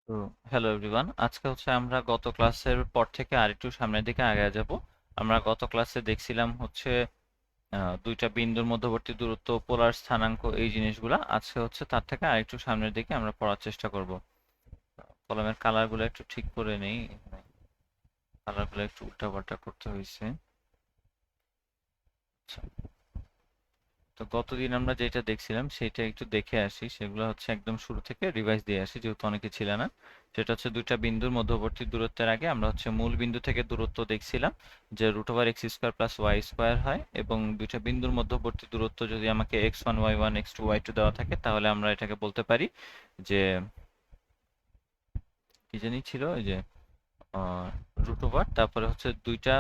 তো hello everyone, আজকে হচ্ছে আমরা গত ক্লাসের পর থেকে আরেকটু সামনের দিকে আগায় যাব। আমরা গত ক্লাসে দেখছিলাম হচ্ছে দুইটা বিন্দুর মধ্যবর্তী দূরত্ব, পোলার স্থানাঙ্ক, এই জিনিসগুলা। আজকে হচ্ছে তার থেকে আরেকটু সামনের দিকে আমরা পড়ার চেষ্টা করব। কলমের কালারগুলো একটু ঠিক করে নেই, কালারগুলো একটু উল্টাপাল্টা করতে হয়েছে। আচ্ছা, তো গতদিন আমরা যেটা দেখছিলাম সেটা একটু দেখে আসি, সেগুলো হচ্ছে একদম শুরু থেকে রিভাইজ দিয়ে আসি যেহেতু অনেকে ছিল না। সেটা হচ্ছে দুইটা বিন্দুর মধ্যবর্তী দূরত্বের আগে আমরা হচ্ছে মূল বিন্দু থেকে দূরত্ব দেখছিলাম যে √x² + y² হয়, এবং দুইটা বিন্দুর মধ্যবর্তী দূরত্ব যদি আমাকে x1 y1 x2 y2 দেওয়া থাকে তাহলে আমরা এটাকে বলতে পারি যে কি জানি ছিল ওই যে তারপরে হচ্ছে দুইটা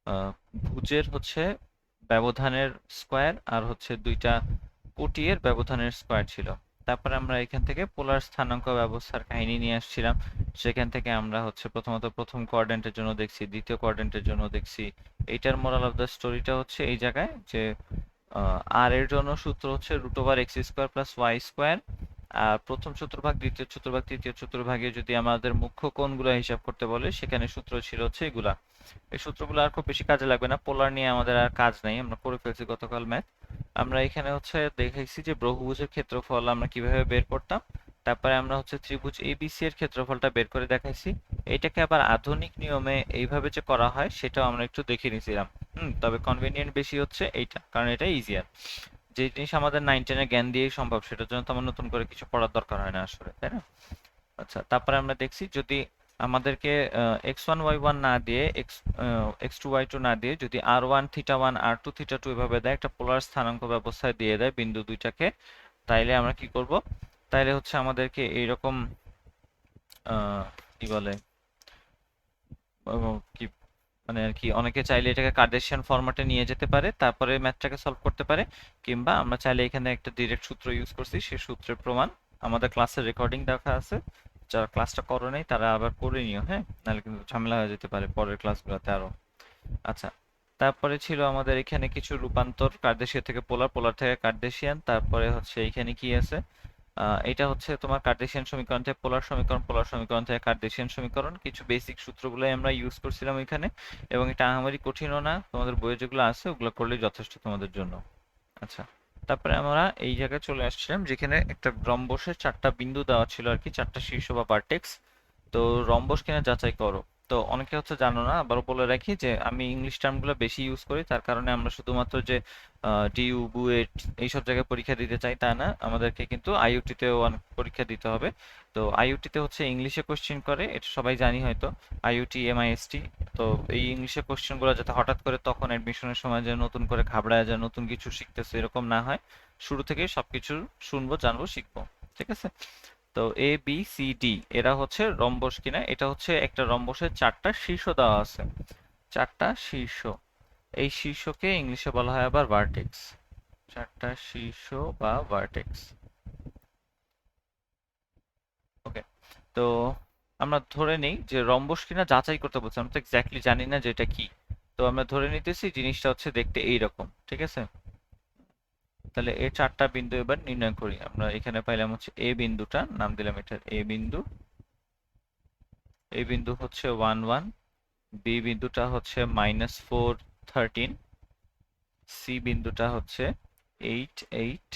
আহ, ভুজের হচ্ছে ব্যবধানের স্কোয়ার, আর হচ্ছে দুইটা কোটি এর ব্যবধানের স্কোয়ার ছিল। তারপরে আমরা এখান থেকে পোলার স্থানাঙ্ক ব্যবস্থার কাহিনী নিয়ে আসছিলাম। সেখান থেকে আমরা হচ্ছে প্রথমত প্রথম কোয়াড্রেন্টের জন্য দেখছি, দ্বিতীয় কোয়াড্রেন্টের জন্য দেখছি। এইটার মোরাল অফ দ্য স্টোরিটা হচ্ছে এই জায়গায় যে আর এর জন্য সূত্র হচ্ছে √x² + y²। আর প্রথম চতুর্ভাগ, দ্বিতীয় চতুর্ভাগ, তৃতীয় চতুর্ভাগে যদি আমাদের মুখ্য কোণগুলো হিসাব করতে বলে সেখানে সূত্র ছিল হচ্ছে এগুলা। এই সূত্রগুলো আর খুব বেশি কাজে লাগবে না, পোলার নিয়ে আমাদের আর কাজ নাই, আমরা করে ফেলছি গতকাল ম্যাথ। আমরা এখানে হচ্ছে দেখেছি যে বহুভুজের ক্ষেত্রফল আমরা কিভাবে বের করতাম। তারপরে আমরা হচ্ছে ত্রিভুজ এবিসি এর ক্ষেত্রফলটা বের করে দেখাইছি। এটাকে আবার আধুনিক নিয়মে এইভাবে যে করা হয় সেটাও আমরা একটু দেখে নিয়েছিলাম। তবে কনভেনিয়েন্ট বেশি হচ্ছে এইটা, কারণ এটা ইজিয়ার। যে জিনিস আমাদের 9-10 এর জ্ঞান দিয়েই সম্ভব সেটার জন্য তো আমার নতুন করে কিছু পড়ার দরকার হয় না আসলে, তাই না? আচ্ছা, তারপরে আমরা দেখছি যদি আমাদেরকে x1 y1 না দিয়ে x2 y2 না দিয়ে যদি r1 θ1 r2 θ2 এভাবে দেয়, একটা পোলার স্থানাঙ্ক ব্যবস্থায় দিয়ে দেয় বিন্দু দুইটাকে, তাইলে আমরা কি করব? তাইলে হচ্ছে আমাদেরকে এইরকম কি বলে, কি মানে আর কি, অনেকে চাইলে এটাকে কার্টেসিয়ান ফরম্যাটে নিয়ে যেতে পারে, তারপরে ম্যাথটাকে সলভ করতে পারে। কিংবা আমরা চাইলে এখানে একটা ডিরেক্ট সূত্র ইউজ করছি, সেই সূত্রের প্রমাণ আমাদের ক্লাসের রেকর্ডিং দেখা আছে। যারা ক্লাসটা করো নাই তারা আবার করে নিও, হ্যাঁ, নাহলে কিন্তু ঝামেলা হয়ে যেতে পারে পরের ক্লাসগুলোতে আরো। আচ্ছা, তারপরে ছিল আমাদের এখানে কিছু রূপান্তর, কার্টেসিয়ান থেকে পোলার, পোলার থেকে কার্টেসিয়ান। তারপরে হচ্ছে এখানে কি আছে, এটা হচ্ছে তোমার কার্টেসিয়ান সমীকরণ থেকে পোলার সমীকরণ, পোলার সমীকরণ থেকে কার্টেসিয়ান সমীকরণ। কিছু বেসিক সূত্রগুলোই আমরা ইউজ করছিলাম এখানে, এবং এটা আহামরি কঠিনও না, তোমাদের বইয়ে যেগুলো আছে ওগুলো করলেই যথেষ্ট তোমাদের জন্য। আচ্ছা, তারপরে আমরা এই জায়গায় চলে আসছিলাম যেখানে একটা রম্বসের চারটা বিন্দু দেওয়া ছিল আর কি, চারটা শীর্ষ বা ভার্টেক্স। তো রম্বস কিনা যাচাই করো। তো অনেকে হচ্ছে জানো না, আবারও বলে রাখি যে আমি ইংলিশ টার্মগুলো বেশি ইউজ করি, তার কারণে আমরা শুধুমাত্র যে ডিউ বুয়েট এইসব জায়গায় পরীক্ষা দিতে চাই তা না, আমাদেরকে কিন্তু আইইউটিতেও অনেক পরীক্ষা দিতে হবে। তো আইইউটিতে হচ্ছে ইংলিশে কোশ্চেন করে, এটা সবাই জানি হয়তো, আইইউটি এমআইএসটি। তো এই ইংলিশে কোশ্চেনগুলো যাতে হঠাৎ করে তখন অ্যাডমিশনের সময় যে নতুন করে ঘাবড়ায় যায় নতুন কিছু শিখতেছে এরকম না হয়, শুরু থেকেই সবকিছু শুনবো, জানবো, শিখবো। ঠিক আছে? তো এ বি সি ডি এরা হচ্ছে রম্বস কিনা, এটা হচ্ছে একটা রম্বসের চারটা শীর্ষ দেওয়া আছে, চারটা শীর্ষ। এই শীর্ষকে ইংলিশে বলা হয় আবার ভার্টেক্স, চারটা শীর্ষ বা ভার্টেক্স। ওকে, তো আমরা ধরে নিই যে রম্বস কিনা যাচাই করতে বলছি, আমরা তো এক্স্যাক্টলি জানি না যে এটা কি। তো আমরা ধরে নিতেছি জিনিসটা হচ্ছে দেখতে এইরকম, ঠিক আছে? তাহলে এই চারটা বিন্দু এবার নির্ণয় করি। আমরা এখানে পাইলাম হচ্ছে এ বিন্দুটা, নাম দিলাম এটা এ বিন্দু। এই বিন্দু হচ্ছে 1 1, বি বিন্দুটা হচ্ছে -4 13, সি বিন্দুটা হচ্ছে 8 8,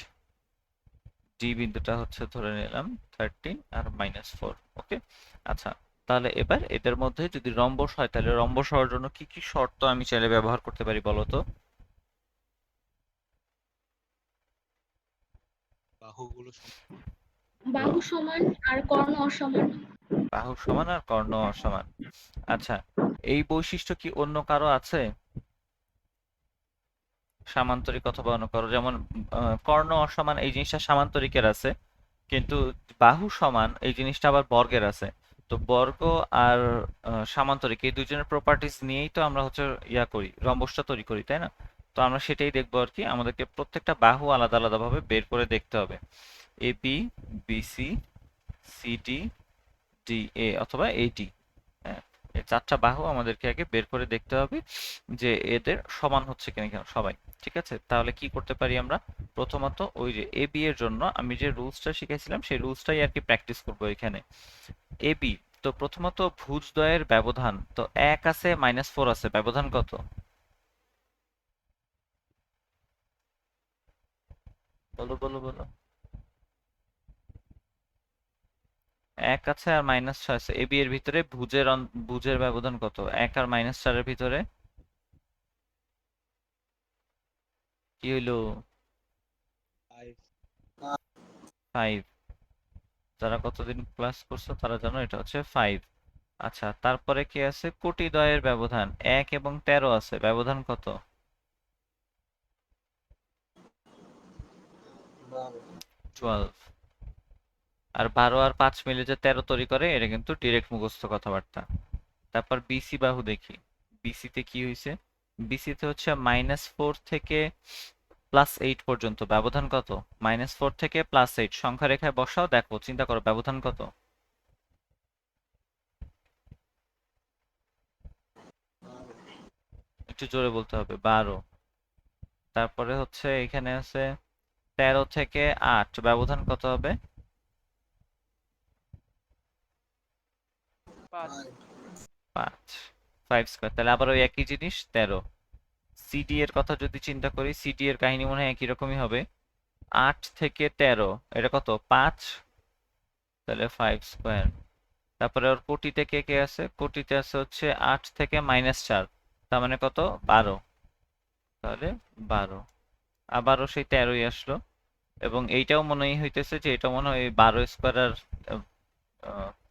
ডি বিন্দুটা হচ্ছে ধরে নিলাম 13 আর -4। ওকে, আচ্ছা, তাহলে এবার এদের মধ্যে যদি রম্বস হয় তাহলে রম্বস হওয়ার জন্য কি কি শর্ত আমি চাইলে ব্যবহার করতে পারি বলো তো? বাহুগুলো বাহু সমান আর কর্ণ অসমান। বাহু সমান আর কর্ণ অসমান। আচ্ছা, এই বৈশিষ্ট্য কি অন্য কারো আছে? সামান্তরিক অথবা অন্য কারো, যেমন কর্ণ অসমান এই জিনিসটা সামান্তরিকের আছে, কিন্তু বাহু সমান এই জিনিসটা আবার বর্গের আছে। তো বর্গ আর সামান্তরিক এই দুজনের প্রপার্টিজ নিয়েই তো আমরা হচ্ছে ইয়া করি, রম্বসটা তৈরি করি, তাই না? তো আমরা সেটাই দেখবো আর কি, আমাদেরকে প্রত্যেকটা বাহু আলাদা আলাদা ভাবে বের করে দেখতে হবে। A B, B C, C D, D A অথবা এডি। হ্যাঁ, এই চারটা বাহু আমাদেরকে আগে বের করে দেখতে হবে যে এদের সমান হচ্ছে কিনা কেন সবাই। ঠিক আছে, তাহলে কি করতে পারি আমরা? প্রথমত ওই যে এ বি এর জন্য আমি যে রুলসটা শিখেছিলাম সেই রুলসটাই আর কি প্র্যাকটিস করবো এখানে। এ বি, তো প্রথমত ভুজদ্বয়ের ব্যবধান তো 1 আছে -4 আছে, ব্যবধান কত? বলো বলো বলো। 1 আছে আর -6 আছে, এ বি এর ভিতরে ভুজের ব্যবধান কত? 1 আর -4 এর ভিতরে কি হইলো? 5। যারা কতদিন ক্লাস করছো তারা জানো এটা হচ্ছে 5। আচ্ছা, তারপরে কি আছে? কোটিদ্বয়ের ব্যবধান 1 এবং 13 আছে, ব্যবধান কত? 12। আর 12 আর 5 মিলে যে 13 তৈরি করে এটা কিন্তু ডিরেক্ট মুখস্থ কথাবার্তা। তারপর বিসি বাহু দেখি, বিসি তে কি হয়েছে? বিসি তে হচ্ছে -4 থেকে +8 পর্যন্ত, ব্যবধান কত? -4 থেকে +8 সংখ্যা রেখায় বসাও, দেখো চিন্তা করো ব্যবধান কত? একটু জোরে বলতে হবে। 12। তারপরে হচ্ছে এখানে আছে 13 থেকে 8, ব্যবধান কত হবে? 5। 5 স্কয়ার, তাহলে আবার ওই একই জিনিস 13। সিডি এর কথা যদি চিন্তা করি, সিডি এর কাহিনী মনে হয় একই রকমই হবে। 8 থেকে 13 এটা কত? 5, তাহলে 5 স্কয়ার। তারপরে ওর কোটিতে কে কে আছে? কোটিতে আছে হচ্ছে 8 থেকে -4, তার মানে কত? 12। তাহলে 12, আবারও সেই 13ই আসলো। এবং এইটাও মনে হইতেছে যে এটা মনে হয় 12 স্কয়ার আর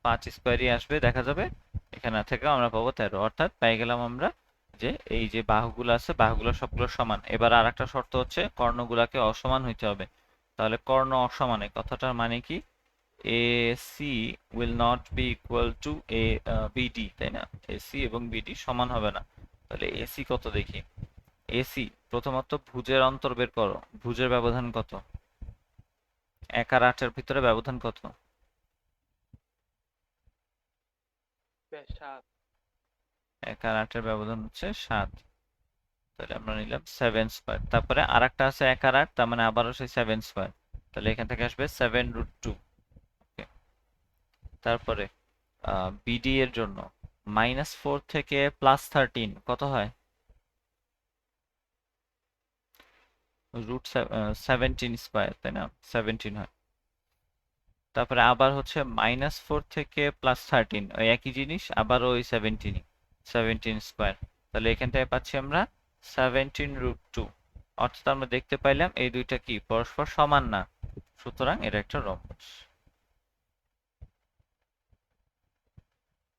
5 স্কয়ারই আসবে, দেখা যাবে। এখানে থেকে আমরা পাবো 13, অর্থাৎ পেয়ে গেলাম আমরা যে এই যে বাহুগুলো আছে বাহুগুলো সবগুলো সমান। এবার আর একটা শর্ত হচ্ছে কর্ণগুলাকে অসমান হইতে হবে। তাহলে কর্ণ অসমান এই কথাটার মানে কি? AC will not be equal to BD, তাই না? AC এবং BD সমান হবে না। তাহলে AC কত দেখি? AC প্রথমত ভুজের অন্তর বের করো, ভুজের ব্যবধান কত? 1 আর 8 এর ভিতরে ব্যবধান কত? 1 আর 8 এর ব্যবধান হচ্ছে 7। তাহলে আমরা নিলাম 7 স্কয়ার। তারপরে আরেকটা আছে 1 আর 8, তার মানে আবারও সেই 7 স্কয়ার। তাহলে এখান থেকে আসবে 7√2। ওকে। তারপরে BD এর জন্য -4 থেকে +13 কত হয়? √17 স্কয়ার, তাই না? 17 হয়। তারপরে আবার হচ্ছে -4 থেকে +13 ওই একই জিনিস, আবারও ওই 17 স্কয়ার। তাহলে এখান থেকে পাচ্ছি আমরা 17√2। অর্থাৎ আমরা দেখতে পাইলাম এই দুইটা কি পরস্পর সমান না, সুতরাং এটা একটা রম্বস।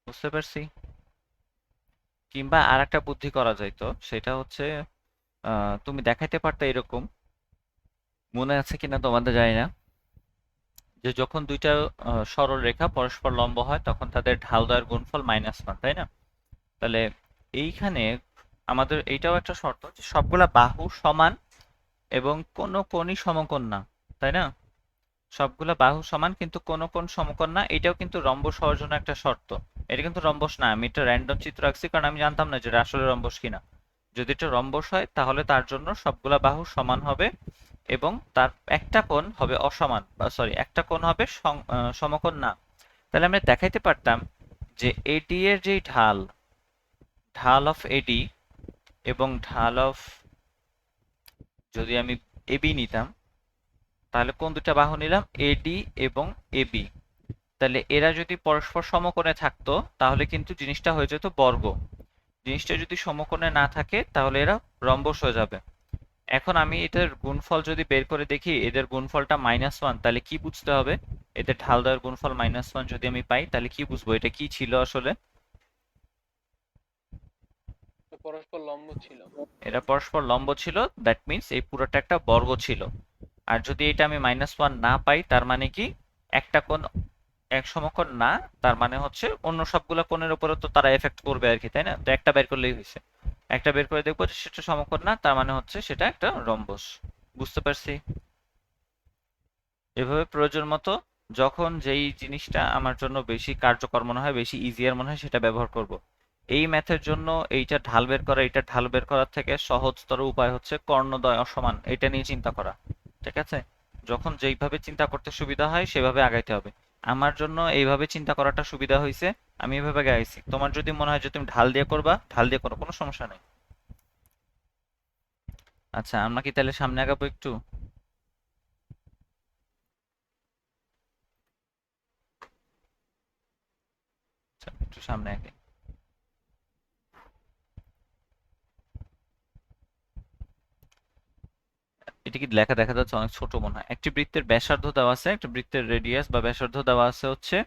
বুঝতে পারছি? কিংবা আর একটা বুদ্ধি করা যাইতো, সেটা হচ্ছে তুমি দেখাইতে পারতে এরকম, মনে আছে কিনা তোমাদের জানি না, যে যখন দুইটা সরল রেখা পরস্পর লম্ব হয় তখন তাদের ঢালদ্বয়ের গুণফল -1, তাই না? তাহলে এইখানে আমাদের এইটাও একটা শর্ত যে সবগুলা বাহু সমান এবং কোনো কোণই সমকোণ না, তাই না? সবগুলা বাহু সমান কিন্তু কোনো কোণ সমকোণ না, এটাও কিন্তু রম্বস হওয়ার জন্য একটা শর্ত। এটা কিন্তু রম্বস না, আমি এটা র্যান্ডম চিত্র রাখছি কারণ আমি জানতাম না যে এটা আসলে রম্বস কিনা। যদি এটা রম্বস হয় তাহলে তার জন্য সবগুলা বাহু সমান হবে এবং তার একটা কোণ হবে অসমান, বা সরি একটা কোণ হবে সমকোণ না। তাহলে আমরা দেখাইতে পারতাম যে এডি এর যেই ঢাল, ঢাল অফ এডি এবং ঢাল অফ, যদি আমি এবি নিতাম, তাহলে কোন দুটা বাহু নিলাম? এডি এবং এবি। তাহলে এরা যদি পরস্পর সমকোণে থাকতো তাহলে কিন্তু জিনিসটা হয়ে যেত বর্গ। জিনিসটা যদি সমকোণে না থাকে তাহলে এরা রম্বস হয়ে যাবে। এখন আমি এটার গুণফল যদি বের করে দেখি, এদের গুণফলটা -1, তাহলে কি বুঝতে হবে? এদের ঢালদ্বয়ের গুণফল -1 যদি আমি পাই তাহলে কি বুঝবো এটা কি ছিল আসলে? এরা পরস্পর লম্ব ছিল, দ্যাট মিন্স এই পুরোটা একটা বর্গ ছিল। আর যদি এটা আমি -1 না পাই তার মানে কি একটা কোণ এক সমকোণ না, তার মানে হচ্ছে অন্য সবগুলো কোণের উপরে তো তারা এফেক্ট করবে আর কি, তাই না? তো একটা বের করলেই হয়েছে। একটা বের করে দেখবো যে সেটা সমকোণ না, তার মানে হচ্ছে সেটা একটা রম্বস। বুঝতে পারছি? এভাবে প্রয়োজন মতো যখন যেই জিনিসটা আমার জন্য বেশি কার্যকর মনে হয়, বেশি ইজিয়ার মনে হয়, সেটা ব্যবহার করব। এই ম্যাথের জন্য এইটা ঢাল বের করা, এইটা ঢাল বের করার থেকে সহজতর উপায় হচ্ছে কর্ণদ্বয় অসমান, এটা নিয়ে চিন্তা করা। ঠিক আছে? যখন যেইভাবে চিন্তা করতে সুবিধা হয় সেভাবে আগাইতে হবে। আমার জন্য এইভাবে চিন্তা করাটা সুবিধা হয়েছে, আমি এভাবে গাইছি। তোমার যদি মনে হয় যে তুমি ঢাল দিয়ে করবা, ঢাল দিয়ে করো, কোনো সমস্যা নেই। আচ্ছা, আমরা কি তাহলে সামনে আগাবো একটু? আচ্ছা, একটু সামনে আগে। এটা কি লেখা দেখা যাচ্ছে? অনেক ছোট মনে হয়। একটি বৃত্তের ব্যাসার্ধ দেওয়া আছে, একটা বৃত্তের রেডিয়াস বা ব্যাসার্ধ দেওয়া আছে হচ্ছে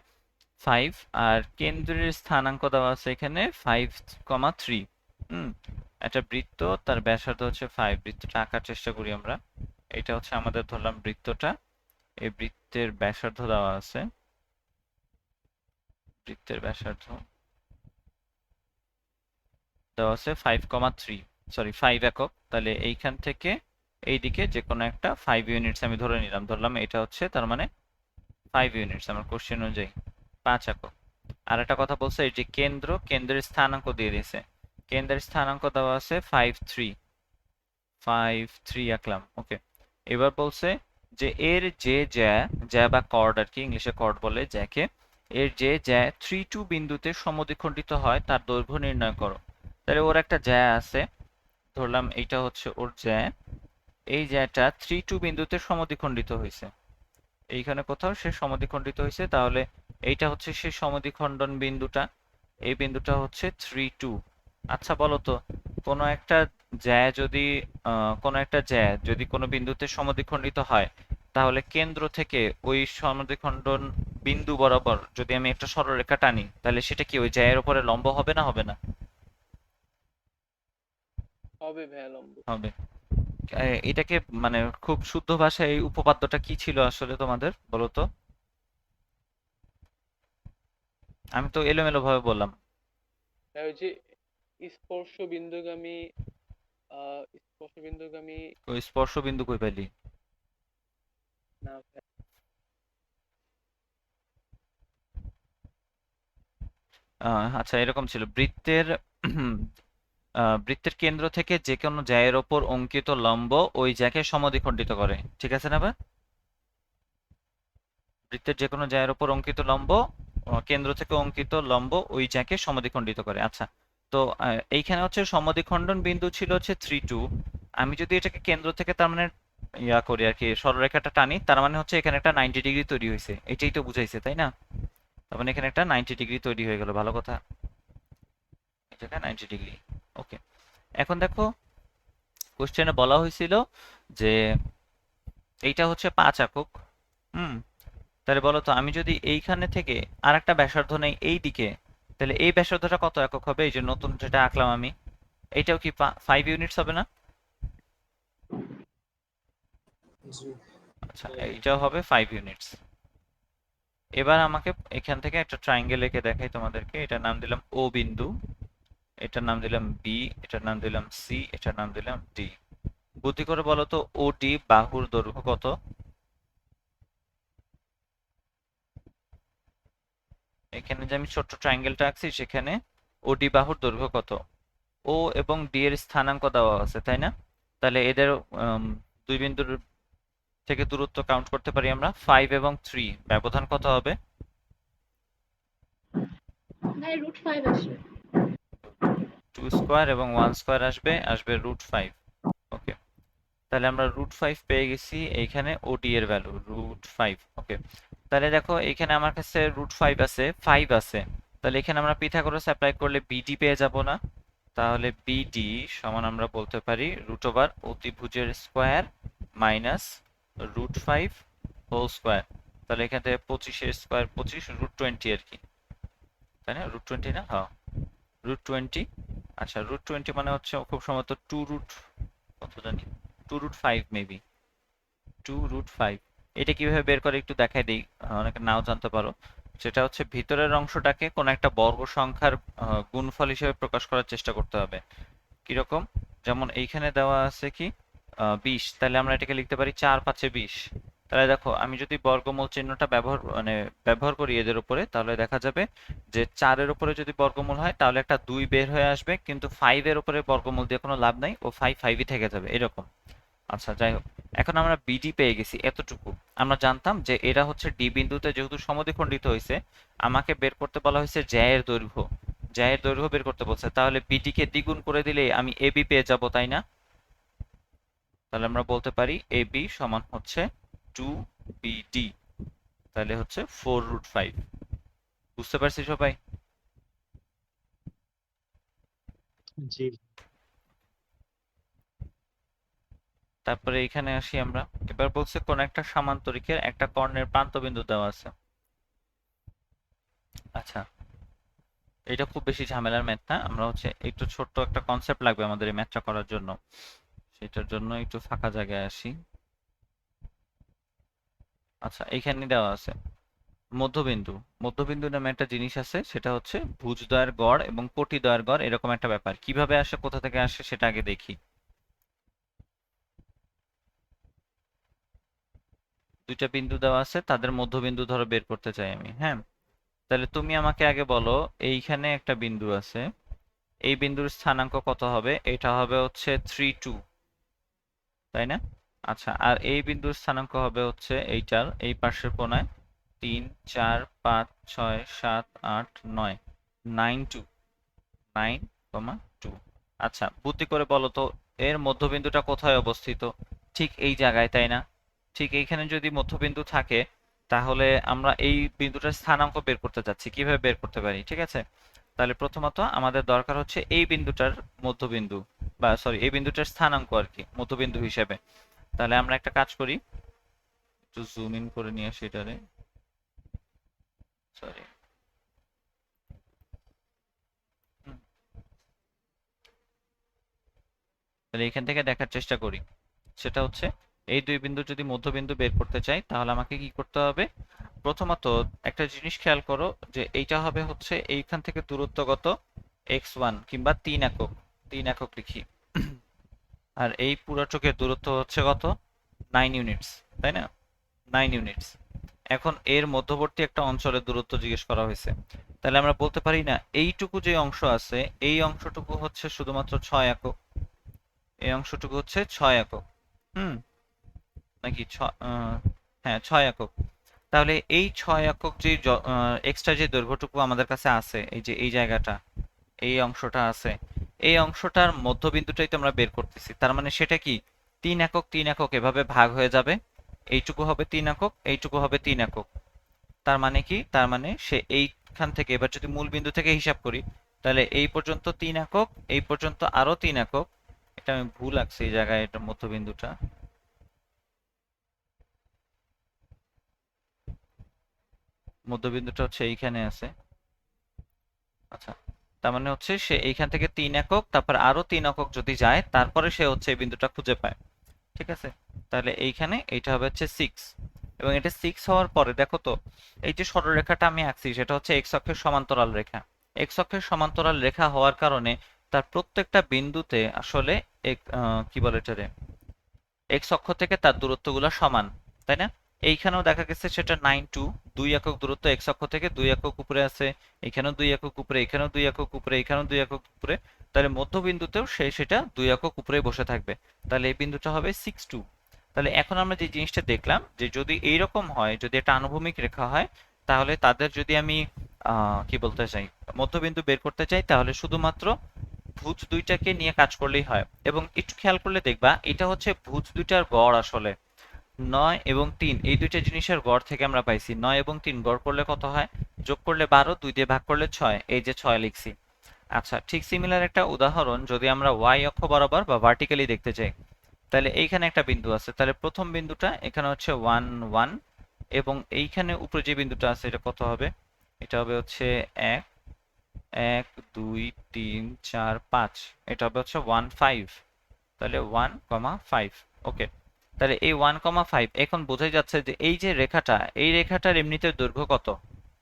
5, আর কেন্দ্রের স্থানাঙ্ক দেওয়া আছে এখানে 5,3। হুম, একটা বৃত্ত, তার ব্যাসার্ধ হচ্ছে 5। বৃত্তটা আঁকার চেষ্টা করি আমরা। এটা হচ্ছে আমাদের ধরলাম বৃত্তটা। এই বৃত্তের ব্যাসার্ধ দেওয়া আছে, বৃত্তের ব্যাসার্ধ দেওয়া আছে 5,3, সরি 5 একক। তাহলে এইখান থেকে এইদিকে যে কোনো একটা 5 ইউনিটস আমি ধরে নিলাম, ধরলাম এটা হচ্ছে তার মানে 5 ইউনিটস আমার কোশ্চেন অনুযায়ী 5 একক। আর একটা কথা বলছে, এই যে কেন্দ্র, কেন্দ্রের স্থানাঙ্ক দিয়ে দিয়েছে। কেন্দ্রের স্থানাঙ্ক দেওয়া আছে 5,3, 5,3 আঁকলাম। ওকে, এবার বলছে যে এর যে জ্যা, জ্যা বা কর্ড আর কি, ইংলিশে কর্ড বলে জ্যাকে, এর যে জ্যা 3,2 বিন্দুতে সমদ্বিখণ্ডিত হয় তার দৈর্ঘ্য নির্ণয় করো। তাহলে ওর একটা জ্যা আছে, ধরলাম এইটা হচ্ছে ওর জ্যা। এই জ্যাটা 3,2 বিন্দুতে সমদ্বিখণ্ডিত হয়েছে, এইখানে কোথাও সে সমদ্বিখণ্ডিত হয়েছে। তাহলে এইটা হচ্ছে সেই সমদ্বিখণ্ডন বিন্দুটা, এই বিন্দুটা হচ্ছে 3,2। আচ্ছা বলো তো, কোনো একটা জ্যা যদি কোনো একটা জ্যা যদি কোনো বিন্দুতে সমদ্বিখণ্ডিত হয়, তাহলে কেন্দ্র থেকে ওই সমদ্বিখণ্ডন বিন্দু বরাবর যদি আমি একটা সরলরেখা টানি, তাহলে সেটা কি ওই জ্যায়ের উপরে লম্ব হবে না হবে না? হবে ভাইয়া লম্ব। হবে। এটাকে মানে খুব শুদ্ধ ভাষায় এই উপপাদ্যটা কি ছিল আসলে তোমাদের বলো তো? আমি তো এলোমেলো ভাবে বললাম। ভাইয়া ওই যে স্পর্শ বিন্দুগামী স্পর্শ বিন্দুগামী ওই স্পর্শ বিন্দু কই পেলি? না ভাইয়া, আচ্ছা, এরকম ছিল বৃত্তের বৃত্তের কেন্দ্র থেকে যে কোনো জ্যায়ের ওপর অঙ্কিত লম্ব ওই জ্যাকে সমদ্বিখণ্ডিত করে, ঠিক আছে না ভাই? বৃত্তের যে কোনো জ্যায়ের ওপর অঙ্কিত লম্ব, কেন্দ্র থেকে অঙ্কিত লম্ব ওই জ্যাকে সমদ্বিখণ্ডিত করে। আচ্ছা, তো এইখানে হচ্ছে সমদ্বিখণ্ডন বিন্দু ছিল হচ্ছে 3,2। আমি যদি এটাকে কেন্দ্র থেকে তার মানে ইয়া করি আর কি, সরলরেখাটা টানি, তার মানে হচ্ছে এখানে একটা 90 ডিগ্রি তৈরি হয়েছে, এটাই তো বুঝাইছে তাই না? তার মানে এখানে একটা 90 ডিগ্রি তৈরি হয়ে গেল, ভালো কথা। এটা 90 ডিগ্রি। ওকে, এখন দেখো কোশ্চেনে বলা হয়েছিল যে এইটা হচ্ছে 5 একক। হুম, তাহলে বলো তো, আমি যদি এইখানে থেকে আর একটা ব্যাসার্ধ নেই এই দিকে, তাহলে এই ব্যাসার্ধটা কত একক হবে? এই যে নতুন যেটা আঁকলাম আমি, এইটাও কি 5 ইউনিটস হবে না? জি। আচ্ছা, এইটাও হবে 5 ইউনিটস। এবার আমাকে এখান থেকে একটা ট্রায়াঙ্গেল এঁকে দেখাই তোমাদেরকে। এটার নাম দিলাম ও বিন্দু, এটার নাম দিলাম বি, এটার নাম দিলাম সি, এটার নাম দিলাম ডি। বুদ্ধি করে বলো তো ও ডি বাহুর দৈর্ঘ্য কত? এখানে যে আমি ছোট্ট ট্রায়াঙ্গেলটা আঁকছি সেখানে ওডি বাহুর দৈর্ঘ্য কত? ও এবং ডি এর স্থানাঙ্ক দেওয়া আছে তাই না? তাহলে এদের দুই বিন্দুর থেকে দূরত্ব কাউন্ট করতে পারি আমরা, 5 এবং 3, ব্যবধান কত হবে? ভাই √5 আসবে। 2 স্কোয়ার এবং 1 স্কোয়ার আসবে, আসবে √5। ওকে, তাহলে আমরা √5 পেয়ে গেছি এইখানে ওডি এর ভ্যালু √5। ওকে, তাহলে দেখো এখানে আমার কাছে √5 আছে, 5 আছে। তাহলে এখানে আমরা পিথাগোরাস অ্যাপ্লাই করলে বিডি পেয়ে যাব না? তাহলে বিডি সমান আমরা বলতে পারি √ অতিভুজের স্কোয়ার মাইনাস √5 হোল স্কোয়ার। তাহলে এখান থেকে 25 এর স্কোয়ার 25, √20 আর কি, তাই না? √20 না, হ্যাঁ √20। আচ্ছা, √20 মানে হচ্ছে খুব সম্ভবত 2 রুট কত জানি, 2√5 মেবি, 2√5। এটা কিভাবে বের করে একটু দেখাই দিই, অনেকে নাও জানতে পারো। সেটা হচ্ছে ভিতরের অংশটাকে কোন একটা বর্গ সংখ্যার গুণফল হিসেবে প্রকাশ করার চেষ্টা করতে হবে। কিরকম? যেমন এইখানে দেওয়া আছে কি 20, তাহলে আমরা এটাকে লিখতে পারি 4×5 = 20। তাহলে দেখো আমি যদি বর্গমূল চিহ্নটা ব্যবহার করি এদের উপরে, তাহলে দেখা যাবে যে 4 এর উপরে যদি বর্গমূল হয় তাহলে একটা 2 বের হয়ে আসবে, কিন্তু 5 এর উপরে বর্গমূল দিয়ে কোনো লাভ নাই, ও 5 5ই থেকে যাবে এরকম। আচ্ছা, যাই হোক, এখন আমরা বিডি পেয়ে গেছি এতটুকু। আমরা জানতাম যে এরা হচ্ছে ডি বিন্দুতে যেহেতু সমদ্বিখণ্ডিত হয়েছে, আমাকে বের করতে বলা হয়েছে জ্যায়ের দৈর্ঘ্য। জ্যায়ের দৈর্ঘ্য বের করতে বলছে, তাহলে বিডি কে দ্বিগুণ করে দিলেই আমি এবি পেয়ে যাব, তাই না? তাহলে আমরা বলতে পারি এবি সমান হচ্ছে 2BD, তাহলে হচ্ছে 4√5। বুঝতে পারছি সবাই? জি। তারপরে এখানে আসি আমরা। এবার বলছে কোন একটা সামান্তরিকের একটা কর্ণের প্রান্তবিন্দু দেওয়া আছে। আচ্ছা, এটা খুব বেশি ঝামেলার ম্যাথ না, আমরা হচ্ছে একটু ছোট্ট একটা কনসেপ্ট লাগবে আমাদের এই ম্যাথটা করার জন্য। সেটার জন্য একটু ফাঁকা জায়গায় আসি। আচ্ছা, এইখানে দেওয়া আছে মধ্যবিন্দু। মধ্যবিন্দু নামে একটা জিনিস আছে, সেটা হচ্ছে ভুজদ্বয়ের গড় এবং পটিদ্বয়ের গড়, এরকম একটা ব্যাপার। কিভাবে আসে, কোথা থেকে আসে সেটা আগে দেখি। দুইটা বিন্দু দেওয়া আছে, তাদের মধ্যবিন্দু ধরো বের করতে চাই আমি, হ্যাঁ? তাহলে তুমি আমাকে আগে বলো, এইখানে একটা বিন্দু আছে, এই বিন্দুর স্থানাঙ্ক কত হবে? এটা হবে হচ্ছে 3, 2, তাই না? আচ্ছা, আর এই বিন্দুর স্থানাঙ্ক হবে হচ্ছে এইটার এই পাশের কোণায় 3, 4, 5, 6, 7, 8, 9, 9, 2, 9,2। আচ্ছা, বুদ্ধি করে বলো তো, এর মধ্যবিন্দুটা কোথায় অবস্থিত? ঠিক এই জায়গায়, তাই না? ঠিক এইখানে যদি মধ্যবিন্দু থাকে, তাহলে আমরা এই বিন্দুটার স্থানাঙ্ক বের করতে যাচ্ছি। কিভাবে বের করতে পারি? ঠিক আছে, তাহলে প্রথমত আমাদের দরকার হচ্ছে এই বিন্দুটার মধ্যবিন্দু, বা সরি, এই বিন্দুটার স্থানাঙ্ক আর কি মধ্যবিন্দু হিসেবে। তাহলে আমরা একটা কাজ করি, একটু জুম ইন করে নিয়ে আসি এটারে। সরি, তাহলে এখান থেকে দেখার চেষ্টা করি। সেটা হচ্ছে, এই দুই বিন্দু যদি মধ্যবিন্দু বের করতে চাই, তাহলে আমাকে কি করতে হবে? প্রথমত একটা জিনিস খেয়াল করো, যে এইটা হবে হচ্ছে এইখান থেকে দূরত্ব কত? x1, কিংবা 3 একক, 3 একক লিখি। আর এই পুরো চোখের দূরত্ব হচ্ছে কত? 9 ইউনিটস, তাই না? 9 ইউনিটস। এখন এর মধ্যবর্তী একটা অঞ্চলের দূরত্ব জিজ্ঞেস করা হয়েছে, তাহলে আমরা বলতে পারি না এইটুকু যে অংশ আছে, এই অংশটুকু হচ্ছে শুধুমাত্র 6 একক, এই অংশটুকু হচ্ছে 6 একক। হুম, নাকি হ্যাঁ, 6 একক। তাহলে এই 6 একক যে এক্সট্রা যে দৈর্ঘ্যটুকু আমাদের কাছে আছে, এই যে এই জায়গাটা, এই অংশটা আছে, এই অংশটার মধ্যবিন্দুটাই তো আমরা বের করতেছি। তার মানে সেটা কি 3 একক 3 একক এভাবে ভাগ হয়ে যাবে। এইটুকু হবে 3 একক, এইটুকু হবে 3 একক। তার মানে কি? তার মানে সে এইখান থেকে, এবার যদি মূল বিন্দু থেকে হিসাব করি, তাহলে এই পর্যন্ত 3 একক, এই পর্যন্ত আরো 3 একক। এটা আমি ভুল আঁকছি এই জায়গায়, এটা মধ্যবিন্দুটা। মধ্যবিন্দুটা হচ্ছে এইখানে আছে। আচ্ছা, তার মানে হচ্ছে সে এইখান থেকে 3 একক, তারপর আরো 3 একক যদি যায়, তারপরে সে হচ্ছে এই বিন্দুটা খুঁজে পায়। ঠিক আছে, তাহলে এইখানে এইটা হবে হচ্ছে 6। এবং এটা 6 হওয়ার পরে দেখো তো, এই যে সরলরেখাটা আমি আঁকছি, সেটা হচ্ছে এক্স অক্ষের সমান্তরাল রেখা। এক্স অক্ষের সমান্তরাল রেখা হওয়ার কারণে তার প্রত্যেকটা বিন্দুতে আসলে কি বলে এটারে, এক্স অক্ষ থেকে তার দূরত্বগুলো সমান, তাই না? এইখানেও দেখা গেছে সেটা 9, 2, 2 একক দূরত্ব এক্স অক্ষ থেকে 2 একক উপরে আছে, এখানেও 2 একক উপরে, এখানেও 2 একক উপরে, এখানেও 2 একক উপরে। তাহলে মধ্যবিন্দুতেও সেটা 2 একক উপরে বসে থাকবে। তাহলে এই বিন্দুটা হবে 6, 2। তাহলে এখন আমরা যে জিনিসটা দেখলাম, যে যদি এইরকম হয়, যদি এটা আনুভূমিক রেখা হয়, তাহলে তাদের যদি আমি কি বলতে চাই, মধ্যবিন্দু বের করতে চাই, তাহলে শুধুমাত্র ভুজ দুইটাকে নিয়ে কাজ করলেই হয়। এবং একটু খেয়াল করলে দেখবা, এটা হচ্ছে ভুজ দুইটার গড় আসলে 9 এবং 3, এই দুইটা জিনিসের গড় থেকে আমরা পাইছি। 9 এবং 3 গড় করলে কত হয়? যোগ করলে 12, 2 দিয়ে ভাগ করলে 6, এই যে 6 লিখছি। আচ্ছা, ঠিক সিমিলার একটা উদাহরণ যদি আমরা ওয়াই অক্ষ বরাবর বা ভার্টিক্যালি দেখতে চাই, তাহলে এইখানে একটা বিন্দু আছে, তাহলে প্রথম বিন্দুটা এখানে হচ্ছে 1, 1। এবং এইখানে উপরে যে বিন্দুটা আছে, এটা কত হবে? এটা হবে হচ্ছে 1, 1, 2, 3, 4, 5। এটা হবে হচ্ছে 1, 5। তাহলে 1,5। ওকে, তাহলে এই 1,5 এখন বোঝাই যাচ্ছে যে এই যে রেখাটা, এই রেখাটার এমনিতে দৈর্ঘ্য কত?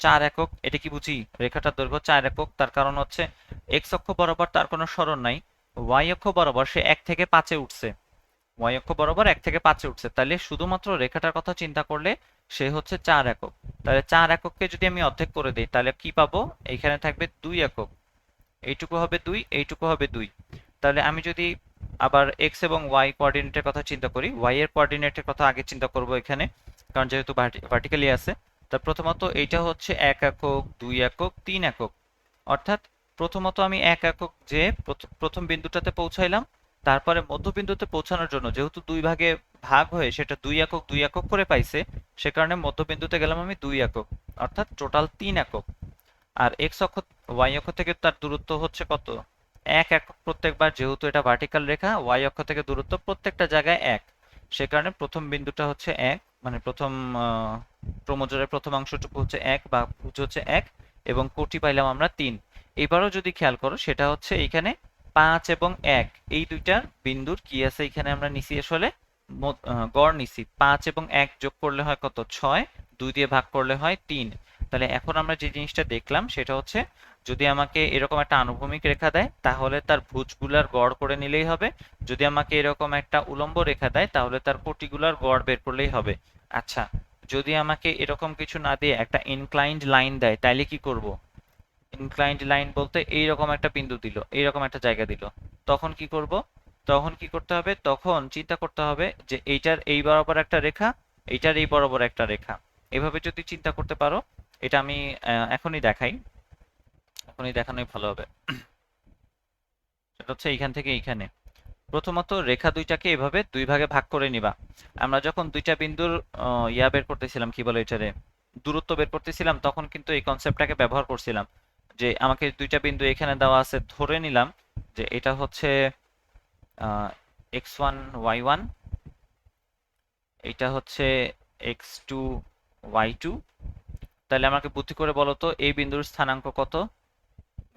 4 একক। এটা কি বুঝি? রেখাটার দৈর্ঘ্য 4 একক। তার কারণ হচ্ছে এক্স অক্ষ বরাবর তার কোনো সরণ নাই, ওয়াই অক্ষ বরাবর সে 1 থেকে 5 এ উঠছে, ওয়াই অক্ষ বরাবর 1 থেকে 5 এ উঠছে। তাহলে শুধুমাত্র রেখাটার কথা চিন্তা করলে সে হচ্ছে 4 একক। তাহলে 4 একককে যদি আমি অর্ধেক করে দিই, তাহলে কি পাবো? এইখানে থাকবে 2 একক, এইটুকু হবে 2, এইটুকু হবে 2। তাহলে আমি যদি আবার এক্স এবং ওয়াই কোঅর্ডিনেটের কথা চিন্তা করি, ওয়াই এর কোঅর্ডিনেটের কথা আগে চিন্তা করব এখানে, কারণ যেহেতু ভার্টিক্যালি আছে। তা প্রথমত এইটা হচ্ছে 1 একক, 2 একক, 3 একক। অর্থাৎ প্রথমত আমি 1 একক যে প্রথম বিন্দুটাতে পৌঁছাইলাম, তারপরে মধ্যবিন্দুতে পৌঁছানোর জন্য যেহেতু দুই ভাগে ভাগ হয়ে সেটা 2 একক 2 একক করে পাইছে, সে কারণে মধ্যবিন্দুতে গেলাম আমি 2 একক, অর্থাৎ টোটাল 3 একক। আর এক্স অক্ষ ওয়াই অক্ষ থেকে তার দূরত্ব হচ্ছে কত? 1 একক প্রত্যেকবার, যেহেতু এটা ভার্টিক্যাল রেখা, ওয়াই অক্ষ থেকে দূরত্ব প্রত্যেকটা জায়গায় 1। সে কারণে প্রথম বিন্দুটা হচ্ছে 1, মানে প্রথম ক্রমজোড়ের প্রথম অংশটুকু হচ্ছে 1 বা ভুজ হচ্ছে 1, এবং কোটি পাইলাম আমরা 3। এবারও যদি খেয়াল করো সেটা হচ্ছে এখানে 5 এবং 1 এই দুইটা বিন্দুর কি আছে এখানে আমরা নিছি আসলে গড় নিছি। 5 এবং 1 যোগ করলে হয় কত? 6, 2 দিয়ে ভাগ করলে হয় 3। তাহলে এখন আমরা যে জিনিসটা দেখলাম সেটা হচ্ছে, যদি আমাকে এরকম একটা আনুভূমিক রেখা দেয় তাহলে তার ভুজগুলার গড় করে নিলেই হবে। যদি আমাকে এরকম একটা উলম্ব রেখা দেয় তাহলে তার কোটিগুলার গড় বের করলেই হবে। আচ্ছা, যদি আমাকে এরকম কিছু না দিয়ে একটা ইনক্লাইন্ড লাইন দেয় তাইলে কি করব? ইনক্লাইন্ড লাইন বলতে এইরকম একটা বিন্দু দিল, এইরকম একটা জায়গা দিল, তখন কি করব? তখন কি করতে হবে? তখন চিন্তা করতে হবে যে এইটার এই বরাবর একটা রেখা, এইটার এই বরাবর একটা রেখা। এভাবে যদি চিন্তা করতে পারো, এটা আমি এখনই দেখাই, এখনই দেখানোই ভালো হবে। সেটা হচ্ছে এইখান থেকে এইখানে প্রথমত রেখা দুইটাকে এভাবে দুই ভাগে ভাগ করে নিবা। আমরা যখন দুইটা বিন্দুর ইয়া বের করতেছিলাম, কি বলে এটারে, দূরত্ব বের করতেছিলাম, তখন কিন্তু এই কনসেপ্টটাকে ব্যবহার করছিলাম যে আমাকে দুইটা বিন্দু এখানে দেওয়া আছে, ধরে নিলাম যে এটা হচ্ছে x1 y1, এটা হচ্ছে x2 y2। তাহলে আমাকে বুদ্ধি করে বলো তো এই বিন্দুর স্থানাঙ্ক কত?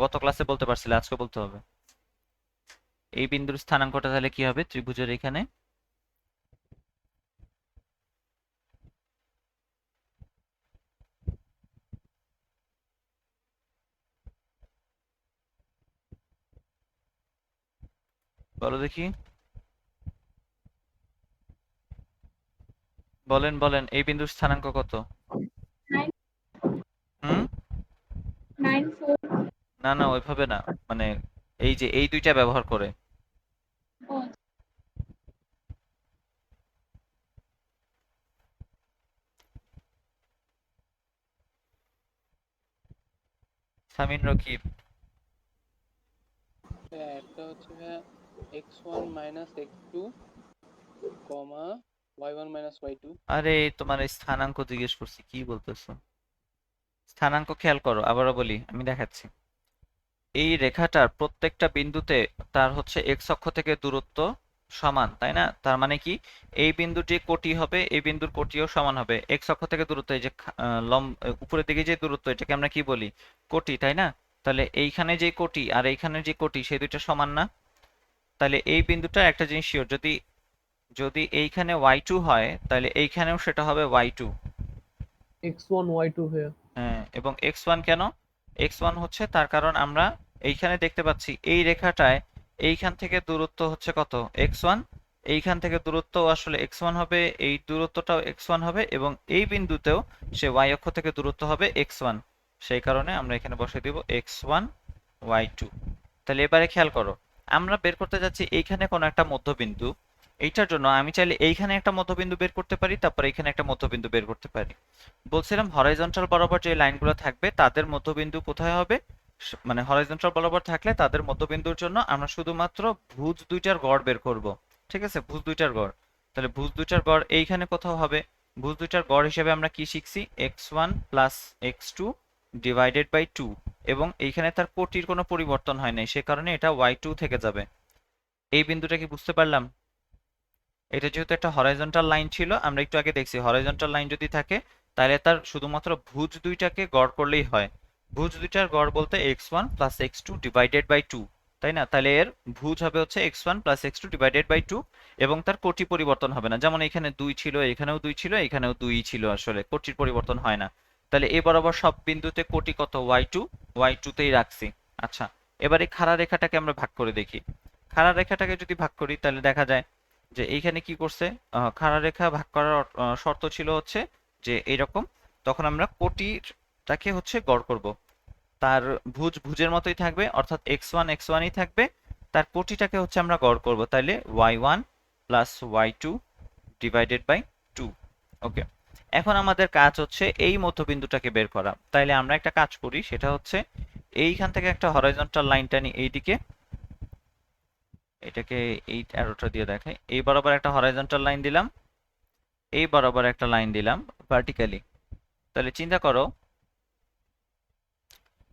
গত ক্লাসে বলতে পারছিলে, আজকে বলতে হবে। এই বিন্দুর স্থানাঙ্কটা তাহলে কি হবে ত্রিভুজের এখানে? বলো দেখি, বলেন বলেন, এই বিন্দুর স্থানাঙ্ক কত? 9 হুম? 9 4 না না, ওইভাবে না, মানে এই যে এই দুইটা ব্যবহার করে। ও সামিন রকিব, একটা হচ্ছে ভাইয়া x1 মাইনাস x2 কমা y1 মাইনাস y2। আরে তোমার এই স্থানাঙ্ক জিজ্ঞেস করছি, কি বলতেছো? স্থানাঙ্ক খেয়াল করো, আবারও বলি, আমি দেখাচ্ছি। এই রেখাটার প্রত্যেকটা বিন্দুতে তার হচ্ছে এক্স অক্ষ থেকে দূরত্ব সমান, তাই না? তার মানে কি, এই বিন্দুটি কোটি হবে, এই বিন্দুর কোটিও সমান হবে। এক্স অক্ষ থেকে দূরত্ব, এই যে উপরের দিকে যে দূরত্ব, এটাকে আমরা কি বলি? কোটি, তাই না? তাহলে এইখানে যে কোটি আর এইখানে যে কোটি, সেই দুইটা সমান না? তাহলে এই বিন্দুটা একটা জিনিস শিওর, যদি যদি এইখানে y2 হয় তাহলে এইখানেও সেটা হবে y2। x1 y2 ভাইয়া। হ্যাঁ, এবং x1 কেন? x1 হচ্ছে তার কারণ আমরা এইখানে দেখতে পাচ্ছি এই রেখাটায় এইখান থেকে দূরত্ব হচ্ছে কত? x1। এইখান থেকে দূরত্ব আসলে x1 হবে, এই দূরত্বটাও x1 হবে, এবং এই বিন্দুতেও সে y অক্ষ থেকে দূরত্ব হবে x1। সেই কারণে আমরা এখানে বসিয়ে দিব x1 y2। তাহলে এবারে খেয়াল করো, আমরা বের করতে যাচ্ছি এইখানে কোনো একটা মধ্যবিন্দু। এইটার জন্য আমি চাইলে এইখানে একটা মধ্যবিন্দু বের করতে পারি, তারপর এইখানে একটা মধ্যবিন্দু বের করতে পারি। বলছিলাম হরাইজন্টাল বরাবর যে লাইনগুলো থাকবে তাদের মধ্যবিন্দু কোথায় হবে? মানে হরাইজন্টাল বরাবর থাকলে তাদের মধ্যবিন্দুর জন্য আমরা শুধুমাত্র ভুজ দুইটার গড় বের করব। ঠিক আছে, ভুজ দুইটার গড়। তাহলে ভুজ দুইটার গড় এইখানে কোথাও হবে। ভুজ দুইটার গড় হিসেবে আমরা কি শিখছি? x1 plus x2 divided by 2, এবং এইখানে তার কোটির কোনো পরিবর্তন হয় নাই, সে কারণে এটা y2 থেকে যাবে। এই বিন্দুটা কি বুঝতে পারলাম? এটা যেহেতু একটা হরাইজন্টাল লাইন ছিল, আমরা একটু আগে দেখছি হরাইজন্টাল লাইন যদি থাকে তাহলে তার শুধুমাত্র ভুজ দুইটাকে গড় করলেই হয়। ভুজ দুইটার গড় বলতে x1 plus x2 divided by 2, তাই না? তাহলে এর ভুজ হবে হচ্ছে x1 plus x2 divided by 2, এবং তার কোটি পরিবর্তন হবে না। যেমন এখানে 2 ছিল, এখানেও 2 ছিল, এখানেও 2 ছিল, আসলে কোটির পরিবর্তন হয় না। তাহলে এই বরাবর সব বিন্দুতে কোটি কত? y2, y2 তেই রাখছি। আচ্ছা, এবার এই খাড়া রেখাটাকে আমরা ভাগ করে দেখি। খাড়া রেখাটাকে যদি ভাগ করি তাহলে দেখা যায় যে এইখানে কি করছে, খাড়া রেখা ভাগ করার শর্ত ছিল হচ্ছে যে এইরকম, তখন আমরা কোটিটাকে হচ্ছে গড় করব। তার ভুজ ভুজের মতোই থাকবে, অর্থাৎ x1 x1ই থাকবে, তার কোটিটাকে হচ্ছে আমরা গড় করব, তাইলে y1 plus y2 divided by 2। ওকে, এখন আমাদের কাজ হচ্ছে এই মধ্যবিন্দুটাকে বের করা। তাইলে আমরা একটা কাজ করি, সেটা হচ্ছে এইখান থেকে একটা হরাইজন্টাল লাইন টানি এইদিকে, এটাকে এই অ্যারোটা দিয়ে দেখাই, এই বরাবর একটা হরাইজন্টাল লাইন দিলাম, এই বরাবর একটা লাইন দিলাম ভার্টিক্যালি। তাহলে চিন্তা করো,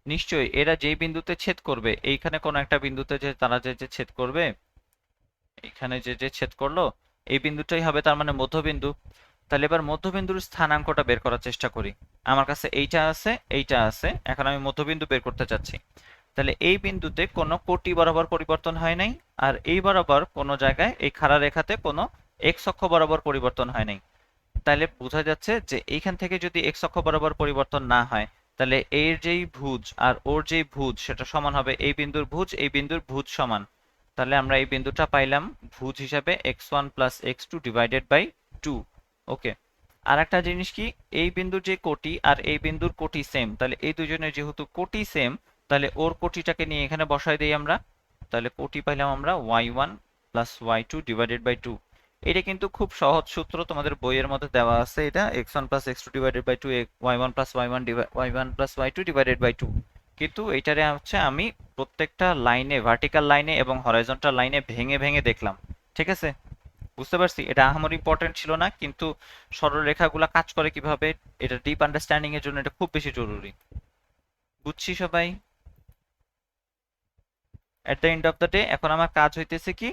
নিশ্চয়ই এরা যেই বিন্দুতে ছেদ করবে, এইখানে কোনো একটা বিন্দুতে যে তারা যে ছেদ করবে, এখানে যে ছেদ করলো, এই বিন্দুটাই হবে তার মানে মধ্যবিন্দু। তাহলে এবার মধ্যবিন্দুর স্থানাঙ্কটা বের করার চেষ্টা করি। আমার কাছে এইটা আছে, এইটা আছে, এখন আমি মধ্যবিন্দু বের করতে চাচ্ছি। তাহলে এই বিন্দুতে কোনো কোটি বরাবর পরিবর্তন হয় নাই, আর এই বরাবর কোনো জায়গায় এই খাড়া রেখাতে কোনো এক্স অক্ষ বরাবর পরিবর্তন হয় নাই। তাহলে বোঝা যাচ্ছে যে এইখান থেকে যদি এক্স অক্ষ বরাবর পরিবর্তন না হয়, তাহলে এর যেই ভুজ আর ওর যেই ভুজ সেটা সমান হবে, এই বিন্দুর ভুজ এই বিন্দুর ভুজ সমান। তাহলে আমরা এই বিন্দুটা পাইলাম ভুজ হিসাবে x1 plus x2 divided by 2। Okay, আর একটা জিনিস কি, এই বিন্দুর যে কোটি আর এই বিন্দুর কোটি সেম, তাহলে এই দুজনের যেহেতু কোটি সেম, তাহলে ওর কোটিটাকে নিয়ে এখানে বসাই দিই আমরা। তাহলে কোটি পাইলাম আমরা y1 plus y2 divided by 2। এটা কিন্তু খুব সহজ সূত্র, তোমাদের বইয়ের মধ্যে দেওয়া আছে, এটা x1 plus x2 divided by 2, y1 plus y1 plus y2 divided by 2। কিন্তু এইটারে হচ্ছে আমি প্রত্যেকটা লাইনে, ভার্টিক্যাল লাইনে এবং হরাইজন্টাল লাইনে ভেঙে ভেঙে দেখলাম। ঠিক আছে, বুঝতে পারছি এটা আহামরি ইম্পর্টেন্ট ছিল না, কিন্তু সরলরেখাগুলা কাজ করে কিভাবে, এটা ডিপ আন্ডারস্ট্যান্ডিং এর জন্য এটা খুব বেশি জরুরি। বুঝছি সবাই? At the end of the day এখন আমার কাজ হইতেছে কি,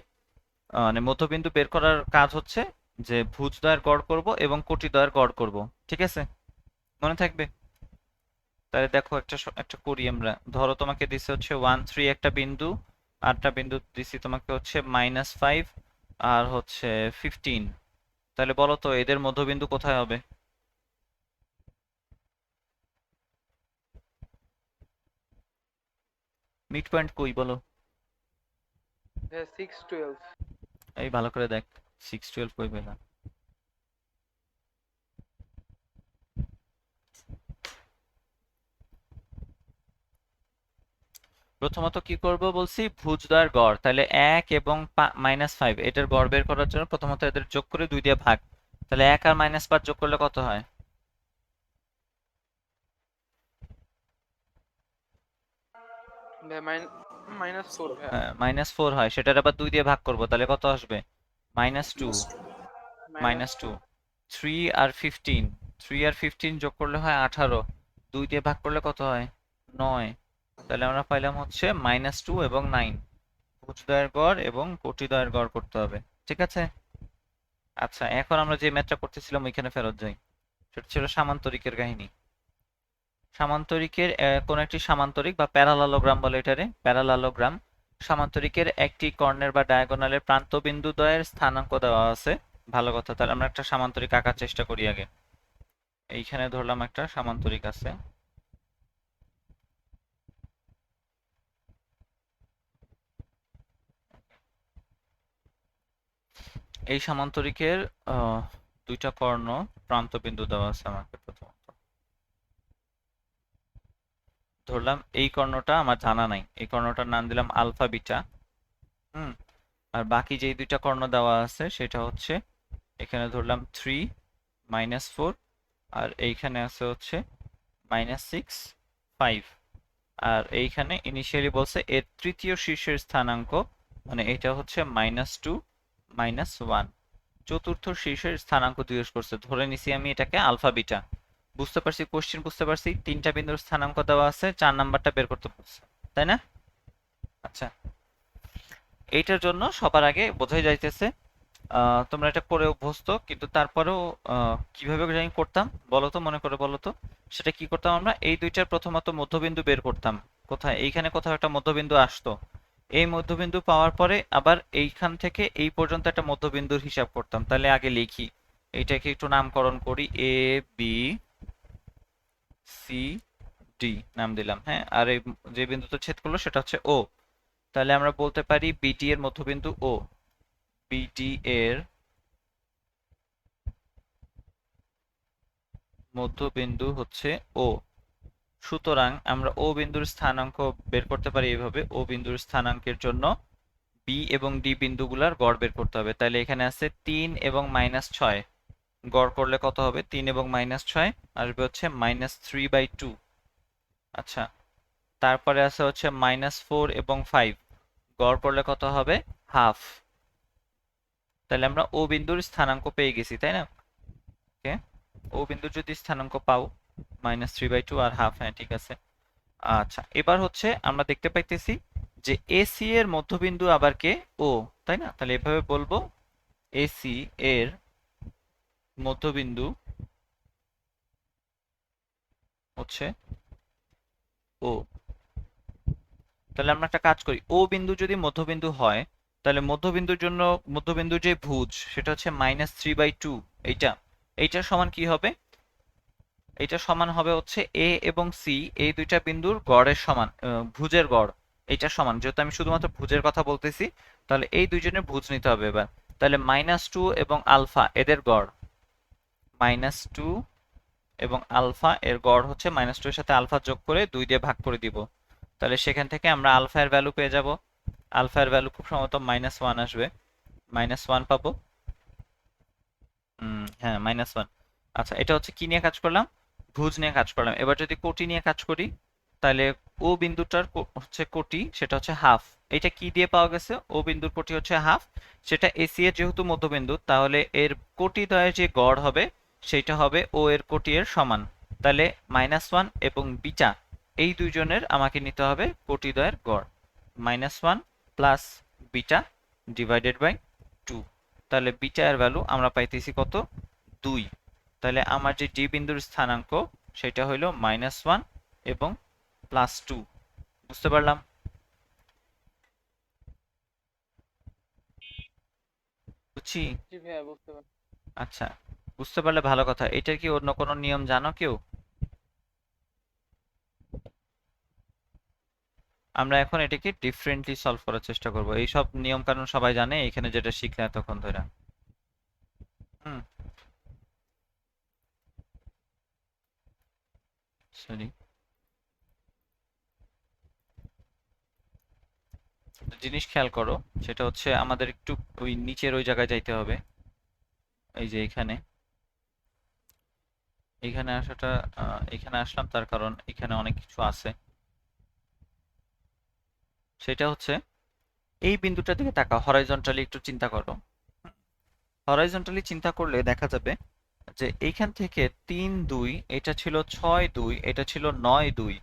মানে মধ্যবিন্দু বের করার কাজ হচ্ছে যে ভুজদ্বয়ের গড় করব এবং কোটিদ্বয়ের গড় করব। ঠিক আছে, মনে থাকবে? তাহলে দেখো একটা করি আমরা। ধরো তোমাকে দিছে হচ্ছে 1 3 একটা বিন্দু, আরটা বিন্দু দিছি তোমাকে হচ্ছে -5 আর হচ্ছে 15। তাহলে বলো তো এদের মধ্যবিন্দু কোথায় হবে? মিড পয়েন্ট কই বলো? 6 12। এই ভালো করে দেখ, 6 12 কই পেলাম? প্রথমত কি করব বলছি, ভুজদ্বয়ের গড়। তাহলে 1 এবং -5 এটার গড় বের করার জন্য প্রথমত এদের যোগ করে 2 দিয়ে ভাগ। তাহলে 1 আর -5 যোগ করলে কত হয়? -4 ভাইয়া। হ্যাঁ, -4 হয়, সেটার আবার 2 দিয়ে ভাগ করব, তাহলে কত আসবে? -2, -2। 3 আর 15, 3 আর 15 যোগ করলে হয় 18, 2 দিয়ে ভাগ করলে কত হয়? 9। তাহলে আমরা পাইলাম হচ্ছে -2 এবং 9। ভুজদ্বয়ের গড় এবং কোটিদ্বয়ের গড় করতে হবে। ঠিক আছে, আচ্ছা এখন আমরা যে ম্যাথটা করতেছিলাম ওইখানে ফেরত যাই। সেটা ছিল সামান্তরিকের কাহিনী। সামান্তরিকের কোন একটি সামান্তরিক বা প্যারালালোগ্রাম বলে এটারে, প্যারালালোগ্রাম। সামান্তরিকের একটি কর্ণের বা ডায়াগোনালের প্রান্তবিন্দু দ্বয়ের স্থানাঙ্ক দেওয়া আছে। ভালো কথা, তাহলে আমরা একটা সামান্তরিক আঁকার চেষ্টা করি আগে। এইখানে ধরলাম একটা সামান্তরিক আছে। এই সামান্তরিকের দুইটা কর্ণ প্রান্তবিন্দু দেওয়া আছে আমাকে। প্রথমত ধরলাম এই কর্ণটা আমার জানা নাই, এই কর্ণটার নাম দিলাম আলফা বিটা। আর বাকি যেই দুইটা কর্ণ দেওয়া আছে সেটা হচ্ছে, এখানে ধরলাম 3 -4, আর এইখানে আছে হচ্ছে -6 5। আর এইখানে ইনিশিয়ালি বলছে এর তৃতীয় শীর্ষের স্থানাঙ্ক, মানে এটা হচ্ছে -2 -1। চতুর্থ শীর্ষের স্থানাঙ্ক জিজ্ঞেস করছে, ধরে নিছি আমি এটাকে আলফা বিটা। বুঝতে পারছি কোশ্চেন, বুঝতে পারছি তিনটা বিন্দুর স্থানাঙ্ক দেওয়া আছে, 4 নাম্বারটা বের করতে বলছে, তাই না? আচ্ছা, এইটার জন্য সবার আগে বোঝাই যাইতেছে, তোমরা এটা করে অভ্যস্ত, কিন্তু তারপরেও কিভাবে জানি করতাম বলো তো, মনে করে বলো তো। সেটা কি করতাম আমরা, এই দুইটার প্রথমত মধ্যবিন্দু বের করতাম। কোথায়? এইখানে কোথাও একটা মধ্যবিন্দু আসতো। এই মধ্যবিন্দু পাওয়ার পরে আবার এইখান থেকে এই পর্যন্ত একটা মধ্যবিন্দুর হিসাব করতাম। তাহলে আগে লিখি, এইটাকে একটু নামকরণ করি, এ বি সি ডি নাম দিলাম। হ্যাঁ, আর এই যে বিন্দুতে ছেদ করলো সেটা হচ্ছে ও। তাহলে আমরা বলতে পারি বিডি এর মধ্যবিন্দু ও, বিডি এর মধ্যবিন্দু হচ্ছে ও। সুতরাং আমরা ও বিন্দুর স্থানাঙ্ক বের করতে পারি এইভাবে, ও বিন্দুর স্থানাঙ্কের জন্য বি এবং ডি বিন্দুগুলার গড় বের করতে হবে। তাহলে এখানে আছে 3 এবং -6, গড় করলে কত হবে? 3 এবং -6 আসবে হচ্ছে -3/2। আচ্ছা, তারপরে আছে হচ্ছে -4 এবং 5, গড় করলে কত হবে? হাফ। তাহলে আমরা ও বিন্দুর স্থানাঙ্ক পেয়ে গেছি, তাই না? ওকে, ও বিন্দুর যদি স্থানাঙ্ক পাও -3/2 আর হাফ, হ্যাঁ ঠিক আছে। আচ্ছা, এবার হচ্ছে আমরা দেখতে পাইতেছি যে এসি এর মধ্যবিন্দু আবার কে? ও, তাই না? তাহলে এভাবে বলবো, এসি এর মধ্যবিন্দু হচ্ছে ও। তাহলে আমরা একটা কাজ করি, ও বিন্দু যদি মধ্যবিন্দু হয় তাহলে মধ্যবিন্দুর জন্য মধ্যবিন্দুর যে ভুজ সেটা হচ্ছে -3/2। এইটা এইটার সমান কি হবে? এইটা সমান হবে হচ্ছে এ এবং সি, এই দুইটা বিন্দুর গড়ের সমান, ভুজের গড় এইটার সমান। যেহেতু আমি শুধুমাত্র ভুজের কথা বলতেছি, তাহলে এই দুইজনের ভুজ নিতে হবে এবার। তাহলে -2 এবং আলফা এদের গড়, -2 এবং আলফা এর গড় হচ্ছে -2 এর সাথে আলফা যোগ করে 2 দিয়ে ভাগ করে দিব। তাহলে সেখান থেকে আমরা আলফা এর ভ্যালু পেয়ে যাব। আলফা এর ভ্যালু খুব সম্ভবত -1 আসবে, -1 পাবো। হ্যাঁ, -1। আচ্ছা, এটা হচ্ছে কি নিয়ে কাজ করলাম? ভুজ নিয়ে কাজ করলাম। এবার যদি কোটি নিয়ে কাজ করি, তাহলে ও বিন্দুটার হচ্ছে কোটি, সেটা হচ্ছে হাফ। এটা কি দিয়ে পাওয়া গেছে? ও বিন্দুর কোটি হচ্ছে হাফ, সেটা এসি এর যেহেতু মধ্যবিন্দু, তাহলে এর কোটি দ্বয়ের যে গড় হবে সেটা হবে ও এর কোটি এর সমান। তাহলে -1 এবং বিটা এই দুইজনের আমাকে নিতে হবে কোটি দ্বয়ের গড়, -1 প্লাস বিটা ডিভাইডেড বাই 2। তাহলে বিটা এর ভ্যালু আমরা পাইতেছি কত? 2। তাহলে আমার যে ডি বিন্দুর স্থানাঙ্ক সেটা হইল -1 এবং +2। বুঝতে পারলাম? বুঝছি? জি ভাইয়া, বুঝতে পারছি। আচ্ছা, বুঝতে পারলে ভালো কথা। এটার কি অন্য কোনো নিয়ম জানো কেউ? আমরা এখন এটাকে ডিফারেন্টলি সলভ করার চেষ্টা করব। এই সব নিয়ম কানুন সবাই জানে এখানে যেটা শিখলে এতক্ষণ ধরে। হুম, সরি। জিনিস খেয়াল করো, সেটা হচ্ছে আমাদের একটু ওই নিচের ওই জায়গায় যাইতে হবে। এই যে এখানে এখানে আসাটা, এখানে আসলাম তার কারণ এখানে অনেক কিছু আছে। সেটা হচ্ছে এই বিন্দুটার দিকে তাকাও, হরাইজন্টালি একটু চিন্তা করো। হরাইজন্টালি চিন্তা করলে দেখা যাবে যে এইখান থেকে 3 2 এটা ছিল 6 2, এটা ছিল 9 2।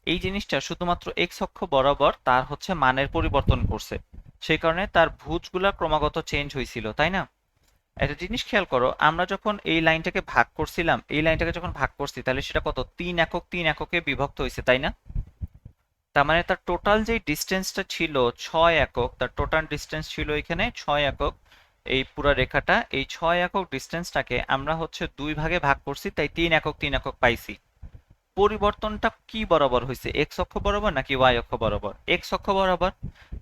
এই জিনিসটা শুধুমাত্র এক্স অক্ষ বরাবর তার হচ্ছে মানের পরিবর্তন করছে, সেই কারণে তার ভুজগুলা ক্রমাগত চেঞ্জ হয়েছিল, তাই না? একটা জিনিস খেয়াল করো, আমরা যখন এই লাইনটাকে ভাগ করছিলাম, এই লাইনটাকে যখন ভাগ করছি তাহলে সেটা কত? 3 একক 3 এককে বিভক্ত হয়েছে, তাই না? তার মানে তার টোটাল যে ডিস্টেন্সটা ছিল 6 একক, তার টোটাল ডিস্টেন্স ছিল এখানে 6 একক। এই পুরো রেখাটা, এই 6 একক ডিস্টেন্সটাকে আমরা হচ্ছে 2 ভাগে ভাগ করছি, তাই 3 একক 3 একক পাইছি। পরিবর্তনটা কি বরাবর হয়েছে? এক্স অক্ষ বরাবর নাকি ওয়াই অক্ষ বরাবর? এক্স অক্ষ বরাবর।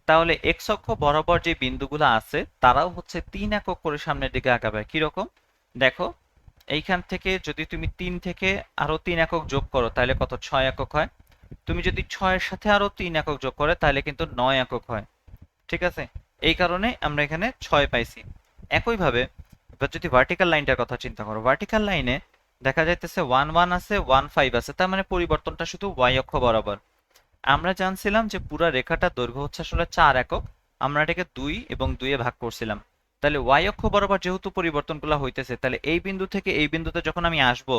তাহলে এক্স অক্ষ বরাবর যে বিন্দুগুলো আছে তারাও হচ্ছে 3 একক করে সামনের দিকে আগাবে। কিরকম? দেখো, এইখান থেকে যদি তুমি 3 থেকে আরো 3 একক যোগ করো তাহলে কত? 6 একক হয়। তুমি যদি 6 এর সাথে আরো 3 একক যোগ করো তাহলে কিন্তু 9 একক হয়। ঠিক আছে? এই কারণে আমরা এখানে 6 পাইছি। একইভাবে এবার যদি ভার্টিক্যাল লাইনটার কথা চিন্তা করো, ভার্টিক্যাল লাইনে দেখা যাইতেছে 1 1 আছে, 1 5 আছে, তার মানে পরিবর্তনটা শুধু ওয়াই অক্ষ বরাবর। আমরা জানছিলাম যে পুরা রেখাটার দৈর্ঘ্য হচ্ছে আসলে 4 একক, আমরা এটাকে 2 এবং 2 এ ভাগ করছিলাম। তাহলে ওয়াই অক্ষ বরাবর যেহেতু পরিবর্তনগুলো হইতেছে, তাহলে এই বিন্দু থেকে এই বিন্দুতে যখন আমি আসব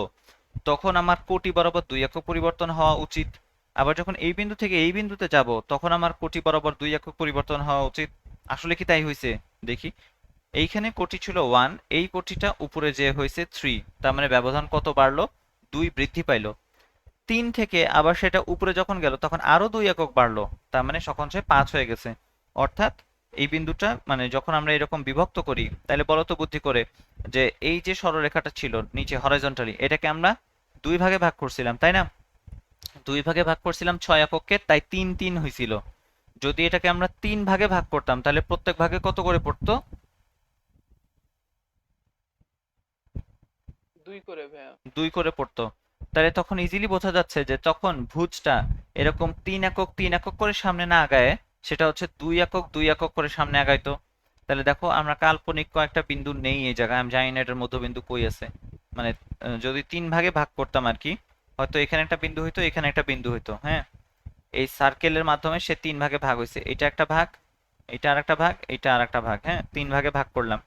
তখন আমার কোটি বরাবর 2 একক পরিবর্তন হওয়া উচিত। আবার যখন এই বিন্দু থেকে এই বিন্দুতে যাব তখন আমার কোটি বরাবর 2 একক পরিবর্তন হওয়া উচিত। আসলে কি তাই হয়েছে? দেখি, এইখানে কোটি ছিল 1, এই কোটিটা উপরে যে হয়েছে 3, তার মানে ব্যবধান কত বাড়লো? 2 বৃদ্ধি পাইলো। 3 থেকে আবার সেটা উপরে যখন গেল তখন আরো 2 একক বাড়লো, তার মানে তখন সে 5 হয়ে গেছে। অর্থাৎ এই বিন্দুটা মানে যখন আমরা এরকম বিভক্ত করি, তাহলে বলো তো বুদ্ধি করে, যে এই যে সরলরেখাটা ছিল নিচে হরাইজন্টালি, এটাকে আমরা 2 ভাগে ভাগ করছিলাম, তাই না? 2 ভাগে ভাগ করছিলাম 6 এককে, তাই 3 3 হয়েছিল। যদি এটাকে আমরা 3 ভাগে ভাগ করতাম তাহলে প্রত্যেক ভাগে কত করে পড়তো? 2 করে ভাইয়া। 2 করে পড়তো। তাহলে তখন ইজিলি বোঝা যাচ্ছে যে তখন ভুজটা এরকম 3 একক 3 একক করে সামনে না আগায় সেটা হচ্ছে 2 একক করে সামনে আগাইতো। তাহলে দেখো আমরা কাল্পনিক কয়েকটা বিন্দু নেই এই জায়গায়, আমি জানি না এটার মধ্যবিন্দু কই আছে। মানে যদি 3 ভাগে ভাগ করতাম আর কি, হয়তো এখানে একটা বিন্দু হইতো, এখানে একটা বিন্দু হইতো, হ্যাঁ। এই সার্কেলের মাধ্যমে সে 3 ভাগে ভাগ হয়েছে, এটা একটা ভাগ, এটা আর একটা ভাগ, এটা আর একটা ভাগ, হ্যাঁ, 3 ভাগে ভাগ করলাম।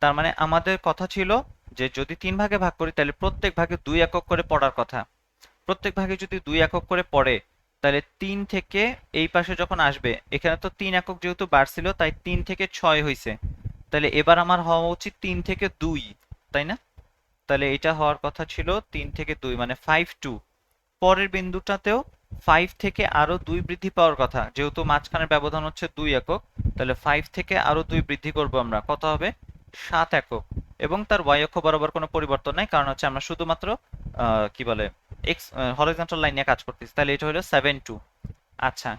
তার মানে আমাদের কথা ছিল যে যদি 3 ভাগে ভাগ করি তাহলে প্রত্যেক ভাগে 2 একক করে পড়ার কথা। প্রত্যেক ভাগে যদি 2 একক করে পড়ে তাহলে 3 থেকে এই পাশে যখন আসবে, এখানে তো 3 একক যেহেতু বাড়ছিল তাই 3 থেকে 6 হয়েছে, তাহলে এবার আমার হওয়া উচিত 3 থেকে 2, তাই না? তাহলে এটা হওয়ার কথা ছিল 3 থেকে 2 মানে 5 2। পরের বিন্দুটাতেও 5 থেকে আরো 2 বৃদ্ধি পাওয়ার কথা, যেহেতু মাঝখানের ব্যবধান হচ্ছে 2 একক, তাহলে 5 থেকে আরো 2 বৃদ্ধি করব আমরা, কত হবে? 7 একক। এবং তার y অক্ষ বরাবর কোনো পরিবর্তন নাই, কারণ হচ্ছে আমরা শুধুমাত্র কি বলে এক্স হরিজন্টাল লাইন নিয়ে কাজ করতেছি, তাহলে এটা হলো 7 2। আচ্ছা,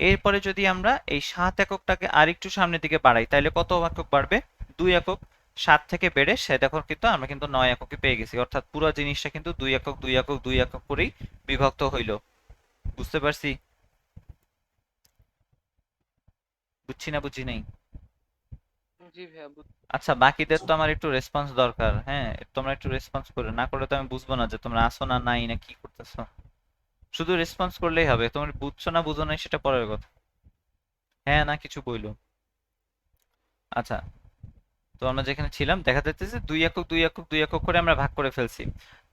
এরপরে যদি আমরা এই 7 এককটাকে আরেকটু সামনের দিকে বাড়াই তাহলে কত একক বাড়বে? 2 একক। 7 থেকে বেড়ে সে দেখো কিন্তু আমরা কিন্তু 9 এককে পেয়ে গেছি, অর্থাৎ পুরো জিনিসটা কিন্তু 2 একক 2 একক 2 একক করেই বিভক্ত হইল। বুঝতে পারছি? বুঝছি না বুঝি নাই? জি ভাইয়া আচ্ছা, বাকিদের তো আমার একটু রেসপন্স দরকার, হ্যাঁ, তোমরা একটু রেসপন্স করো, না করলে তো আমি বুঝবো না যে তোমরা আসো না নাই না কি করতেছো। শুধু রেসপন্স করলেই হবে, তোমরা বুঝছো না বুঝো নাই সেটা পরের কথা। হ্যাঁ না কিছু বইলো। আচ্ছা, তো আমরা যেখানে ছিলাম দেখা যাচ্ছে যে 2 একক 2 একক 2 একক করে আমরা ভাগ করে ফেলছি।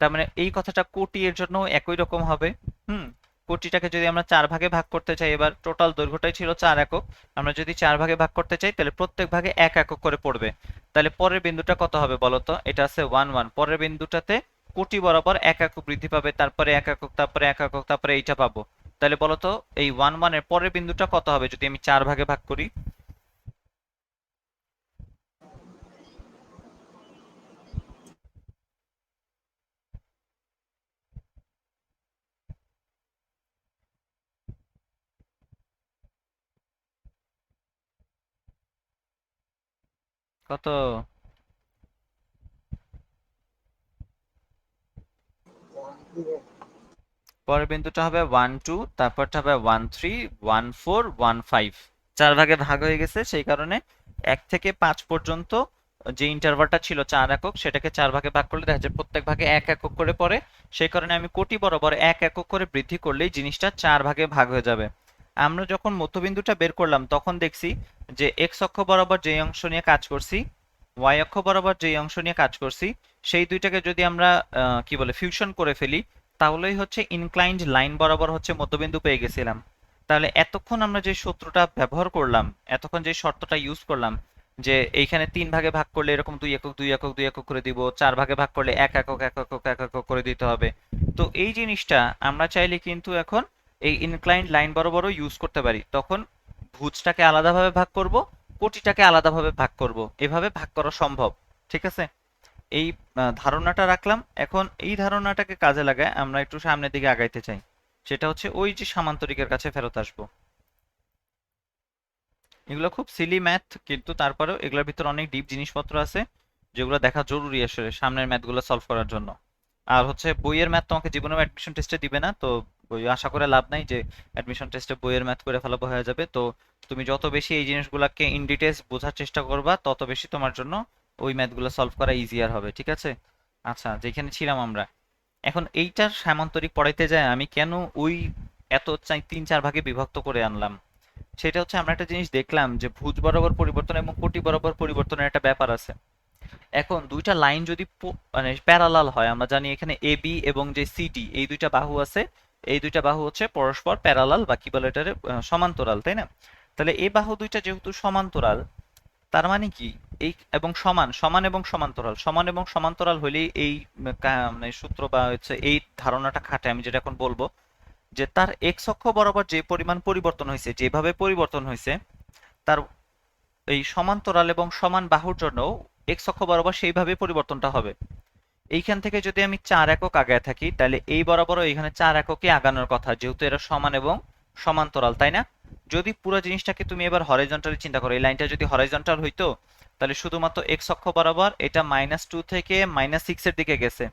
তার মানে এই কথাটা কোটি এর জন্য একই রকম হবে। হুম, কোটিটাকে যদি আমরা 4 ভাগে ভাগ করতে চাই, এবার টোটাল দৈর্ঘ্যটাই ছিল 4 একক, আমরা যদি 4 ভাগে ভাগ করতে চাই তাহলে প্রত্যেক ভাগে 1 একক করে পড়বে। তাহলে পরের বিন্দুটা কত হবে বলো তো? এটা আছে 1 1, পরের বিন্দুটাতে কোটি বরাবর 1 একক বৃদ্ধি পাবে, তারপরে 1 একক, তারপরে 1 একক, তারপরে এইটা পাবো। তাহলে বলো তো এই 1 1 এর পরের বিন্দুটা কত হবে যদি আমি 4 ভাগে ভাগ করি? কত? পরের বিন্দুটা হবে 1 2, তারপরটা হবে 1 3 1 4 1 5। 4 ভাগে ভাগ হয়ে গেছে, সেই কারণে 1 থেকে 5 পর্যন্ত যে ইন্টারভালটা ছিল 4 একক, সেটাকে 4 ভাগে ভাগ করলে দেখা যায় প্রত্যেক ভাগে 1 একক করে পড়ে। সেই কারণে আমি কোটি বরাবর 1 একক করে বৃদ্ধি করলেই জিনিসটা 4 ভাগে ভাগ হয়ে যাবে। আমরা যখন মধ্যবিন্দুটা বের করলাম তখন দেখছি যে এক্স অক্ষ বরাবর যে অংশ নিয়ে কাজ করছি, ওয়াই অক্ষ বরাবর যে অংশ নিয়ে কাজ করছি, সেই দুইটাকে যদি আমরা কি বলে ফিউশন করে ফেলি তাহলেই হচ্ছে ইনক্লাইনড লাইন বরাবর হচ্ছে মধ্যবিন্দু পেয়ে গেছিলাম। তাহলে এতক্ষণ আমরা যে সূত্রটা ব্যবহার করলাম, এতক্ষণ যে শর্তটা ইউজ করলাম, যে এইখানে 3 ভাগে ভাগ করলে এরকম 2 একক 2 একক 2 একক করে দিব, 4 ভাগে ভাগ করলে 1 একক 1 একক 1 একক করে দিতে হবে। তো এই জিনিসটা আমরা চাইলে কিন্তু এখন এই ইনক্লাইনড লাইন বরাবরও ইউজ করতে পারি। তখন ভুজটাকে আলাদাভাবে ভাগ করব, কোটিটাকে আলাদাভাবে ভাগ করব, এভাবে ভাগ করা সম্ভব। ঠিক আছে, এই ধারণাটা রাখলাম। এখন এই ধারণাটাকে কাজে লাগায় আমরা একটু সামনের দিকে আগাইতে চাই, সেটা হচ্ছে ওই যে সামান্তরিকের কাছে ফেরত আসবো। এগুলো খুব সিলি ম্যাথ, কিন্তু তারপরেও এগুলোর ভিতরে অনেক ডিপ জিনিসপত্র আছে যেগুলো দেখা জরুরি আসলে সামনের ম্যাথগুলো সলভ করার জন্য। আর হচ্ছে বইয়ের ম্যাথ তোমাকে জীবনেও অ্যাডমিশন টেস্টে দিবে না, তো বই আশা করে লাভ নাই যে অ্যাডমিশন টেস্টে বইয়ের ম্যাথ করে ফেলাবো হয়ে যাবে। তো তুমি যত বেশি এই জিনিসগুলোকে ইন ডিটেলস বোঝার চেষ্টা করবা তত বেশি তোমার জন্য ওই ম্যাথগুলো সলভ করা ইজিয়ার হবে। ঠিক আছে? আচ্ছা, যেখানে ছিলাম আমরা, এখন এইটার সামান্তরিক পড়াইতে যায় আমি কেন ওই এত 3 4 ভাগে বিভক্ত করে আনলাম, সেটা হচ্ছে আমরা একটা জিনিস দেখলাম যে ভুজ বরাবর পরিবর্তন এবং কোটি বরাবর পরিবর্তনের একটা ব্যাপার আছে। এখন দুইটা লাইন যদি মানে প্যারালাল হয়, আমরা জানি এখানে এ বি এবং যে সিডি এই দুইটা বাহু আছে, এই দুইটা বাহু হচ্ছে পরস্পর প্যারালাল বা কি বলে এটারে সমান্তরাল, তাই না? তাহলে এই বাহু দুইটা যেহেতু সমান্তরাল, তার মানে কি এই এবং সমান সমান এবং সমান্তরাল, সমান এবং সমান্তরাল হলেই এই মানে সূত্র বা হচ্ছে এই ধারণাটা খাটে। আমি যেটা এখন বলবো যে তার এক্স অক্ষ বরাবর যে পরিমাণ পরিবর্তন হয়েছে, যেভাবে পরিবর্তন হয়েছে, তার এই সমান্তরাল এবং সমান বাহুর জন্য এক্স অক্ষ বরাবর সেইভাবে পরিবর্তনটা হবে। এইখান থেকে যদি আমি 4 একক আগায় থাকি তাহলে এই বরাবরও এখানে 4 এককে আগানোর কথা, যেহেতু এরা সমান এবং সমান্তরাল, তাই না? যদি পুরো জিনিসটাকে তুমি এবার হরাইজন্টালি চিন্তা করো, এই লাইনটা যদি হরাইজন্টাল হইতো তাহলে শুধুমাত্র এক্স অক্ষ বরাবর এটা -2 থেকে -6 এর দিকে গেছে,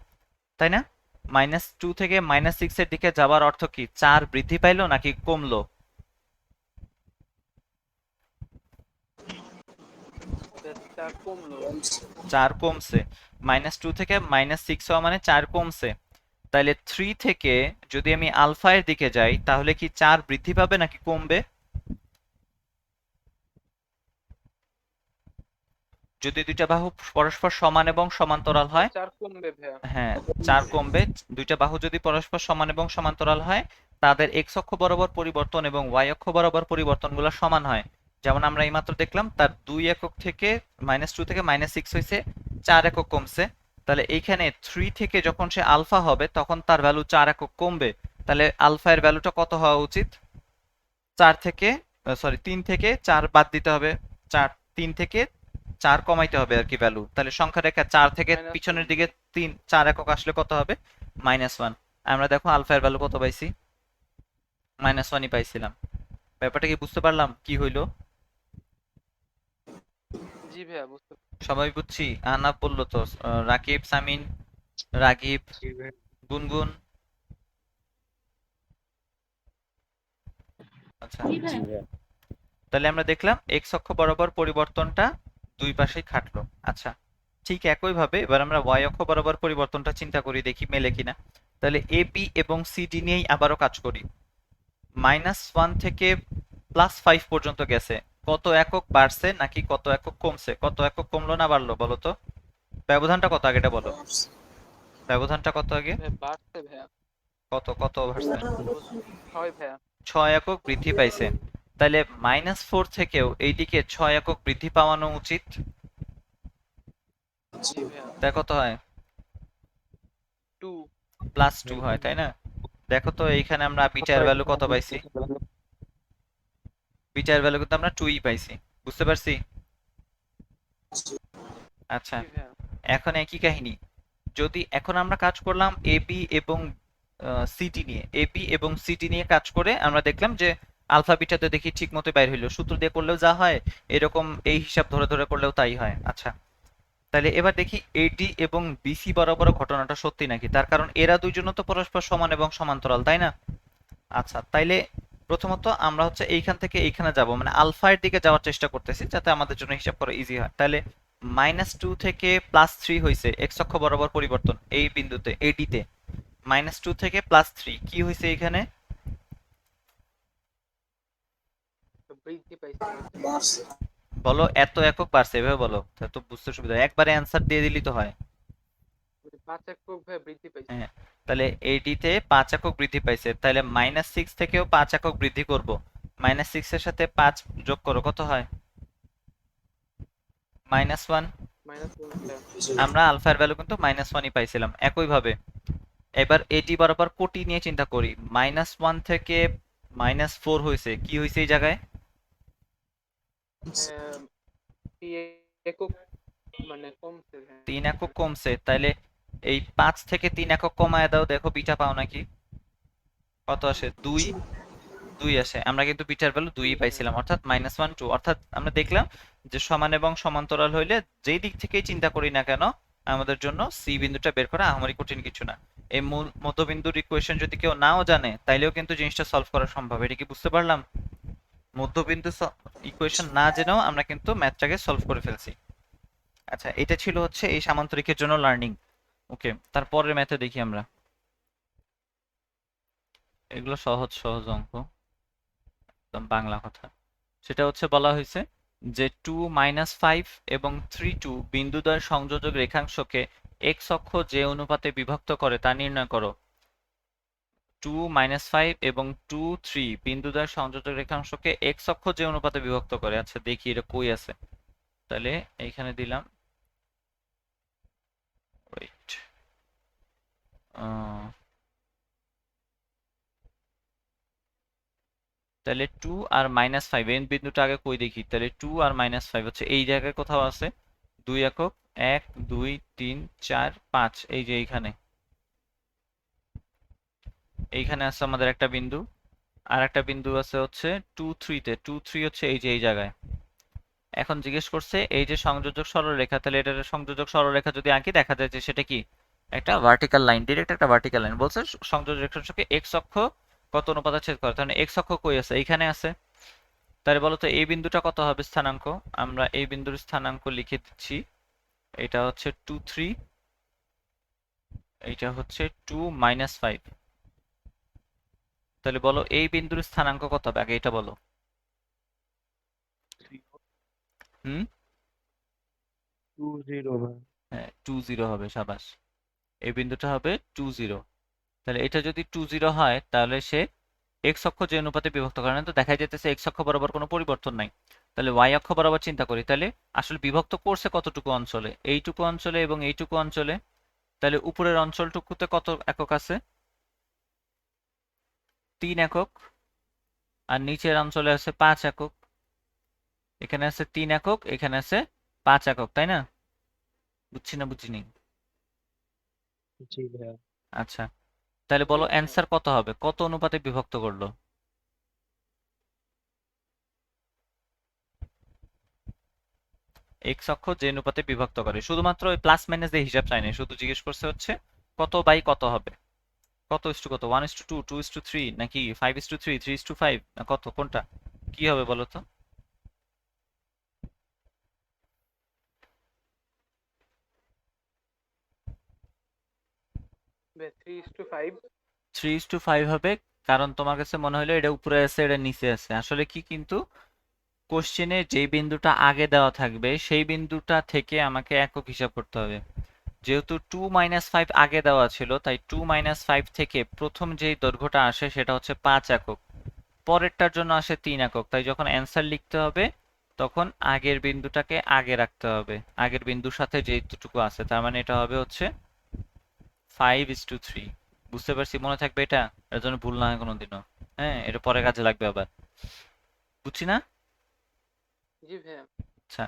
তাই না? -2 থেকে -6 এর দিকে যাওয়ার অর্থ কি 4 বৃদ্ধি পাইলো নাকি কমলো? 4 কমলো। 4 কমছে। -2 থেকে -6 হওয়া মানে 4 কমছে। তাহলে 3 থেকে যদি আমি আলফা এর দিকে যাই তাহলে কি 4 বৃদ্ধি পাবে নাকি কমবে? যদি দুইটা বাহু পরস্পর সমান এবং সমান্তরাল হয়, 4 কমবে ভাইয়া। হ্যাঁ 4 কমবে। দুইটা বাহু যদি পরস্পর সমান এবং সমান্তরাল হয়, তাদের এক্স অক্ষ বরাবর পরিবর্তন এবং ওয়াই অক্ষ বরাবর পরিবর্তনগুলো সমান হয়। যেমন আমরা এইমাত্র দেখলাম তার 2 একক থেকে -2 থেকে -6 হয়েছে, 4 একক কমছে। তাহলে এইখানে 3 থেকে যখন সে আলফা হবে তখন তার ভ্যালু 4 একক কমবে। তাহলে আলফা এর ভ্যালুটা কত হওয়া উচিত? 4 থেকে, সরি 3 থেকে 4 বাদ দিতে হবে। 3 থেকে 4 কমাইতে হবে আর কি ভ্যালু। তাহলে সংখ্যা রেখা 4 থেকে পিছনের দিকে 4 একক আসলে কত হবে? -1। আমরা দেখো আলফা এর ভ্যালু কত পাইছি? -1ই পাইছিলাম। ব্যাপারটা কি বুঝতে পারলাম কি হইলো? জি ভাইয়া বুঝতে সবাই বুঝছি? আহনাফ বললো তো, রাকিব, সামিন, রাগিব, জি ভাই। গুনগুন। আচ্ছা, জি ভাই। তাহলে আমরা দেখলাম এক্স অক্ষ বরাবর পরিবর্তনটা দুই পাশেই খাটলো। আচ্ছা, ঠিক একইভাবে এবার আমরা ওয়াই অক্ষ বরাবর পরিবর্তনটা চিন্তা করি, দেখি মেলে কিনা। তাহলে এ বি এবং সিডি নিয়েই আবারও কাজ করি। -1 থেকে +5 পর্যন্ত গেছে, কত একক বাড়ছে নাকি কত একক কমছে? কত একক কমলো না বাড়লো বলো তো? ব্যবধানটা কত আগেটা বলো, ব্যবধানটা কত আগে? ভাইয়া বাড়ছে ভাইয়া। কত কত বাড়ছে? 6 ভাইয়া। 6 একক বৃদ্ধি পাইছে। তাহলে -4 থেকেও এইদিকে 6 একক বৃদ্ধি পাওয়ানো উচিত। জি ভাইয়া। তা কত হয়? 2 +2 হয়, তাই না? দেখো তো এইখানে আমরা বিটার ভ্যালু কত পাইছি? বিটার ভ্যালু কিন্তু আমরা 2ই পাইছি। বুঝতে পারছি? আচ্ছা, জি ভাইয়া। এখন একই কাহিনী। যদি এখন আমরা কাজ করলাম এ বি এবং সিটি নিয়ে, এ বি এবং সিটি নিয়ে কাজ করে আমরা দেখলাম যে আলফা বিটাতে দেখি ঠিক মতো বাইর হইলো। সূত্র দিয়ে করলেও যা হয়, এরকম এই হিসাব ধরে ধরে করলেও তাই হয়। আচ্ছা, তাহলে এবার দেখি এডি এবং বিসি বরাবর ঘটনাটা সত্যি নাকি, তার কারণ এরা দুইজন তো পরস্পর সমান এবং সমান্তরাল, তাই না? আচ্ছা, তাইলে প্রথমত আমরা হচ্ছে এইখান থেকে এইখানে যাব, মানে আলফা এর দিকে যাওয়ার চেষ্টা করতেছি যাতে আমাদের জন্য হিসাব করা ইজি হয়। তাহলে -2 থেকে +3 হয়েছে এক্স অক্ষ বরাবর পরিবর্তন এই বিন্দুতে এডিতে। -2 থেকে +3 কি হয়েছে এখানে? বৃদ্ধি পাইছে, বাড়ছে। বলো, এত একক বাড়ছে, এভাবে বলো তাহলে তো বুঝতে সুবিধা হয়। একবারে অ্যান্সার দিয়ে দিলেই তো হয়। 5 একক ভাইয়া বৃদ্ধি পাইছে। হ্যাঁ, তাহলে এডিতে 5 একক বৃদ্ধি পাইছে। তাহলে -6 থেকেও 5 একক বৃদ্ধি করব। -6 এর সাথে 5 যোগ করো, কত হয়? -1। -1 ভাইয়া। আমরা আলফার ভ্যালু কিন্তু -1ই পাইছিলাম। একইভাবে এবার এটি বরাবর কোটি নিয়ে চিন্তা করি। -1 থেকে -4 হয়েছে, কি হয়েছে এই জায়গায়? 3 একক মানে কমছে ভাইয়া। 3 একক কমছে। তাহলে এই 5 থেকে 3 একক কমায় দাও, দেখো বিটা পাও নাকি? কত আসে? 2। 2 আসে। আমরা কিন্তু বিটার ভ্যালু 2ই পাইছিলাম, অর্থাৎ -1 2। অর্থাৎ আমরা দেখলাম যে সমান এবং সমান্তরাল হইলে যেই দিক থেকেই চিন্তা করি না কেন, আমাদের জন্য সি বিন্দুটা বের করা আহামরি কঠিন কিছু না। এই মূল মধ্যবিন্দুর ইকুয়েশন যদি কেউ নাও জানে তাইলেও কিন্তু জিনিসটা সলভ করা সম্ভব। এটা কি বুঝতে পারলাম? মধ্যবিন্দু ইকুয়েশন না জেনেও আমরা কিন্তু ম্যাথটাকে সলভ করে ফেলছি। আচ্ছা, এটা ছিল হচ্ছে এই সামান্তরিকের জন্য লার্নিং। ওকে, তারপরের ম্যাথে দেখি আমরা। এগুলো সহজ সহজ অঙ্ক, একদম বাংলা কথা। সেটা হচ্ছে বলা হয়েছে যে 2 -5 এবং 3 2 বিন্দুদ্বয় সংযোজক রেখাংশকে এক্স অক্ষ যে অনুপাতে বিভক্ত করে তা নির্ণয় করো। 2 -5 এবং 2 3 বিন্দুদ্বয় সংযোজক রেখাংশকে এক্স অক্ষ যে অনুপাতে বিভক্ত করে। আচ্ছা দেখি এটা কই আছে। তাহলে এইখানে দিলাম, ওয়েট, তাহলে 2 আর -5 এই বিন্দুটা আগে কই দেখি। তাহলে 2 আর -5 হচ্ছে এই জায়গায় কোথাও আছে। 2 একক, 1 2 3 4 5, এই যে এইখানে, এইখানে আছে আমাদের একটা বিন্দু। আর একটা বিন্দু আছে হচ্ছে 2 3 তে। 2 3 হচ্ছে এই যে এই জায়গায়। এখন জিজ্ঞেস করছে এই যে সংযোজক সরলরেখা, তাহলে এটার সংযোজক সরলরেখা যদি আঁকি দেখা যায় যে সেটা কি একটা ভার্টিক্যাল লাইন, ডিরেক্ট একটা ভার্টিক্যাল লাইন। বলছে সংযোজক রেখাংশকে এক্স অক্ষ কত অনুপাতে ছেদ করে, তাহলে এক্স অক্ষ কই আছে? এইখানে আছে। তাহলে বলো তো এই বিন্দুটা কত হবে স্থানাঙ্ক? আমরা এই বিন্দুর স্থানাঙ্ক লিখে দিচ্ছি। এটা হচ্ছে 2 3, এইটা হচ্ছে 2 -5। তাহলে বলো এই বিন্দুর স্থানাঙ্ক কত হবে, আগে এটা বলো। হুম 20 ভাই। হ্যাঁ 2 0 হবে, সাবাস। এই বিন্দুটা হবে 2 0। তাহলে এটা যদি 2 0 হয় তাহলে সে এক্স অক্ষ যে অনুপাতে বিভক্ত করে না, তো দেখা যাইতেছে এক্স অক্ষ বরাবর কোনো পরিবর্তন নাই। তাহলে ওয়াই অক্ষ বরাবর চিন্তা করি, তাহলে আসলে বিভক্ত করছে কতটুকু অঞ্চলে, এইটুকু অঞ্চলে এবং এইটুকু অঞ্চলে। তাহলে উপরের অঞ্চলটুকুতে কত একক আছে? 3 একক। আর নিচের অঞ্চলে আছে 5 একক। এখানে আছে 3 একক, এখানে আছে 5 একক, তাই না? বুঝছি না বুঝিনি? জি ভাইয়া। আচ্ছা, তাহলে বলো অ্যান্সার কত হবে, কত অনুপাতে বিভক্ত করলো? এক্স অক্ষ যে অনুপাতে বিভক্ত করে, শুধুমাত্র ওই প্লাস মাইনাস দিয়ে হিসাব চাই না, শুধু জিজ্ঞেস করছে হচ্ছে কত বাই কত হবে, কত ইস টু কত, 1:2, 2:3, নাকি 5:3, 3:5, না কত, কোনটা কি হবে বলো তো? বে 3:5। 3:5 হবে, কারণ তোমার কাছে মনে হলো এটা উপরে আছে এটা নিচে আছে। আসলে কি, কিন্তু কোশ্চেনে যেই বিন্দুটা আগে দেওয়া থাকবে সেই বিন্দুটা থেকে আমাকে একক হিসাব করতে হবে। যেহেতু 2 - 5 আগে দেওয়া ছিল, তাই 2 - 5 থেকে প্রথম যেই দৈর্ঘ্যটা আসে সেটা হচ্ছে 5 একক, পরেরটার জন্য আসে 3 একক। তাই যখন অ্যান্সার লিখতে হবে তখন আগের বিন্দুটাকে আগে রাখতে হবে, আগের বিন্দুর সাথে যেটুকু আছে। তার মানে এটা হবে হচ্ছে 5:3। বুঝতে পারছি, মনে থাকবে এটা, এর জন্য ভুল না হয় কোনোদিনও। হ্যাঁ, এটা পরে কাজে লাগবে আবার। বুঝছি না? জি ভাইয়া। আচ্ছা,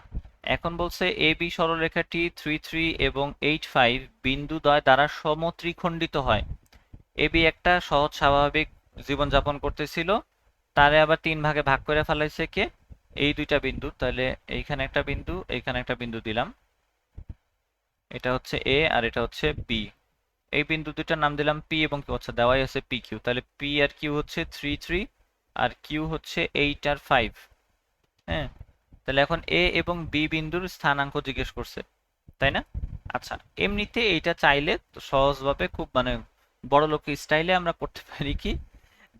এখন বলছে এ বি সরলরেখাটি 3 3 এবং 8 5 বিন্দুদ্বয় দ্বারা সমত্রিখণ্ডিত হয়। এ বি একটা সহজ স্বাভাবিক জীবনযাপন করতেছিল, তারে আবার 3 ভাগে ভাগ করে ফেলাইছে কে? এই দুইটা বিন্দু। তাহলে এইখানে একটা বিন্দু, এইখানে একটা বিন্দু দিলাম, এটা হচ্ছে এ আর এটা হচ্ছে বি। এই বিন্দু দুইটার নাম দিলাম পি এবং কিউ। আচ্ছা, দেওয়াই আছে পি কিউ। তাহলে পি আর কিউ হচ্ছে 3 3 আর কিউ হচ্ছে 8 আর 5। হ্যাঁ, তাহলে এখন এ এবং বি বিন্দুর স্থানাঙ্ক জিজ্ঞেস করছে, তাই না? আচ্ছা, এমনিতে এইটা চাইলে তো সহজভাবে খুব মানে বড়লোক স্টাইলে আমরা করতে পারি কি,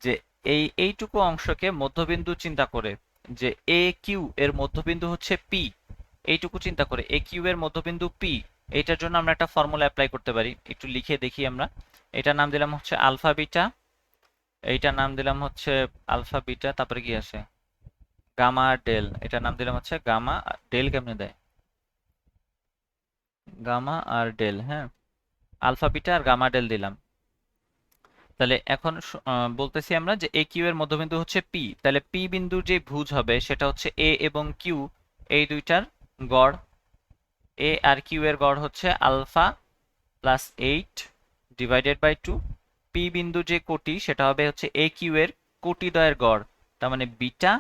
যে এইটুকু অংশকে মধ্যবিন্দু চিন্তা করে, যে এ কিউ এর মধ্যবিন্দু হচ্ছে পি, এইটুকু চিন্তা করে এ কিউ এর মধ্যবিন্দু পি, এইটার জন্য আমরা একটা ফর্মুলা অ্যাপ্লাই করতে পারি। একটু লিখে দেখি আমরা। এটার নাম দিলাম হচ্ছে আলফা বিটা, এইটার নাম দিলাম হচ্ছে আলফা বিটা, তারপরে কি আসে গামা আর ডেল। এটার নাম দিলাম হচ্ছে গামা। ডেল কেমনে দেয়? গামা আর ডেল, হ্যাঁ, আলফা বিটা আর গামা ডেল দিলাম। তাহলে এখন বলতেছি আমরা যে এ কিউ এর মধ্যবিন্দু হচ্ছে পি, তাহলে পি বিন্দুর যে ভুজ হবে সেটা হচ্ছে এ এবং কিউ এই দুইটার গড়। এ আর কিউ এর গড় হচ্ছে alpha plus 8 divided by 2। P বিন্দু যে কোটি সেটা হবে হচ্ছে এ কিউ এর কোটিদ্বয়ের গড়, তার মানে বিটা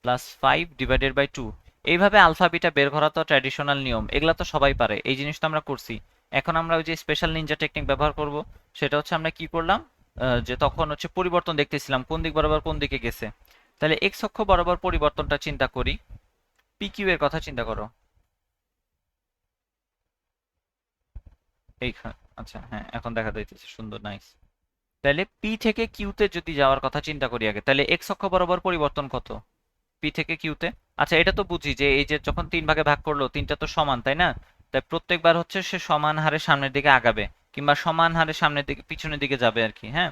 প্লাস 5 ডিভাইডেড বাই 2। এইভাবে আলফা বিটা বের করা তো ট্র্যাডিশনাল নিয়ম, এগুলা তো সবাই পারে, এই জিনিসটা আমরা করছি। এখন আমরা ওই যে স্পেশাল নিনজা টেকনিক ব্যবহার করব। সেটা হচ্ছে আমরা কি করলাম, যে তখন হচ্ছে পরিবর্তন দেখতেছিলাম কোন দিক বরাবর কোন দিকে গেছে। তাহলে এক্স অক্ষ বরাবর পরিবর্তনটা চিন্তা করি, পি কিউ এর কথা চিন্তা করো এইখানে। আচ্ছা হ্যাঁ, এখন দেখা যাইতেছে, সুন্দর, নাইস। তাহলে পি থেকে কিউতে যদি যাওয়ার কথা চিন্তা করি আগে, তাহলে এক্স অক্ষ বরাবর পরিবর্তন কত পি থেকে কিউতে? আচ্ছা, এটা তো বুঝি যে এই যে যখন 3 ভাগে ভাগ করলো, তিনটা তো সমান, তাই না? তাই প্রত্যেকবার হচ্ছে সে সমান হারে সামনের দিকে আগাবে, কিংবা সমান হারে সামনের দিকে পিছনের দিকে যাবে আর কি। হ্যাঁ,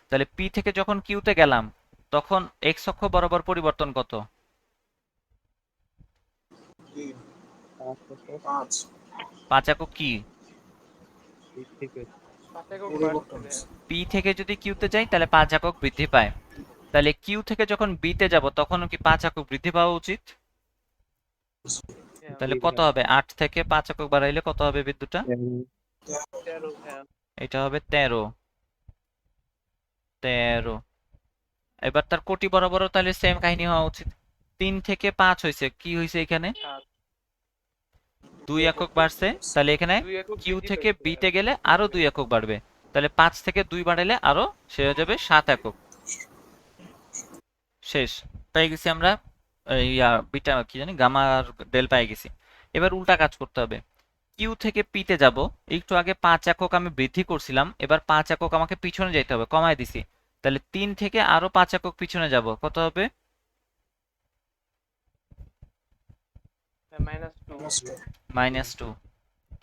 তাহলে পি থেকে যখন কিউতে গেলাম তখন এক্স অক্ষ বরাবর পরিবর্তন কত? 5 একক। কি পি থেকে যদি কিউতে যাই তাহলে 5 একক বৃদ্ধি পায়। তাহলে কিউ থেকে যখন বিতে যাব তখন কি 5 একক বৃদ্ধি পাওয়া উচিত? তাহলে কত হবে, 8 থেকে 5 একক বাড়াইলে কত হবে বিদ্যুৎটা? 13 ভাইয়া। এটা হবে 13। 13। এবার তার কোটি বরাবরও তাহলে সেম কাহিনী হওয়া উচিত। 3 থেকে 5 হয়েছে, কি হয়েছে এখানে? 2 একক বাড়ছে। তাহলে এখানে 2 একক কিউ বৃদ্ধি থেকে পাইছে। বিতে গেলে আরো 2 একক বাড়বে। তাহলে 5 থেকে 2 বাড়াইলে আরো সে হয়ে যাবে 7 একক। শেষ পেয়ে গেছি আমরা বিটা কি জানি গামা আর ডেল পেয়ে গেছি। এবার উল্টা কাজ করতে হবে, কিউ থেকে পিতে যাব, একটু আগে 5 একক আমি বৃদ্ধি করছিলাম, এবার 5 একক আমাকে পিছনে যেতে হবে, কমায় দিছি, তাহলে 3 থেকে আরো 5 একক পিছনে যাব, কত হবে? -2। -2।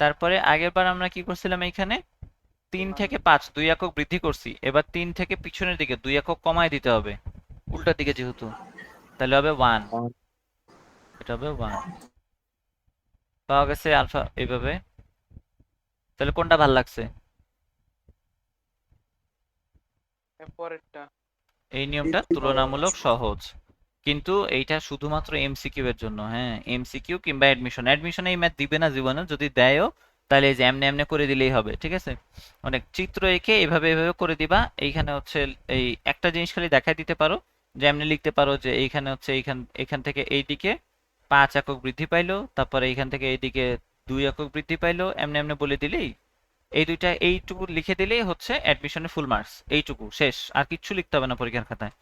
তারপরে আগের বার আমরা কি করছিলাম, এইখানে 3 থেকে 5 2 একক বৃদ্ধি করছি, এবার 3 থেকে পিছনের দিকে 2 একক কমায় দিতে হবে, উল্টা দিকে যেহেতু, তাহলে হবে 1, 1 এটা হবে 1। পাওয়া গেছে আলফা এইভাবে। তাহলে কোনটা ভাল লাগছে? পরেরটা। এই নিয়মটা তুলনামূলক সহজ, কিন্তু এইটা শুধুমাত্র এমসিকিউ এর জন্য। হ্যাঁ, এমসিকিউ কিংবা অ্যাডমিশন এই ম্যাথ দিবে না জীবনে, যদি দেয়ও তাহলে এই যে এমনি এমনি করে দিলেই হবে, ঠিক আছে? অনেক চিত্র এঁকে এভাবে এভাবে করে দিবা। এইখানে হচ্ছে এই একটা জিনিস খালি দেখাই দিতে পারো, যে এমনি লিখতে পারো যে এইখানে হচ্ছে এইখান এখান থেকে এইদিকে 5 একক বৃদ্ধি পাইলো, তারপরে এইখান থেকে এইদিকে 2 একক বৃদ্ধি পাইলো, এমনি এমনি বলে দিলেই, এই দুইটা এইটুকু লিখে দিলেই হচ্ছে অ্যাডমিশনের ফুল মার্কস, এইটুকু শেষ, আর কিচ্ছু লিখতে হবে না পরীক্ষার খাতায়।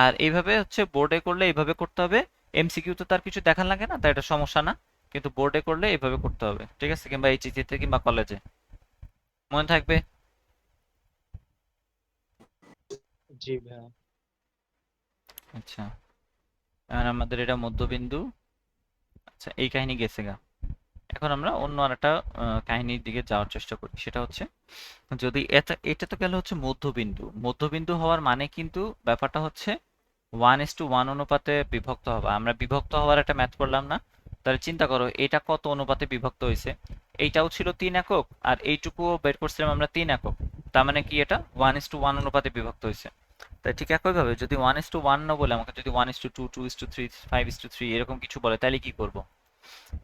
আর এইভাবে হচ্ছে বোর্ডে করলে এইভাবে করতে হবে, এমসিকিউ তো তার কিছু দেখান লাগে না, তাই এটা সমস্যা না, কিন্তু বোর্ডে করলে এইভাবে করতে হবে, ঠিক আছে? কিংবা এইচএসসি তে কিংবা কলেজে, মনে থাকবে। জি ভাইয়া। আচ্ছা, আর আমাদের এটা মধ্যবিন্দু। আচ্ছা, এই কাহিনী গেছে গা। এখন আমরা অন্য আরেকটা কাহিনীর দিকে যাওয়ার চেষ্টা করি, সেটা হচ্ছে যদি এটা এটা তো গেল হচ্ছে মধ্যবিন্দু। মধ্যবিন্দু হওয়ার মানে কিন্তু ব্যাপারটা হচ্ছে 1:1 অনুপাতে বিভক্ত হওয়া। আমরা বিভক্ত হওয়ার একটা ম্যাথ করলাম না? তাহলে চিন্তা করো এটা কত অনুপাতে বিভক্ত হয়েছে। এইটাও ছিল 3 একক, আর এইটুকুও বের করছিলাম আমরা 3 একক। তার মানে কি এটা 1:1 অনুপাতে বিভক্ত হয়েছে। তাই ঠিক একইভাবে যদি 1:1 না বলে আমাকে যদি 1:2, 2:3, 5:3 এরকম কিছু বলে, তাহলে কি করব?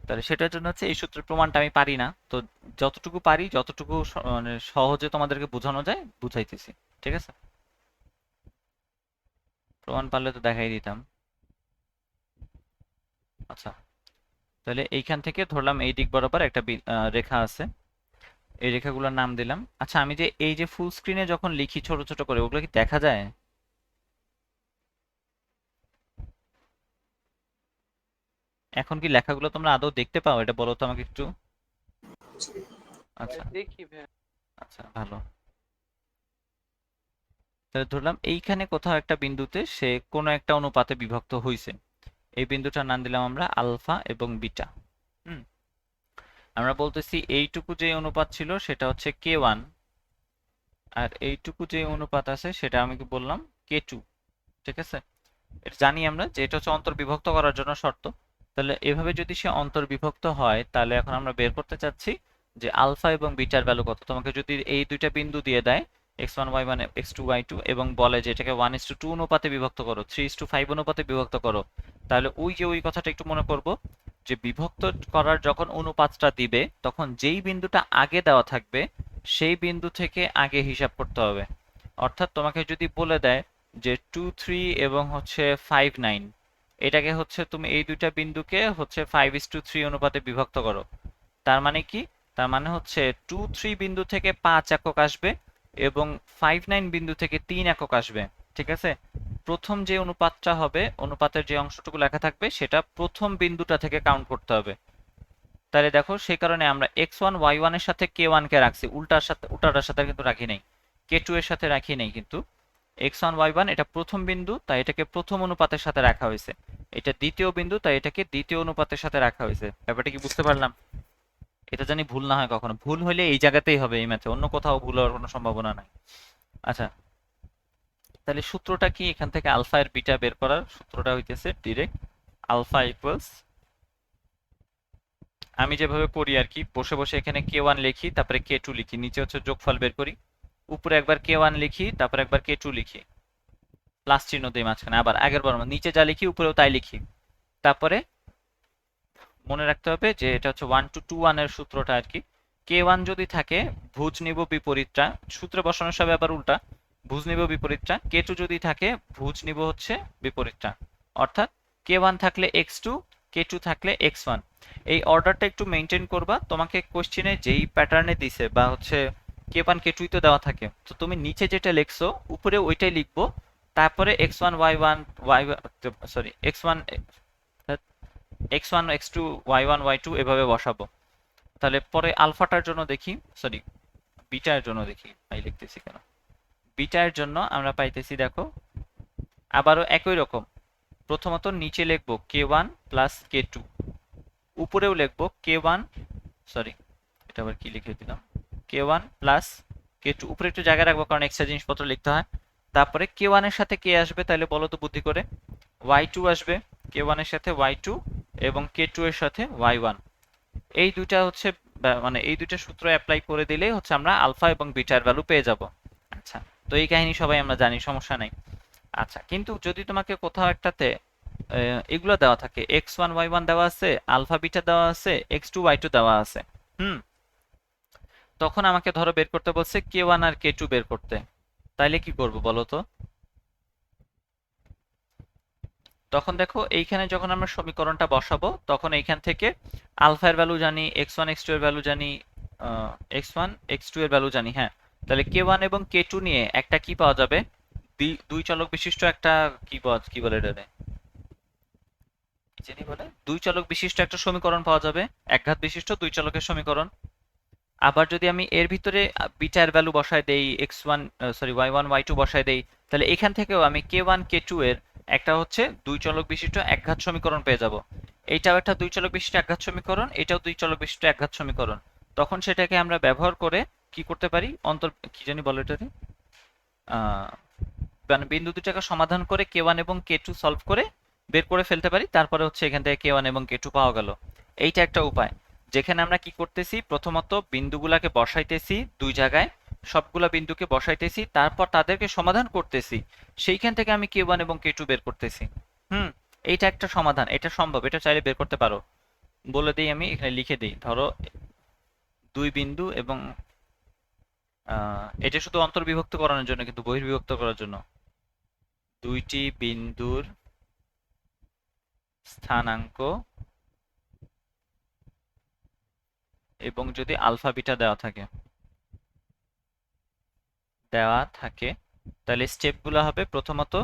তাহলে সেটার জন্য হচ্ছে এই সূত্রের প্রমাণটা আমি পারি না, তো যতটুকু পারি, যতটুকু মানে সহজে তোমাদেরকে বোঝানো যায় বুঝাইতেছি, ঠিক আছে? প্রমাণ পারলে তো দেখাই দিতাম। আচ্ছা, তাহলে এইখান থেকে ধরলাম এই দিক বরাবর একটা রেখা আছে, এই রেখাগুলোর নাম দিলাম। আচ্ছা, আমি যে এই যে ফুল স্ক্রিনে যখন লিখি ছোট ছোট করে, ওগুলো কি দেখা যায়? এখন কি লেখাগুলো তোমরা আদৌ দেখতে পাও, এটা বলো তো আমাকে একটু। আচ্ছা দেখি ভাইয়া। আচ্ছা, ভালো। তাহলে ধরলাম এইখানে কোথাও একটা বিন্দুতে সে কোনো একটা অনুপাতে বিভক্ত হয়েছে, এই বিন্দুটার নাম দিলাম আমরা আলফা এবং বিটা। হুম, আমরা বলতেছি এইটুকু যে অনুপাত ছিল সেটা হচ্ছে k1, আর এইটুকু যে অনুপাত আছে সেটা আমি কি বললাম k2, ঠিক আছে? এটা জানি আমরা যে এটা হচ্ছে অন্তর্বিভক্ত করার জন্য শর্ত। তাহলে এভাবে যদি সে অন্তর্বিভক্ত হয়, তাহলে এখন আমরা বের করতে চাচ্ছি যে আলফা এবং বিটার ভ্যালু কত। তোমাকে যদি এই দুইটা বিন্দু দিয়ে দেয় x1 y1 x2 y2 এবং বলে যে এটাকে 1:2 অনুপাতে বিভক্ত করো, 3:5 অনুপাতে বিভক্ত করো, তাহলে ওই যে ওই কথাটা একটু মনে করব, যে বিভক্ত করার যখন অনুপাতটা দিবে তখন যেই বিন্দুটা আগে দেওয়া থাকবে সেই বিন্দু থেকে আগে হিসাব করতে হবে। অর্থাৎ তোমাকে যদি বলে দেয় যে 2 3 এবং হচ্ছে 5 9, এটাকে হচ্ছে তুমি এই দুইটা বিন্দুকে হচ্ছে 5:3 অনুপাতে বিভক্ত করো, তার মানে কি? তার মানে হচ্ছে 2 3 বিন্দু থেকে 5 একক আসবে এবং 5 9 বিন্দু থেকে 3 একক আসবে, ঠিক আছে? প্রথম যে অনুপাতটা হবে, অনুপাতের যে অংশটুকু লেখা থাকবে সেটা প্রথম বিন্দুটা থেকে কাউন্ট করতে হবে। তাহলে দেখো, সেই কারণে আমরা x1 y1 এর সাথে k1 কে রাখছি, উল্টাটার সাথে কিন্তু রাখি নাই, k2 এর সাথে রাখি নাই, কিন্তু x1 y1 এটা প্রথম বিন্দু, তাই এটাকে প্রথম অনুপাতের সাথে রাখা হয়েছে, এটা দ্বিতীয় বিন্দু, তাই এটাকে দ্বিতীয় অনুপাতের সাথে রাখা হয়েছে। ব্যাপারটা কি বুঝতে পারলাম? এটা জানি ভুল না হয় কখনো, ভুল হলে এই জায়গাতেই হবে, এই ম্যাথে অন্য কোথাও ভুল হওয়ার কোনো সম্ভাবনা নাই। আচ্ছা, তাহলে সূত্রটা কি? এখান থেকে আলফা এর বিটা বের করার সূত্রটা হইতেছে ডিরেক্ট আলফা ইকুয়ালস, আমি যেভাবে করি আর কি, বসে বসে এখানে k1 লিখি, তারপরে k2 লিখি, নিচে হচ্ছে যোগফল বের করি, উপরে একবার k1 লিখি, তারপরে একবার k2 লিখি, প্লাস চিহ্ন দিই মাঝখানে, আবার আগের বার নিচে যা লিখি উপরেও তাই লিখি। তারপরে মনে রাখতে হবে যে এটা হচ্ছে 1 to 2 1 এর সূত্রটা আর কি। k1 যদি থাকে ভুজ নিব বিপরীতটা, সূত্রে বসানোর সব আবার উল্টা, ভুজ নিব বিপরীতটা। k2 যদি থাকে ভুজ নিব হচ্ছে বিপরীতটা, অর্থাৎ k1 থাকলে x2, k2 থাকলে x1। এই অর্ডারটা একটু মেনটেন করবা, তোমাকে কোশ্চেনে যেই প্যাটার্নে দিছে বা হচ্ছে k1 k2 তো দেওয়া থাকে, তো তুমি নিচে যেটা লিখছো উপরে ওইটাই লিখবো, তারপরে x1 y1 y sorry x1 x1 x2 y1 y2 এভাবে বসাবো। তাহলে পরে আলফাটার জন্য দেখি, সরি বিটার জন্য দেখি, আই লিখতেছি কেন, বিটার জন্য আমরা পাইতেছি দেখো আবারও একই রকম। প্রথমত নিচে লিখবো k1 প্লাস k2, উপরেও লিখবো k1, সরি এটা আবার কি লিখে দিলাম, k1 প্লাস k2, উপরে একটু জায়গা রাখবো কারণ এক্সট্রা জিনিসপত্র লিখতে হয়। তারপরে k1 এর সাথে কে আসবে তাহলে বলো তো বুদ্ধি করে, y2 আসবে, k1 এর সাথে y2 এবং k2 এর সাথে y1। এই দুইটা হচ্ছে মানে এই দুইটা সূত্র অ্যাপ্লাই করে দিলেই হচ্ছে আমরা আলফা এবং বিটার ভ্যালু পেয়ে যাব। আচ্ছা, তো এই কাহিনী সবাই আমরা জানি, সমস্যা নাই। আচ্ছা, কিন্তু যদি তোমাকে কোথাও একটাতে এগুলো দেওয়া থাকে, x1 y1 দেওয়া আছে, আলফা বিটা দেওয়া আছে, x2 y2 দেওয়া আছে, হুম, তখন আমাকে ধরো বের করতে বলছে k1 আর k2 বের করতে, তাইলে কি করব বলো তো? তখন দেখো এইখানে যখন আমরা সমীকরণটা বসাবো তখন এইখান থেকে আলফা এর ভ্যালু জানি, x1 x2 এর ভ্যালু জানি, x1 x2 এর ভ্যালু জানি, হ্যাঁ, তাহলে k1 এবং k2 নিয়ে একটা কি পাওয়া যাবে, দুই চলক বিশিষ্ট একটা কি বলে এটারে, কি জানি বলে, দুই চলক বিশিষ্ট একটা সমীকরণ পাওয়া যাবে, একঘাত বিশিষ্ট দুই চলকের সমীকরণ। আবার যদি আমি এর ভিতরে বিটার ভ্যালু বসায় দেই, x1 সরি y1 y2 বসায় দেই, তাহলে এখান থেকেও আমি k1 k2 এর একটা হচ্ছে দুই চলক বিশিষ্ট একঘাত সমীকরণ পেয়ে যাব। এইটাও একটা দুই চলক বিশিষ্ট একঘাত সমীকরণ, এটাও দুই চলক বিশিষ্ট একঘাত সমীকরণ। তখন সেটাকে আমরা ব্যবহার করে কি করতে পারি, কি জানি বলে এটাকে, মানে বিন্দু দুটাকে সমাধান করে k1 এবং k2 সলভ করে বের করে ফেলতে পারি। তারপরে হচ্ছে এখান থেকে k1 এবং k2 পাওয়া গেল। এইটা একটা উপায়, যেখানে আমরা কি করতেছি, প্রথমত বিন্দুগুলাকে বসাইতেছি দুই জায়গায়, সবগুলা বিন্দুকে বসাইতেছি, তারপর তাদেরকে সমাধান করতেছি, সেইখান থেকে আমি k1 এবং k2 বের করতেছি। হুম, এইটা একটা সমাধান, এটা সম্ভব, এটা চাইলে বের করতে পারো। বলে দিই, আমি এখানে লিখে দিই, ধরো দুই বিন্দু এবং এটা শুধু অন্তর্বিভক্ত করানোর জন্য, কিন্তু বহির্বিভক্ত করার জন্য, দুইটি বিন্দুর স্থানাঙ্ক এবং যদি আলফা বিটা দেওয়া থাকে তাহলে স্টেপগুলো হবে, প্রথমত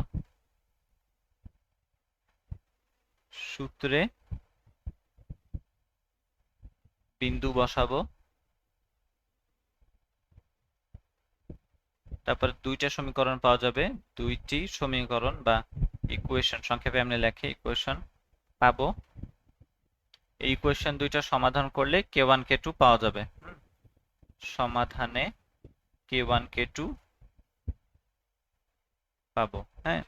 সূত্রে বিন্দু বসাবো, তারপরে দুইটা সমীকরণ পাওয়া যাবে, দুইটি সমীকরণ বা ইকুয়েশন, সংক্ষেপে আমরা লেখে ইকুয়েশন পাবো। এই ইকুয়েশন দুইটা সমাধান করলে k1 k2 পাওয়া যাবে। সমাধানে k1 k2 পাবো, হ্যাঁ,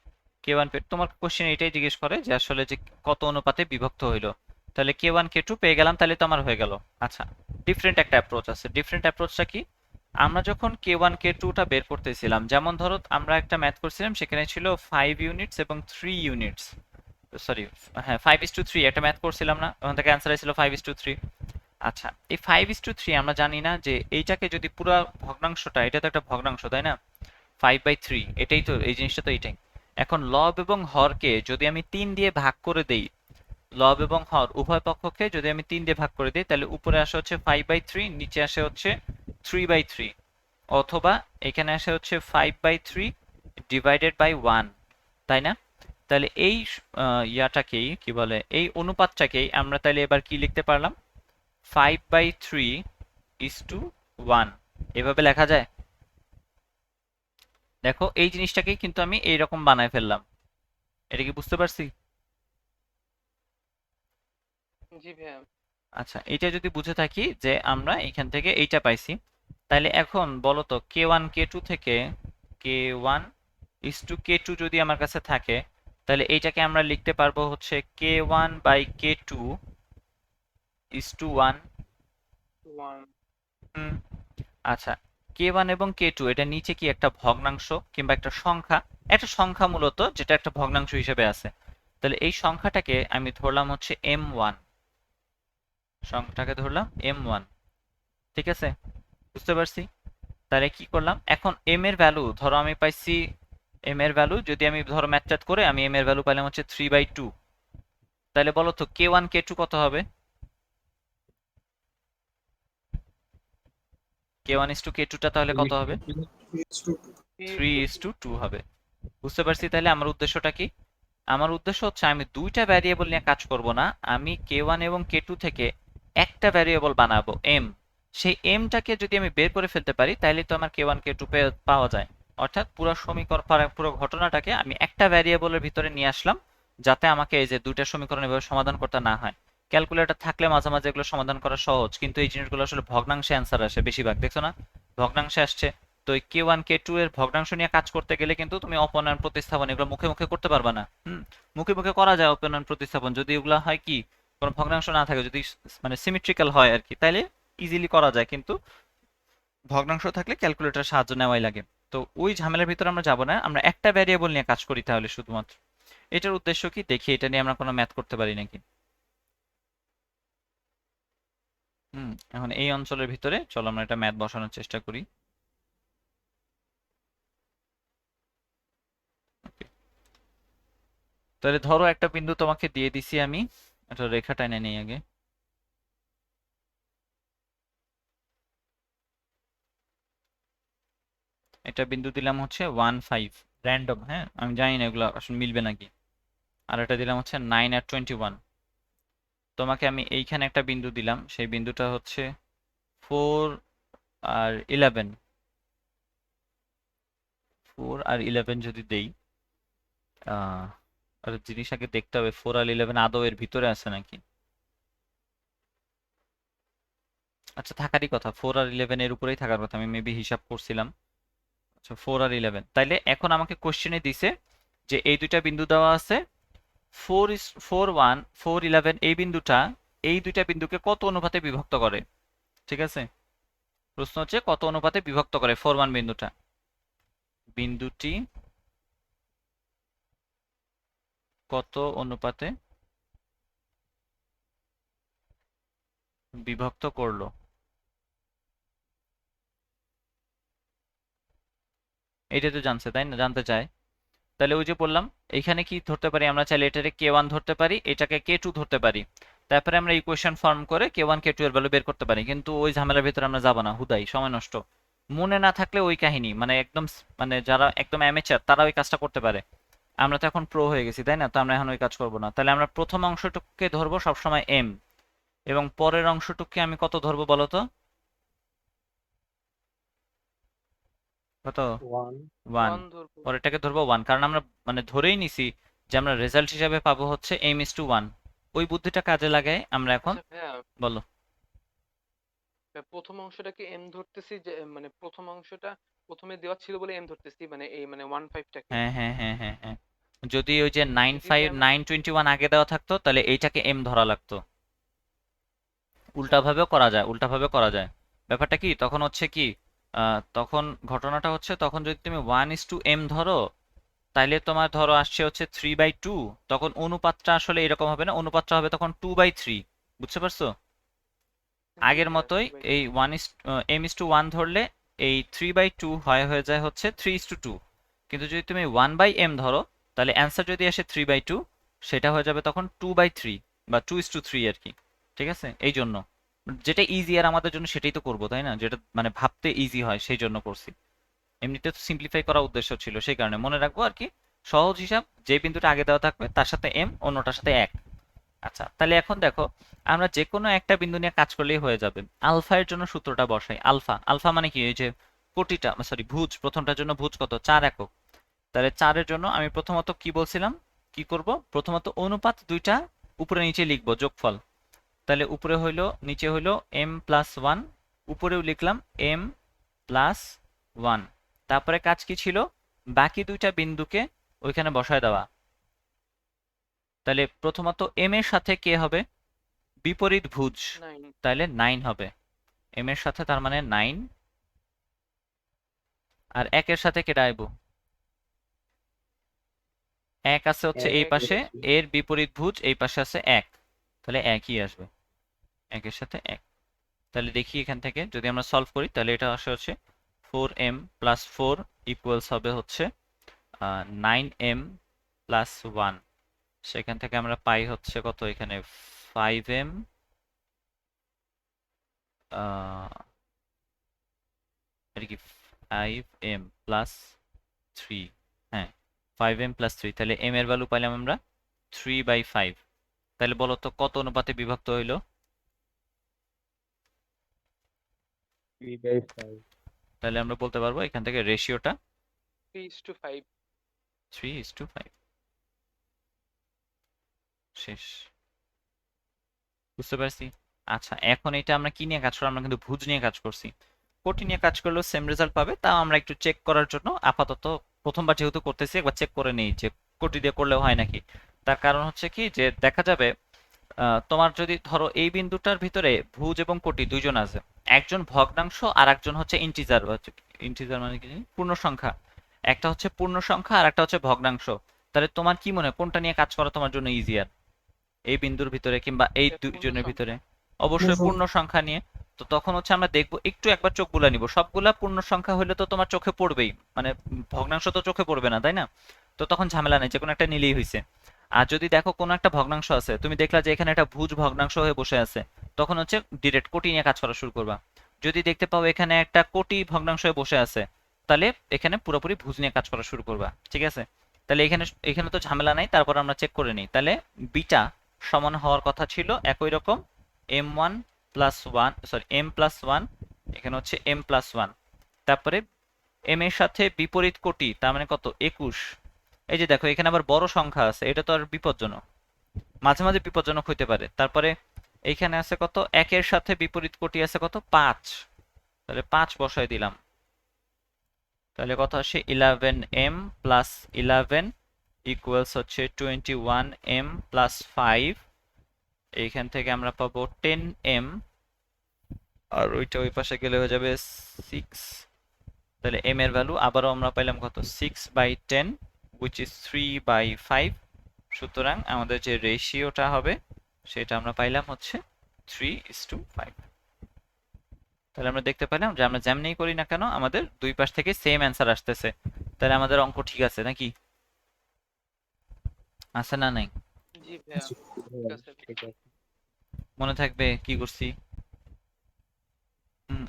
k1 তোমার কোশ্চেন এটাই জিজ্ঞেস করে যে আসলে যে কত অনুপাতে বিভক্ত হইলো, তাহলে k1 k2 পেয়ে গেলাম, তাহলে তো আমার হয়ে গেল। আচ্ছা, ডিফারেন্ট একটা অ্যাপ্রোচ আছে, ডিফারেন্ট অ্যাপ্রোচটা কি, আমরা যখন k1 k2 টা বের করতেছিলাম, যেমন ধরো আমরা একটা ম্যাথ করছিলাম, সেখানে ছিল 5 ইউনিটস এবং 3 ইউনিটস, সরি হ্যাঁ 5:3 একটা ম্যাথ করছিলাম না, ওখান থেকে অ্যান্সার ছিল 5:3। আচ্ছা, এই 5:3 আমরা জানি না যে এইটাকে যদি পুরো ভগ্নাংশটা, এটা তো একটা ভগ্নাংশ তাই না, 5/3, এটাই তো, এই জিনিসটা তো এইটাই। এখন লব এবং হরকে যদি আমি 3 দিয়ে ভাগ করে দেই, লব এবং হর উভয় পক্ষকে যদি আমি 3 দিয়ে ভাগ করে দিই, তাহলে উপরে আসে হচ্ছে 5/3, নিচে আসে হচ্ছে 3/3, অথবা এখানে আসে হচ্ছে 5/3 ডিভাইডেড বাই 1, তাই না? তাহলে এই ইয়াটাকেই কি বলে, এই অনুপাতটাকেই আমরা তাহলে এবার কি লিখতে পারলাম, 5/3:1, এভাবে লেখা যায়। দেখো এই জিনিসটাকেই কিন্তু আমি এইরকম বানায় ফেললাম, এটা কি বুঝতে পারছি? জি ভাইয়া। আচ্ছা, এটা যদি বুঝে থাকি যে আমরা এখান থেকে এইটা পাইছি, তাহলে এখন বলো তো k1 k2 থেকে k1:k2 যদি আমার কাছে থাকে, তাহলে এইটাকে আমরা লিখতে পারবো হচ্ছে k1/k2:1। 1 হুম, আচ্ছা, k1 এবং k2 এটা নিচে কি একটা ভগ্নাংশ কিংবা একটা সংখ্যা মূলত, যেটা একটা ভগ্নাংশ হিসেবে আছে। তাহলে এই সংখ্যাটাকে আমি ধরলাম হচ্ছে m1, সংখ্যাটাকে ধরলাম m1, ঠিক আছে, বুঝতে পারছি। তাহলে কি করলাম, এখন m এর ভ্যালু ধরো আমি পাইছি, m এর ভ্যালু যদি আমি ধরো ম্যাথ করে আমি m এর ভ্যালু পাইলাম হচ্ছে 3/2, তাহলে বলো তো k1 k2 কত হবে, k1:k2 টা তাহলে কত হবে, 3:2 হবে। বুঝতে পারছি তাহলে আমার উদ্দেশ্যটা কি, আমার উদ্দেশ্য হচ্ছে আমি দুইটা ভ্যারিয়েবল নিয়ে কাজ করব না, আমি কে1 এবং কে2 থেকে একটা ভ্যারিয়েবল বানাবো এম। সেই এমটাকে যদি আমি বের করে ফেলতে পারি তাহলে তো আমার কে1 কে2 পাওয়া যায়। অর্থাৎ পুরো সমীকরণ পুরো ঘটনাটাকে আমি একটা ভ্যারিয়েবলের ভিতরে নিয়ে আসলাম, যাতে আমাকে এই যে দুইটা সমীকরণ এভাবে সমাধান করতে না হয়। ক্যালকুলেটর থাকলে মাঝে মাঝে এগুলো সমাধান করা সহজ, কিন্তু এই জিনিসগুলো আসলে ভগ্নাংশে অ্যান্সার আসে বেশিরভাগ, দেখছো না ভগ্নাংশে আসছে। তো এই কে1 কে2 এর ভগ্নাংশ নিয়ে কাজ করতে গেলে কিন্তু তুমি অপনয়ন প্রতিস্থাপন এগুলো মুখে মুখে করতে পারবে না। মুখে মুখে করা যায় অপনয়ন প্রতিস্থাপন, যদি এগুলো হয় কি কোনো ভগ্নাংশ না থাকে, যদি মানে সিমেট্রিক্যাল হয় আর কি, তাইলে ইজিলি করা যায়। কিন্তু ভগ্নাংশ থাকলে ক্যালকুলেটর সাহায্য নেওয়াই লাগে। তো ওই ঝামেলার ভিতরে আমরা যাব না, আমরা একটা ভ্যারিয়েবল নিয়ে কাজ করি তাহলে শুধুমাত্র। এটার উদ্দেশ্য কি দেখি, এটা নিয়ে আমরা কোনো ম্যাথ করতে পারি নাকি। এখন এই অঞ্চলের ভিতরে চলো আমরা একটা ম্যাথ বসানোর চেষ্টা করি। তাহলে ধরো একটা বিন্দু তোমাকে দিয়ে দিছি আমি, একটা রেখা টাইনে নেই আগে। একটা বিন্দু দিলাম হচ্ছে 1 5, র্যান্ডম, হ্যাঁ আমি জানি না এগুলো আসলে মিলবে নাকি। আর এটা দিলাম হচ্ছে 9 আর 21। তোমাকে আমি এইখানে একটা বিন্দু দিলাম, সেই বিন্দুটা হচ্ছে 4 আর 11। 4 আর 11 যদি দেই, আহ আর জিনিস আগে দেখতে হবে 4 আর 11 আদৌ এর ভিতরে আছে নাকি। আচ্ছা থাকারই কথা, 4 আর 11 এর উপরেই থাকার কথা, আমি মেবি হিসাব করছিলাম। আচ্ছা 4 আর 11, তাইলে এখন আমাকে কোশ্চেনে দিছে যে এই দুইটা বিন্দু দেওয়া আছে, 4 1 4 11, এই বিন্দুটা এই দুইটা বিন্দুকে কত অনুপাতে বিভক্ত করে। ঠিক আছে, প্রশ্ন হচ্ছে কত অনুপাতে বিভক্ত করে 4 1 বিন্দুটা। বিন্দুটি কত অনুপাতে বিভক্ত করলো, এইটা তো জানছে তাই না, জানতে চায়। তাহলে ওই যে বললাম, এখানে কি ধরতে পারি আমরা, চাইলে এটাকে কে1 ধরতে পারি, এটাকে কে2 ধরতে পারি। তারপরে আমরা ইকুয়েশন ফর্ম করে কে1 কে2 এর ভ্যালু বের করতে পারি। কিন্তু ওই ঝামেলার ভিতরে আমরা যাব না, হুদাই সময় নষ্ট। মনে না থাকলে ওই কাহিনী, মানে একদম মানে যারা একদম অ্যামেচার তারা ওই কাজটা করতে পারে। আমরা তো এখন প্রো হয়ে গেছি তাই না, তো আমরা এখন ওই কাজ করব না। তাহলে আমরা প্রথম অংশটুকুকে ধরবো সবসময় এম, এবং পরের অংশটুকুকে আমি কত ধরবো বলো তো, কত? 1 ওয়ান। 1 ধরবো। পরেরটাকে ধরবো 1, কারণ আমরা মানে ধরেই নিছি যে আমরা রেজাল্ট হিসাবে পাবো হচ্ছে m/1। ওই বুদ্ধিটা কাজে লাগাই আমরা এখন। আচ্ছা ভাইয়া, বলো। প্রথম অংশটাকে এম ধরতেছি, যে মানে প্রথম অংশটা প্রথমে দেওয়া ছিল বলে এম ধরতেছি, মানে এই মানে 1 5টাকে। হ্যাঁ হ্যাঁ হ্যাঁ হ্যাঁ হ্যাঁ, যদি ওই যে 9 যদি 5 ভাই আমরা 9 21 আগে দেওয়া থাকতো তাহলে এইটাকে এম ধরা লাগতো। আচ্ছা উল্টাভাবেও করা যায়, উল্টাভাবে করা যায়। ব্যাপারটা কি তখন হচ্ছে কি, তখন ঘটনাটা হচ্ছে তখন যদি তুমি 1:m ধরো, তাইলে তোমার ধরো আসছে হচ্ছে 3/2। তখন অনুপাতটা আসলে এরকম হবে না, অনুপাতটা হবে তখন 2/3। বুঝতে পারছো? জি আগের ভাইয়া, মতোই 2/3। এই m/1 ধরলে এই 3/2 হয়ে যায় হচ্ছে 3:2। কিন্তু যদি তুমি 1/m ধরো, তাহলে অ্যান্সার যদি আসে 3/2, সেটা হয়ে যাবে তখন 2/3 বা 2:3 আর কি। ঠিক আছে, এই জন্য যেটা ইজি আর আমাদের জন্য সেটাই তো করবো তাই না, যেটা মানে ভাবতে ইজি হয় সেই জন্য করছি। এমনিতে তো সিম্পলিফাই করার উদ্দেশ্য ছিল, সেই কারণে মনে রাখবো আর কি। সহজ হিসাব, যে বিন্দুটা আগে দেওয়া থাকবে তার সাথে এম, অন্যটার সাথে 1। আচ্ছা তাহলে এখন দেখো, আমরা যে কোনো একটা বিন্দু নিয়ে কাজ করলেই হয়ে যাবে। আলফা এর জন্য সূত্রটা বসাই। আলফা, আলফা মানে কি, এই যে কোটিটা, সরি ভুজ, প্রথমটার জন্য ভুজ কত, 4 একক। তাহলে 4 এর জন্য আমি প্রথমত কি বলছিলাম, কি করব, প্রথমত অনুপাত দুইটা উপরে নিচে লিখবো, যোগফল। তাহলে উপরে হইলো নিচে হইলো m+1, উপরেও লিখলাম m+1। তারপরে কাজ কি ছিল, বাকি দুইটা বিন্দুকে ওইখানে বসায় দেওয়া। তাহলে প্রথমত m এর সাথে কে হবে, বিপরীত ভুজ, 9। তাহলে 9 হবে। m এর সাথে তার মানে 9, আর 1 এর সাথে কেটে আইবো, 1 আছে হচ্ছে এই 1 পাশে, এর এর বিপরীত ভুজ এই পাশে আছে 1, তাহলে 1ই আসবে, 1 এর সাথে 1। তাহলে দেখি এখান থেকে যদি আমরা সলভ করি, তাহলে এটা আসে হচ্ছে 4m+4 ইকুয়ালস হবে হচ্ছে 9m+1। সেখান থেকে আমরা পাই হচ্ছে কত, এখানে 5m, এটা কি 5m+3, হ্যাঁ 5m প্লাস 3, তাহলে m এর ভ্যালু পাইলাম আমরা 3/5। তাহলে বলো তো কত অনুপাতে বিভক্ত হইলো? 3/5। তাহলে আমরা বলতে পারবো এখান থেকে রেশিওটা 3:5। 3:5। শেষ। বুঝতে পারছি। আচ্ছা, এখন এটা আমরা কি নিয়ে কাজ করলাম? আমরা কিন্তু ভুজ নিয়ে কাজ করছি। কোটি নিয়ে কাজ করলেও সেম রেজাল্ট পাবে, তাও আমরা একটু চেক করার জন্য আপাতত প্রথমবার যেহেতু করতেছি একবার চেক করে নেই যে কোটি দিয়ে করলেও হয় নাকি। তার কারণ হচ্ছে কি যে দেখা যাবে তোমার যদি ধরো এই বিন্দুটার ভিতরে ভুজ এবং কোটি দুইজন আছে, একজন ভগ্নাংশ আর একজন হচ্ছে ইন্টিজার। ইন্টিজার মানে কি জানি? পূর্ণ সংখ্যা। একটা হচ্ছে পূর্ণ সংখ্যা আর একটা হচ্ছে ভগ্নাংশ। তাহলে তোমার কি মনে হয় কোনটা নিয়ে কাজ করা তোমার জন্য ইজিয়ার এই বিন্দুর ভিতরে কিংবা এই পূর্ণ দুইজনের সংখ্যা। ভিতরে? অবশ্যই পূর্ণ সংখ্যা নিয়ে। তো তখন হচ্ছে আমরা দেখবো, একটু একবার চোখ বুলা নিব, সবগুলা পূর্ণ সংখ্যা হলে তো তোমার চোখে পড়বেই, মানে ভগ্নাংশ তো চোখে পড়বে না, তাই না? তো তখন ঝামেলা নেই, যে কোনো একটা নিলেই হয়েছে। আর যদি দেখো কোনো একটা ভগ্নাংশ আছে, তুমি দেখলা যে এখানে একটা ভুজ ভগ্নাংশ হয়ে বসে আছে, তখন হচ্ছে ডিরেক্ট কোটি নিয়ে কাজ করা শুরু করবা। যদি দেখতে পাও এখানে একটা কোটি ভগ্নাংশ হয়ে বসে আছে, তাহলে এখানে পুরোপুরি ভুজ নিয়ে কাজ করা শুরু করবা। ঠিক আছে? তাহলে এখানে এখানে তো ঝামেলা নাই, তারপর আমরা চেক করে নিই। তাহলে বিটা সমান হওয়ার কথা ছিল একই রকম m1 plus 1, sorry m plus 1, এখানে হচ্ছে m প্লাস 1। তারপরে m এর সাথে বিপরীত কোটি, তার মানে কত? 21। এই যে দেখো এখানে আবার বড় সংখ্যা আছে, এটা তো আর বিপজ্জনক, মাঝে মাঝে বিপজ্জনক হইতে পারে। তারপরে এইখানে আছে কত? একের সাথে বিপরীত কোটি আছে কত? 5। তাহলে 5 বসাই দিলাম। তাহলে কত আসে? 11m প্লাস 11 ইকুয়ালস হচ্ছে 21m প্লাস 5। এইখান থেকে আমরা পাবো 10m, আর ওইটা ওই পাশে গেলে হয়ে যাবে 6। তাহলে m এর ভ্যালু আবারও আমরা পাইলাম কত? 6/10 which is 3/5। সুতরাং আমাদের যে রেশিওটা হবে সেটা আমরা পাইলাম হচ্ছে 3:5। তাহলে আমরা দেখতে পেলাম যে আমরা যেমনিই করি না কেন আমাদের দুই পাশ থেকে সেম অ্যান্সার আসতেছে। তাহলে আমাদের অঙ্ক ঠিক আছে নাকি? আছে না নাই? জি ভাইয়া, জি ঠিক ভাইয়া, আছে। ঠিক আছে। মনে থাকবে কি করছি?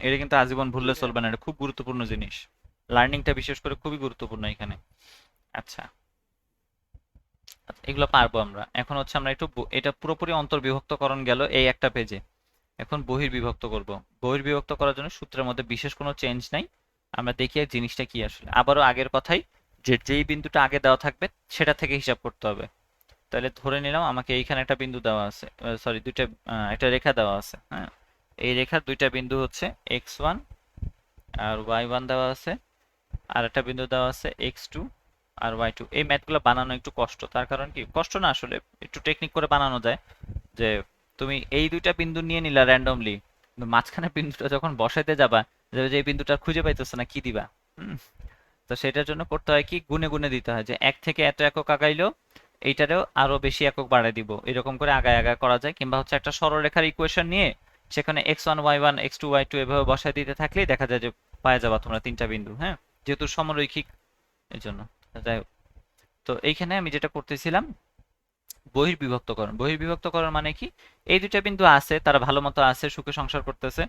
এটা কিন্তু আজীবন জি ভুললে ভাইয়া। চলবে না, এটা খুব গুরুত্বপূর্ণ জিনিস। লার্নিংটা বিশেষ করে খুবই গুরুত্বপূর্ণ এখানে। আচ্ছা, এগুলো পারবো আমরা। এখন হচ্ছে আমরা একটু এটা পুরোপুরি অন্তর্বিভক্তকরণ গেল এই একটা পেজে। এখন বহির্বিভক্ত করব। বহির্বিভক্ত করার জন্য সূত্রের মধ্যে বিশেষ কোনো চেঞ্জ নাই। আমরা দেখি আর জিনিসটা কি আসলে। আবারও আগের কথাই, যে যেই বিন্দুটা আগে দেওয়া থাকবে সেটা থেকে হিসাব করতে হবে। তাহলে ধরে নিলাম আমাকে এইখানে একটা বিন্দু দেওয়া আছে, সরি দুইটা, একটা রেখা দেওয়া আছে। হ্যাঁ, এই রেখার দুইটা বিন্দু হচ্ছে x1 আর y1 দেওয়া আছে, আর একটা বিন্দু দেওয়া আছে x2 আর y2। এই ম্যাথগুলো বানানো একটু কষ্ট, তার কারণ কি, কষ্ট না আসলে, একটু টেকনিক করে বানানো যায়। যে তুমি এই দুইটা বিন্দু নিয়ে নিলা র্যান্ডমলি, কিন্তু মাঝখানে বিন্দুটা যখন বসাইতে যাবা, যে এই বিন্দুটা খুঁজে পাইতেছে না, কি দিবা? হুম, তো সেটার জন্য করতে হয় কি, গুনে গুনে দিতে হয়, যে এক থেকে এত একক আগাইলো এইটারেও আরো বেশি একক বাড়াই দিব, এরকম করে আগায় আগায় করা যায়। কিংবা হচ্ছে একটা সরলরেখার ইকুয়েশন নিয়ে সেখানে x1 y1 x2 y2 এভাবে বসায় দিতে থাকলেই দেখা যায় যে পাওয়া যাবা তোমরা তিনটা বিন্দু। হ্যাঁ, যেহেতু সমরৈখিক এই জন্য। যাই হোক, তো এইখানে আমি যেটা করতেছিলাম, বহির্বিভক্তকরণ। বহির্বিভক্তকরণ মানে কি, এই দুইটা বিন্দু আছে, তারা ভালো মতো আছে, সুখে সংসার করতেছে।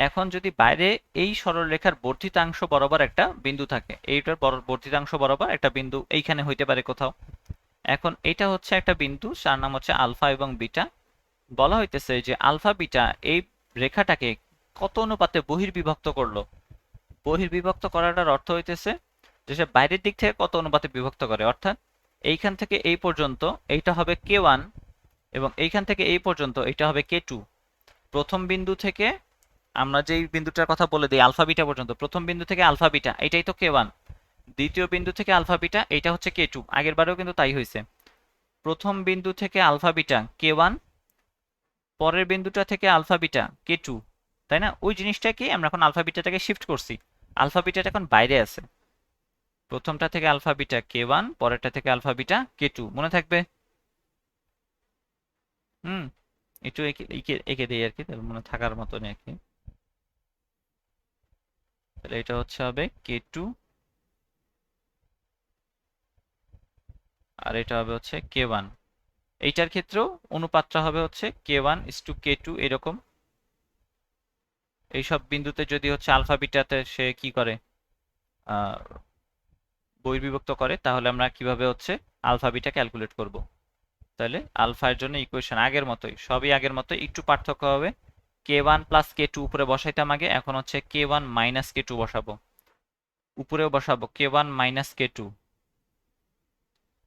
এখন যদি বাইরে এই সরলরেখার বর্ধিতাংশ বরাবর একটা বিন্দু থাকে, এইটার বর্ধিতাংশ বরাবর একটা বিন্দু এইখানে হইতে পারে কোথাও। এখন এটা হচ্ছে একটা বিন্দু, যার নাম হচ্ছে আলফা এবং বিটা। বলা হইতেছে যে আলফা বিটা এই রেখাটাকে কত অনুপাতে বহির্বিভক্ত করলো। বহির্বিভক্ত করাটার অর্থ হইতেছে যে সে বাইরের দিক থেকে কত অনুপাতে বিভক্ত করে। অর্থাৎ এইখান থেকে এই পর্যন্ত এইটা হবে k1, এবং এইখান থেকে এই পর্যন্ত এটা হবে k2। প্রথম বিন্দু থেকে আমরা যেই বিন্দুটার কথা বলে দিই আলফা বিটা পর্যন্ত, প্রথম বিন্দু থেকে আলফা বিটা এটাই তো k1, দ্বিতীয় বিন্দু থেকে আলফা বিটা এটা হচ্ছে k2। আগের বারেও কিন্তু তাই হয়েছে, প্রথম বিন্দু থেকে আলফা বিটা k1, পরের বিন্দুটা থেকে আলফা বিটা k2, তাই না? ওই জিনিসটাকে আমরা এখন আলফা বিটাটাকে শিফট করছি, আলফা বিটাটা এখন বাইরে আছে। প্রথমটা থেকে আলফা বিটা k1, পরেরটা থেকে আলফা বিটা k2, মনে থাকবে? হুম, একটু এঁকে এঁকে এঁকে দিই আর কি, তাহলে মনে থাকার মতনই আর কি। তাহলে এটা হচ্ছে হবে k2, আর এটা হবে হচ্ছে k1। এইটার ক্ষেত্রেও অনুপাতটা হবে হচ্ছে k1:k2 এরকম। এইসব বিন্দুতে যদি হচ্ছে আলফা বিটাতে সে কি করে, বহির্বিভক্ত করে, তাহলে আমরা কিভাবে হচ্ছে আলফা বিটা ক্যালকুলেট করব। তাহলে আলফার জন্য ইকুয়েশন আগের মতোই, সবই আগের মতোই, একটু পার্থক্য হবে। k1 প্লাস k2 উপরে বসাইতাম আগে, এখন হচ্ছে k1 মাইনাস k2 বসাবো, উপরেও বসাবো k1 মাইনাস k2।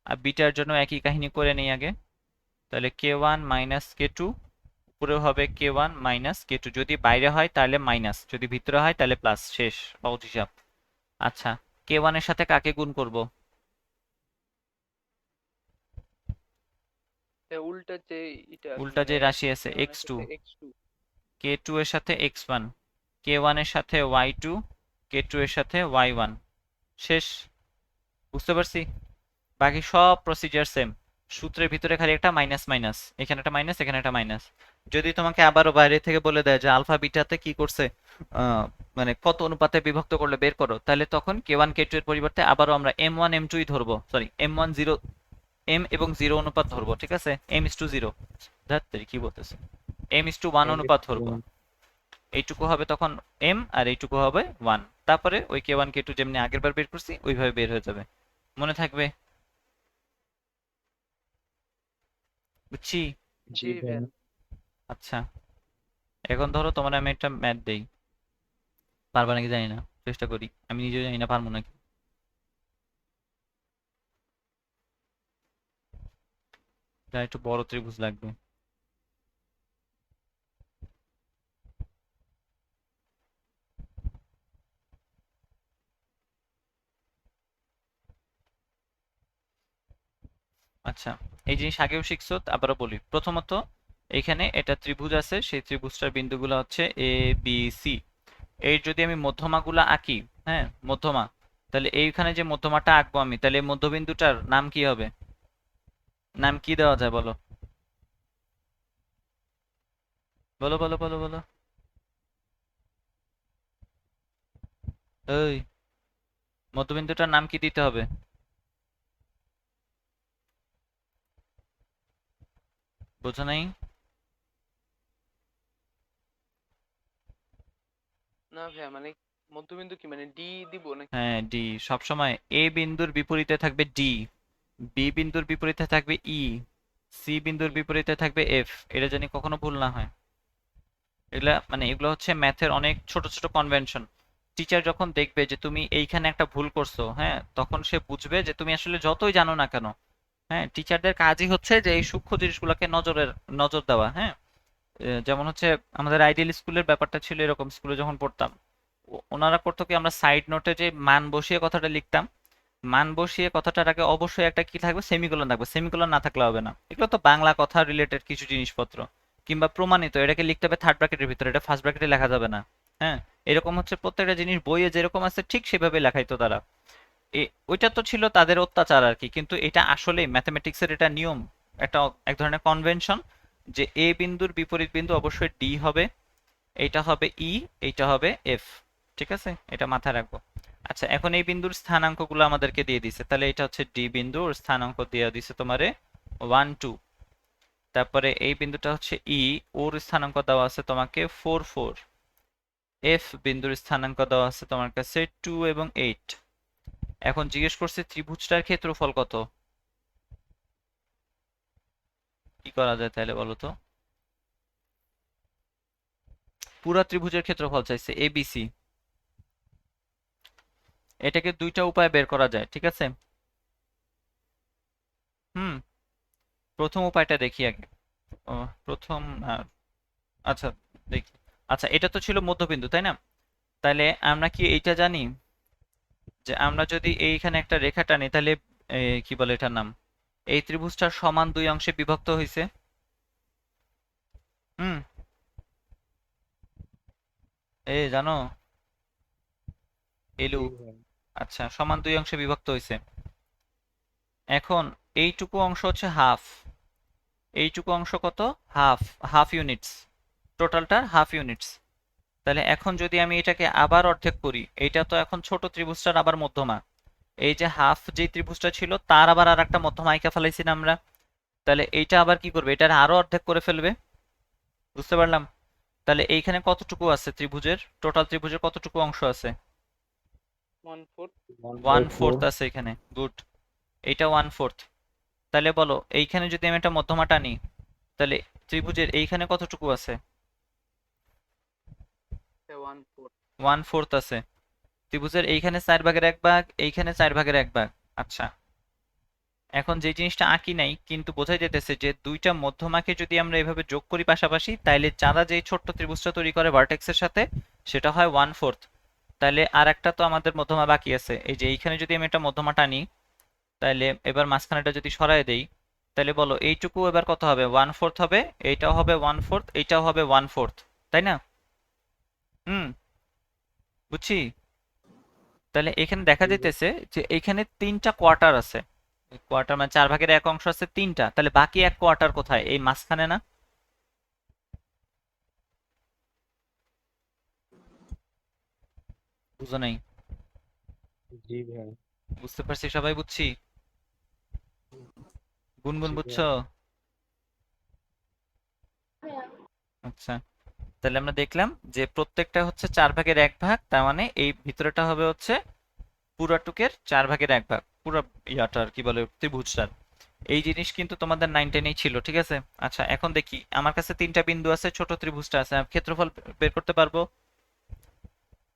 আর বিটার জন্য একই কাহিনী করে নেই আগে। তাহলে k1 মাইনাস k2, উপরেও হবে k1 মাইনাস k2, যদি বাইরে হয় তাহলে মাইনাস, যদি ভিতরে হয় তাহলে প্লাস, শেষ সহজ হিসাব। আচ্ছা, k1 এর সাথে কাকে গুণ করব? উল্টা যে এটা আছে উল্টা যে মানে রাশি আছে k1 এর x2, সাথে x2। k2 এর সাথে x1, k1 এর সাথে y2, k2 এর সাথে y1, শেষ। বুঝতে পারছি? বাকি সব প্রসিজার সেম। সূত্রের ভিতরে খালি একটা মাইনাস মাইনাস, এখানে একটা মাইনাস, এখানে একটা মাইনাস। যদি তোমাকে আবারও বাইরে থেকে বলে দেয় যে আলফা বিটাতে কি করছে, মানে কত অনুপাতে বিভক্ত করলে বের করো, তাহলে তখন k1 k2 এর পরিবর্তে আবারও আমরা m1 m2ই ধরবো, সরি m1 0, m এবং 0 অনুপাত ধরবো, ঠিক আছে, m:0, ধ্যাত্তেরি কি বলতেছে, m:1 অনুপাত ধরবো। এইটুকু হবে তখন m, আর এইটুকু হবে 1। তারপরে ওই k1 k2 যেমনি আগের বার বের করছি ওইভাবে বের হয়ে যাবে। মনে থাকবে? বুঝছি? জি জি ভাইয়া। ভাইয়া। আচ্ছা, এখন ধরো তোমার আমি একটা ম্যাথ দেই, পারবা নাকি জানি না, চেষ্টা করি, আমি নিজেও জানি না পারবো নাকি। যা একটু বড় ত্রিভুজ লাগবে। আচ্ছা, এই জিনিস আগেও শিখছো, আবারও বলি। প্রথমত এইখানে এটা ত্রিভুজ আছে, সেই ত্রিভুজটার বিন্দুগুলো হচ্ছে এ বি সি। এর যদি আমি মধ্যমাগুলো আঁকি, হ্যাঁ মধ্যমা, তাহলে এইখানে যে মধ্যমাটা আঁকবো আমি, তাহলে এই মধ্যবিন্দুটার নাম কি হবে? নাম কি দেওয়া যায় বলো, বলো বলো বলো বলো। ওই মধ্যবিন্দুটার নাম কি দিতে হবে? বোঝো নাই? না ভাইয়া মানে মধ্যবিন্দু কি মানে ডি দিব নাকি? হ্যাঁ ডি, সবসময় এ বিন্দুর বিপরীতে থাকবে ডি, বি বিন্দুর বিপরীতে থাকবে ই, সি বিন্দুর ই। বিপরীতে থাকবে এফ। এটা জানি কখনো ভুল না হয়। এগুলা মানে এগুলো হচ্ছে ম্যাথের অনেক ছোট ছোট কনভেনশন। টিচার যখন দেখবে যে তুমি এইখানে একটা ভুল করছো, হ্যাঁ, তখন সে বুঝবে যে তুমি আসলে যতই জানো না কেন, হ্যাঁ, টিচারদের কাজই হচ্ছে যে এই সূক্ষ্ম জিনিসগুলোকে নজর দেওয়া, হ্যাঁ। যেমন হচ্ছে আমাদের আইডিয়াল স্কুলের ব্যাপারটা ছিল এরকম, স্কুলে যখন পড়তাম ওনারা করতো কি, আমরা সাইড নোটে যে মান বসিয়ে কথাটা লিখতাম, মান বসিয়ে কথাটার আগে অবশ্যই একটা কি থাকবে, সেমিকোলন থাকবে, সেমিকোলন না থাকলে হবে না। এগুলো তো বাংলা কথা রিলেটেড কিছু জিনিসপত্র, কিংবা প্রমাণিত, এটাকে লিখতে হবে থার্ড ব্র্যাকেটের ভিতরে, এটা ফার্স্ট ব্র্যাকেটে লেখা যাবে না। হ্যাঁ, এরকম হচ্ছে প্রত্যেকটা জিনিস বইয়ে যেরকম আছে ঠিক সেভাবে লেখাইতো তারা। ওইটা তো ছিল তাদের অত্যাচার আর কি, কিন্তু এটা আসলে ম্যাথমেটিক্সের এটা নিয়ম, একটা এক ধরনের কনভেনশন, যে এ বিন্দুর বিপরীত বিন্দু অবশ্যই ডি হবে, এইটা হবে ই, এইটা হবে এফ। ঠিক আছে, এটা মাথায় রাখবো। আচ্ছা, এখন এই বিন্দুর স্থানাঙ্কগুলো আমাদেরকে দিয়ে দিছে, তাহলে এটা হচ্ছে ডি বিন্দু, ওর স্থানাঙ্ক দিয়ে দিছে তোমারে 1 2। তারপরে এই বিন্দুটা হচ্ছে ই, ওর স্থানাঙ্ক দেওয়া আছে তোমাকে 4 4। এফ বিন্দুর স্থানাঙ্ক দেওয়া আছে তোমার কাছে 2 এবং 8। এখন জিজ্ঞেস করছে ত্রিভুজটার ক্ষেত্রফল কত। কি করা যায় তাহলে বলো তো? পুরা ত্রিভুজের ক্ষেত্রফল চাইছে এবিসি। এটাকে দুইটা উপায়ে বের করা যায়, ঠিক আছে। হুম, প্রথম উপায়টা দেখি আগে। প্রথম আচ্ছা দেখি। আচ্ছা, এটা তো ছিল মধ্যবিন্দু, তাই না? তাহলে আমরা কি এইটা জানি যে আমরা যদি এইখানে একটা রেখা টানি, তাহলে কি বলে এটার নাম, এই ত্রিভুজটা সমান দুই অংশে বিভক্ত হয়েছে। হুম, জানো জি এলু? ভাইয়া। আচ্ছা, সমান দুই অংশে বিভক্ত হয়েছে। এখন এইটুকু অংশ হচ্ছে হাফ, এইটুকু অংশ কত, হাফ, হাফ ইউনিটস, টোটালটার হাফ ইউনিটস। তাহলে এখন যদি আমি এটাকে আবার অর্ধেক করি, এইটা তো এখন ছোট ত্রিভুজটার আবার মধ্যমা, এই যে হাফ যে ত্রিভুজটা ছিল তার আবার আর একটা মধ্যমা আঁকা ফেলাইছি না আমরা, তাহলে এইটা আবার কি করবে, এটার আরো অর্ধেক করে ফেলবে। বুঝতে পারলাম? তাহলে এইখানে কতটুকু আছে ত্রিভুজের, টোটাল ত্রিভুজের কতটুকু অংশ আছে? 1/4 1/4 আছে এখানে, গুড। এইটা 1/4। তাহলে বলো এইখানে যদি আমি একটা মধ্যমা টানি, তাহলে ত্রিভুজের এইখানে কতটুকু আছে? 1/4 1/4 আছে। ত্রিভুজের এইখানে 4/1 এইখানে 4/1। আচ্ছা, এখন যে জিনিসটা আঁকি নাই কিন্তু বোঝাই যেতেছে যে দুইটা মধ্যমাকে যদি আমরা এভাবে যোগ করি পাশাপাশি, তাইলে যারা যেই ছোট্ট ত্রিভুজটা তৈরি করে ভার্টেক্সের সাথে, সেটা হয় 1/4। তাহলে আর একটা তো আমাদের মধ্যমা বাকি আছে, এই যে এইখানে যদি আমি একটা মধ্যমা টানি, তাহলে এবার মাঝখানেটা যদি সরায় দেই, তাহলে বলো এইটুকু এবার কত হবে? 1/4 হবে, এইটাও হবে 1/4, এইটাও হবে 1/4, তাই না? হুম, বুঝছি। তাহলে এখানে দেখা যাইতেছে যে এইখানে 3টা কোয়ার্টার আছে। কোয়ার্টার মানে 4/1 অংশ আছে 3টা, তাহলে বাকি 1 কোয়ার্টার কোথায়? এই মাঝখানে না? বুঝো নাই? জি ভাইয়া। বুঝতে পারছি, সবাই বুঝছি? গুনগুন জি ভাইয়া। বুঝছো? আচ্ছা, তাহলে আমরা দেখলাম যে প্রত্যেকটা হচ্ছে 4/1, তার মানে এই ভিতরেটা হবে হচ্ছে পুরাটুকের 4/1, পুরো ইয়াটা আর কি বলে ত্রিভুজটার। এই জিনিস কিন্তু তোমাদের 9-10 ছিল, ঠিক আছে? আচ্ছা, এখন দেখি আমার কাছে 3টা বিন্দু আছে, ছোট ত্রিভুজটা আছে, আমি ক্ষেত্রফল বের করতে পারবো।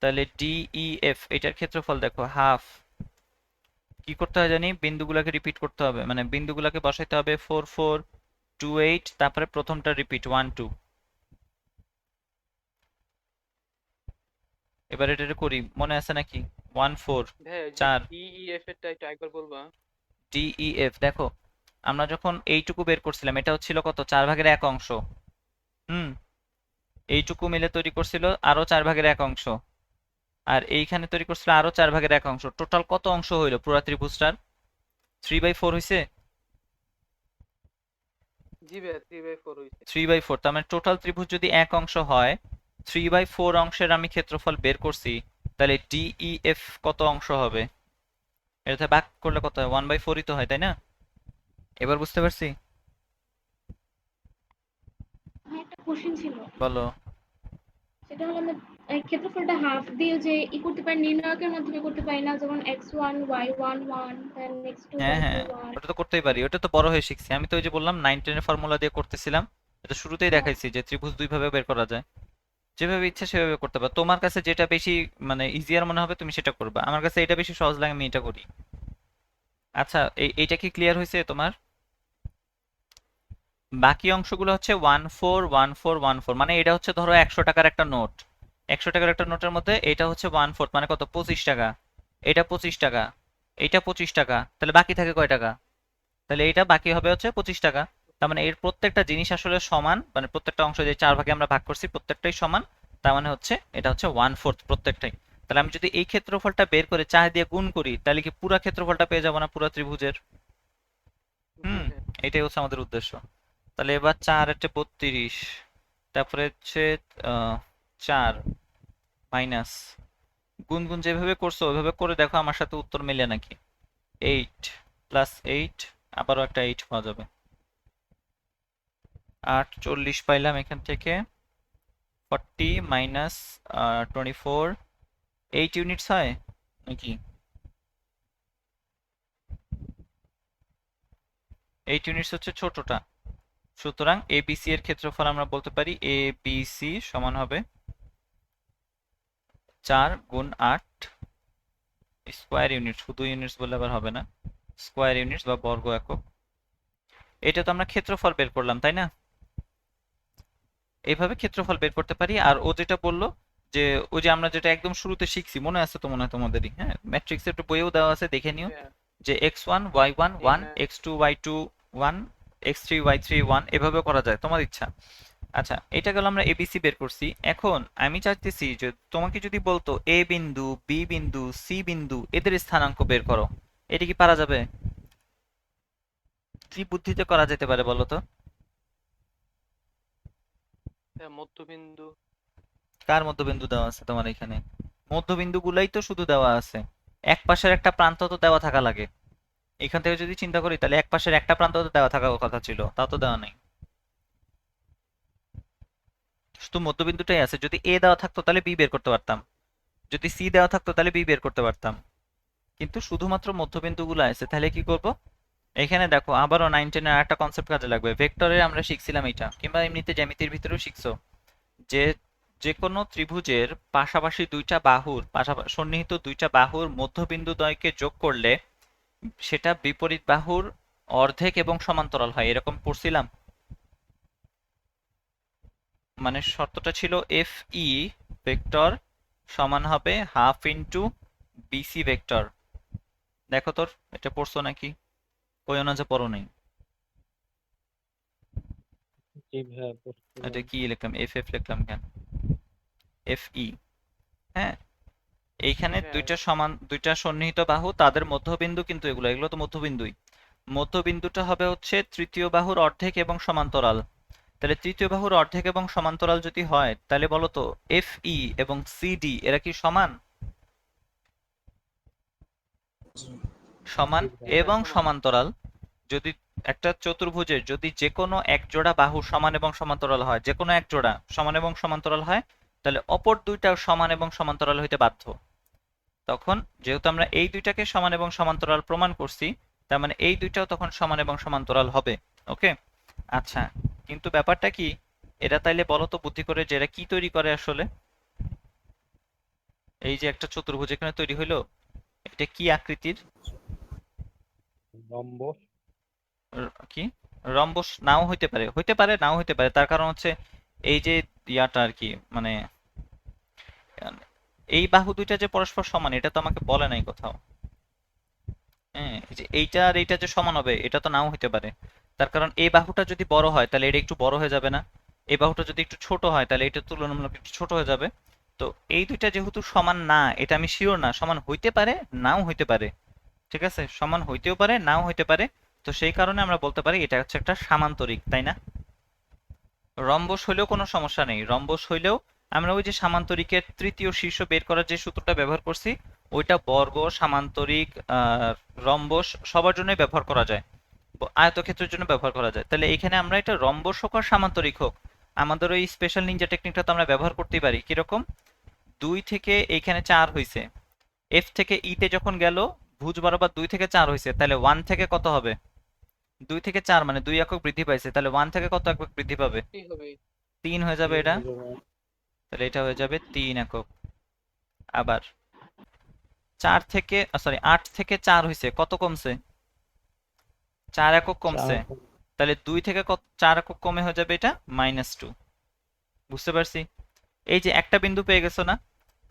তাহলে DEF এটার ক্ষেত্রফল দেখো হাফ। কি করতে হয় জানি? বিন্দুগুলোকে রিপিট করতে হবে, মানে বিন্দুগুলোকে বসাইতে হবে 4 4 2 8, তারপরে প্রথমটা রিপিট 1 2। এবার এটা করি, মনে আছে নাকি? 1 4 ভাই যে 4 DEF এরটা একটু একবার বলবা? DEF দেখো, আমরা যখন এইটুকু বের করছিলাম এটা হচ্ছিল কত? 4/1 অংশ। হুম, এইটুকু মিলে তৈরি করছিল আরো 4/1 অংশ, আর এইখানে তৈরি করছিল আরো 4/1 অংশ। টোটাল কত অংশ হইলো পুরা ত্রিভুজটার? 3/4 হইছে। জি ভাই 3/4 হইছে। 3/4, তার মানে টোটাল ত্রিভুজ যদি এক অংশ হয়, 3/4 অংশের আমি ক্ষেত্রফল বের করছি, তাহলে DEF কত অংশ হবে? এটা ভাগ করলে কত হয়? 1/4ই তো হয়, তাই না? এবার বুঝতে পারছি? আমার একটা কোশ্চেন ছিল, বলো। সেটা হলো আমরা এই ক্ষেত্রফলটা হাফ দিয়ে যে করতে পারি, নির্ণায়কের মাধ্যমে করতে পারি না, যেমন x1 y1 1 দেন x2 হ্যাঁ y2 হ্যাঁ, 1। ওটা তো করতেই পারি, ওটা তো বড় হয়ে শিখছি। আমি তো ওই যে বললাম 9-10 এর ফর্মুলা দিয়ে করতেছিলাম, এটা শুরুতেই দেখাইছি যে ত্রিভুজ দুই ভাবে বের করা যায়। যেভাবে ইচ্ছা সেভাবে করতে পারো, তোমার কাছে যেটা বেশি মানে ইজিয়ার মনে হবে তুমি সেটা করবা, আমার কাছে এটা বেশি সহজ লাগে, আমি এটা করি। আচ্ছা, এইটা কি ক্লিয়ার হয়েছে তোমার? বাকি অংশগুলো হচ্ছে 1/4 1/4 1/4, মানে এটা হচ্ছে ধরো 100 টাকার একটা নোট। 100 টাকার একটা নোটের মধ্যে এটা হচ্ছে 1/4, মানে কত? 25 টাকা। এটা 25 টাকা, এটা 25 টাকা, তাহলে বাকি থাকে কয় টাকা? তাহলে এটা বাকি হবে হচ্ছে 25 টাকা। তার মানে এর প্রত্যেকটা জিনিস আসলে সমান, মানে প্রত্যেকটা অংশ যে 4 ভাগে আমরা ভাগ করছি প্রত্যেকটাই সমান। তার মানে হচ্ছে এটা হচ্ছে 1/4 প্রত্যেকটাই। তাহলে আমি যদি এই ক্ষেত্রফলটা বের করে 4 দিয়ে গুণ করি, তাহলে কি পুরা ক্ষেত্রফলটা পেয়ে যাবো না পুরা ত্রিভুজের? জি হুম, ভাই। এটাই হচ্ছে আমাদের উদ্দেশ্য। তাহলে এবার 4 × 32, তারপরে হচ্ছে 4 মাইনাস, গুণ গুণ যেভাবে করছো ওইভাবে করে দেখো আমার সাথে উত্তর মিলে নাকি। 8 + 8, আবারও একটা 8 পাওয়া যাবে। 8 40 পাইলাম এখান থেকে। 40 মাইনাস 24, 8 ইউনিটস হয় নাকি? 8 ইউনিটস হচ্ছে ছোটটা। সুতরাং ABC এর ক্ষেত্রফল আমরা বলতে পারি ABC সমান হবে 4 × 8 স্কোয়ার ইউনিট, শুধু ইউনিটস বললে আবার হবে না, স্কোয়ার ইউনিটস বা বর্গ একক। এটা তো আমরা ক্ষেত্রফল বের করলাম, তাই না? এইভাবে ক্ষেত্রফল বের করতে পারি। আর ও যেটা বললো যে ওই যে আমরা যেটা একদম শুরুতে শিখছি, মনে আছে তো মনে হয় তোমাদেরই, হ্যাঁ ম্যাট্রিক্সের একটু বইয়েও দেওয়া আছে, দেখে জি নিও। ভাই। যে x1 y1 জি 1, ভাই। x2 y2 1, x3 y3 1, এভাবে করা যায়, তোমার ইচ্ছা। আচ্ছা, এটা গেল আমরা এবিসি বের করছি। এখন আমি চাইতেছি যে তোমাকে যদি বলতো এ বিন্দু, বি বিন্দু, সি বিন্দু এদের স্থানাঙ্ক বের করো, এটা কি পারা যাবে? কি বুদ্ধিতে করা যেতে পারে বলো তো? মধ্যবিন্দু। কার মধ্যবিন্দু দেওয়া আছে তোমার এখানে? মধ্যবিন্দু গুলাই তো শুধু দেওয়া আছে, এক পাশের একটা প্রান্ত তো দেওয়া থাকা লাগে। এখান থেকে যদি চিন্তা করি তাহলে এক পাশের একটা প্রান্ত তো দেওয়া থাকার কথা ছিল, তা তো দেওয়া নেই। শুধু মধ্যবিন্দুটাই আছে, যদি এ দেওয়া থাকতো তাহলে বি বের করতে পারতাম। যদি সি দেওয়া থাকতো তাহলে বি বের করতে পারতাম, কিন্তু শুধুমাত্র মধ্যবিন্দুগুলো আছে। তাহলে কি করব? এখানে দেখো আবারও 9 10 এর একটা কনসেপ্ট কাজে লাগবে। ভেক্টরে আমরা শিখছিলাম এটা, কিংবা এমনিতে জ্যামিতির ভিতরেও শিখছো, যে যে কোনো ত্রিভুজের পাশাপাশি দুইটা বাহুর সন্নিহিত দুইটা বাহুর মধ্যবিন্দু দ্বয়কে যোগ করলে সেটা বিপরীত বাহুর অর্ধেক এবং সমান্তরাল হয়, এরকম পড়ছিলাম। মানে শর্তটা ছিল এফ ই ভেক্টর সমান হবে হাফ ইন্টু বিসি ভেক্টর। দেখো তোর এটা পড়ছো নাকি, কইও না যে পড়ো নাই। जी भैया এটা पुष्पराज কি লিখলাম, এফ এফ লিখলাম কেন, এফ ই। হ্যাঁ, এইখানে হ্যাঁ দুইটা সন্নিহিত বাহু, তাদের মধ্যবিন্দু কিন্তু এগুলো এগুলো তো মধ্যবিন্দুই। মধ্যবিন্দুটা হবে হচ্ছে তৃতীয় বাহুর অর্ধেক এবং সমান্তরাল। তাহলে তৃতীয় বাহুর অর্ধেক এবং সমান্তরাল যদি হয়, তাহলে বলো তো এফ ই এবং সিডি এরা কি সমান? সমান जी জি भैया ভাই এবং সমান। সমান্তরাল। যদি একটা চতুর্ভুজের যদি যে কোনো এক জোড়া বাহু সমান এবং সমান্তরাল হয়, যে কোনো এক জোড়া সমান এবং সমান্তরাল হয়, তাহলে অপর দুইটাও সমান এবং সমান্তরাল হইতে বাধ্য। তখন যেহেতু আমরা এই দুইটাকে সমান এবং সমান্তরাল প্রমাণ করছি, তার মানে এই দুইটাও তখন সমান এবং সমান্তরাল হবে। ওকে, আচ্ছা, কিন্তু ব্যাপারটা কি, এরা তাইলে বলো তো বুদ্ধি করে যে এরা কি তৈরি করে আসলে? এই যে একটা চতুর্ভুজ এখানে তৈরি হইলো, এটা কি আকৃতির? रंबोस কি, রম্বস নাও হইতে পারে, হইতে পারে নাও হইতে পারে। তার কারণ হচ্ছে এই যে ইয়াটা আর কি, মানে এই বাহু দুইটা যে পরস্পর সমান এটা তো আমাকে বলে নাই কোথাও। হ্যাঁ, এই যে এইটা আর এইটা যে সমান হবে এটা তো নাও হইতে পারে। তার কারণ এই বাহুটা যদি বড় হয় তাহলে এটা একটু বড় হয়ে যাবে না, এই বাহুটা যদি একটু ছোট হয় তাহলে এটা তুলনামূলক একটু ছোট হয়ে যাবে। তো এই দুইটা যেহেতু সমান না, এটা আমি শিওর না, সমান হইতে পারে নাও হইতে পারে। ঠিক আছে, সমান হইতেও পারে নাও হইতে পারে। তো সেই কারণে আমরা বলতে পারি এটা হচ্ছে একটা সামান্তরিক, তাই না? রম্বস হইলেও কোনো সমস্যা নেই, রম্বস হইলেও আমরা ওই যে সামান্তরিকের তৃতীয় শীর্ষ বের করার যে সূত্রটা ব্যবহার করছি, ওইটা বর্গ, সামান্তরিক, রম্বস সবার জন্যই ব্যবহার করা যায়, আয়তক্ষেত্রের জন্য ব্যবহার করা যায়। তাহলে এখানে আমরা এটা রম্বস হোক আর সামান্তরিক হোক, আমাদের ওই স্পেশাল নিনজা টেকনিকটা তো আমরা ব্যবহার করতেই পারি। কিরকম? 2 থেকে এইখানে 4 হইছে, এফ থেকে ই তে যখন গেল ভুজ বরাবর 2 থেকে 4 হইছে, তাহলে 1 থেকে কত হবে? 2 থেকে 4 মানে 2 একক বৃদ্ধি পাইছে, তাহলে 1 থেকে কত একক বৃদ্ধি পাবে? কি হবে? 3 হয়ে যাবে तीन এটা। हो जाएगा তাহলে এটা হয়ে যাবে 3 একক। আবার 4 থেকে সরি 8 থেকে 4 হইছে, কত কমছে? 4 একক কমছে। चार তাহলে 2 থেকে কত 4 একক কমে হয়ে যাবে এটা -2। বুঝতে পারছি? এই যে একটা বিন্দু পেয়ে গেছো না,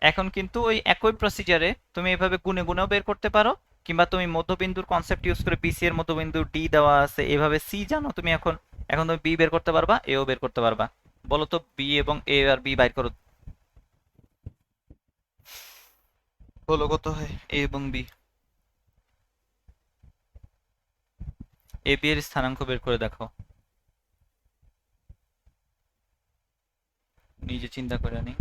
এখন কিন্তু ওই একই প্রসিজারে তুমি এভাবে গুণে গুণেও বের করতে পারো, কিংবা তুমি মধ্যবিন্দুর কনসেপ্ট ইউজ করে বিসি এর মধ্যবিন্দু ডি দেওয়া আছে, এভাবে সি জানো তুমি, এখন এখন তুমি বি বের করতে পারবা, এও বের করতে পারবা। বলো তো বি এবং এ আর বি বাইর করো, বলো কত হয় এ এবং বি? এ বি এর স্থানাঙ্ক বের করে দেখো, নিজে চিন্তা করে নি।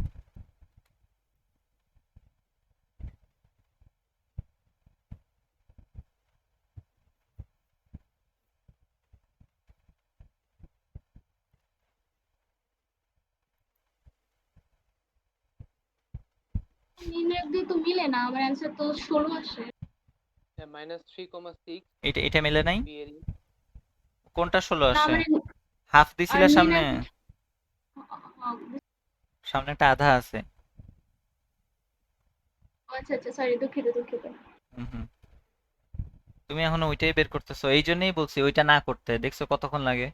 নির্ণায়ক দিয়ে তো মিলে না, আমার অ্যান্সার তো 16 আসে। হ্যাঁ -3,6 এটা এটা মেলে নাই, বি এর কোনটা 16 না আসে? মানে হাফ আর দিছিলে সামনে, নির্ণায়ক সামনে একটা আধা আছে। আচ্ছা আচ্ছা, সরি, দুঃখিত দুঃখিত। হুম হুম, তুমি এখনো ওইটাই বের করতেছো, এই জন্যই বলছি ওইটা না করতে, দেখছো কতক্ষণ লাগে।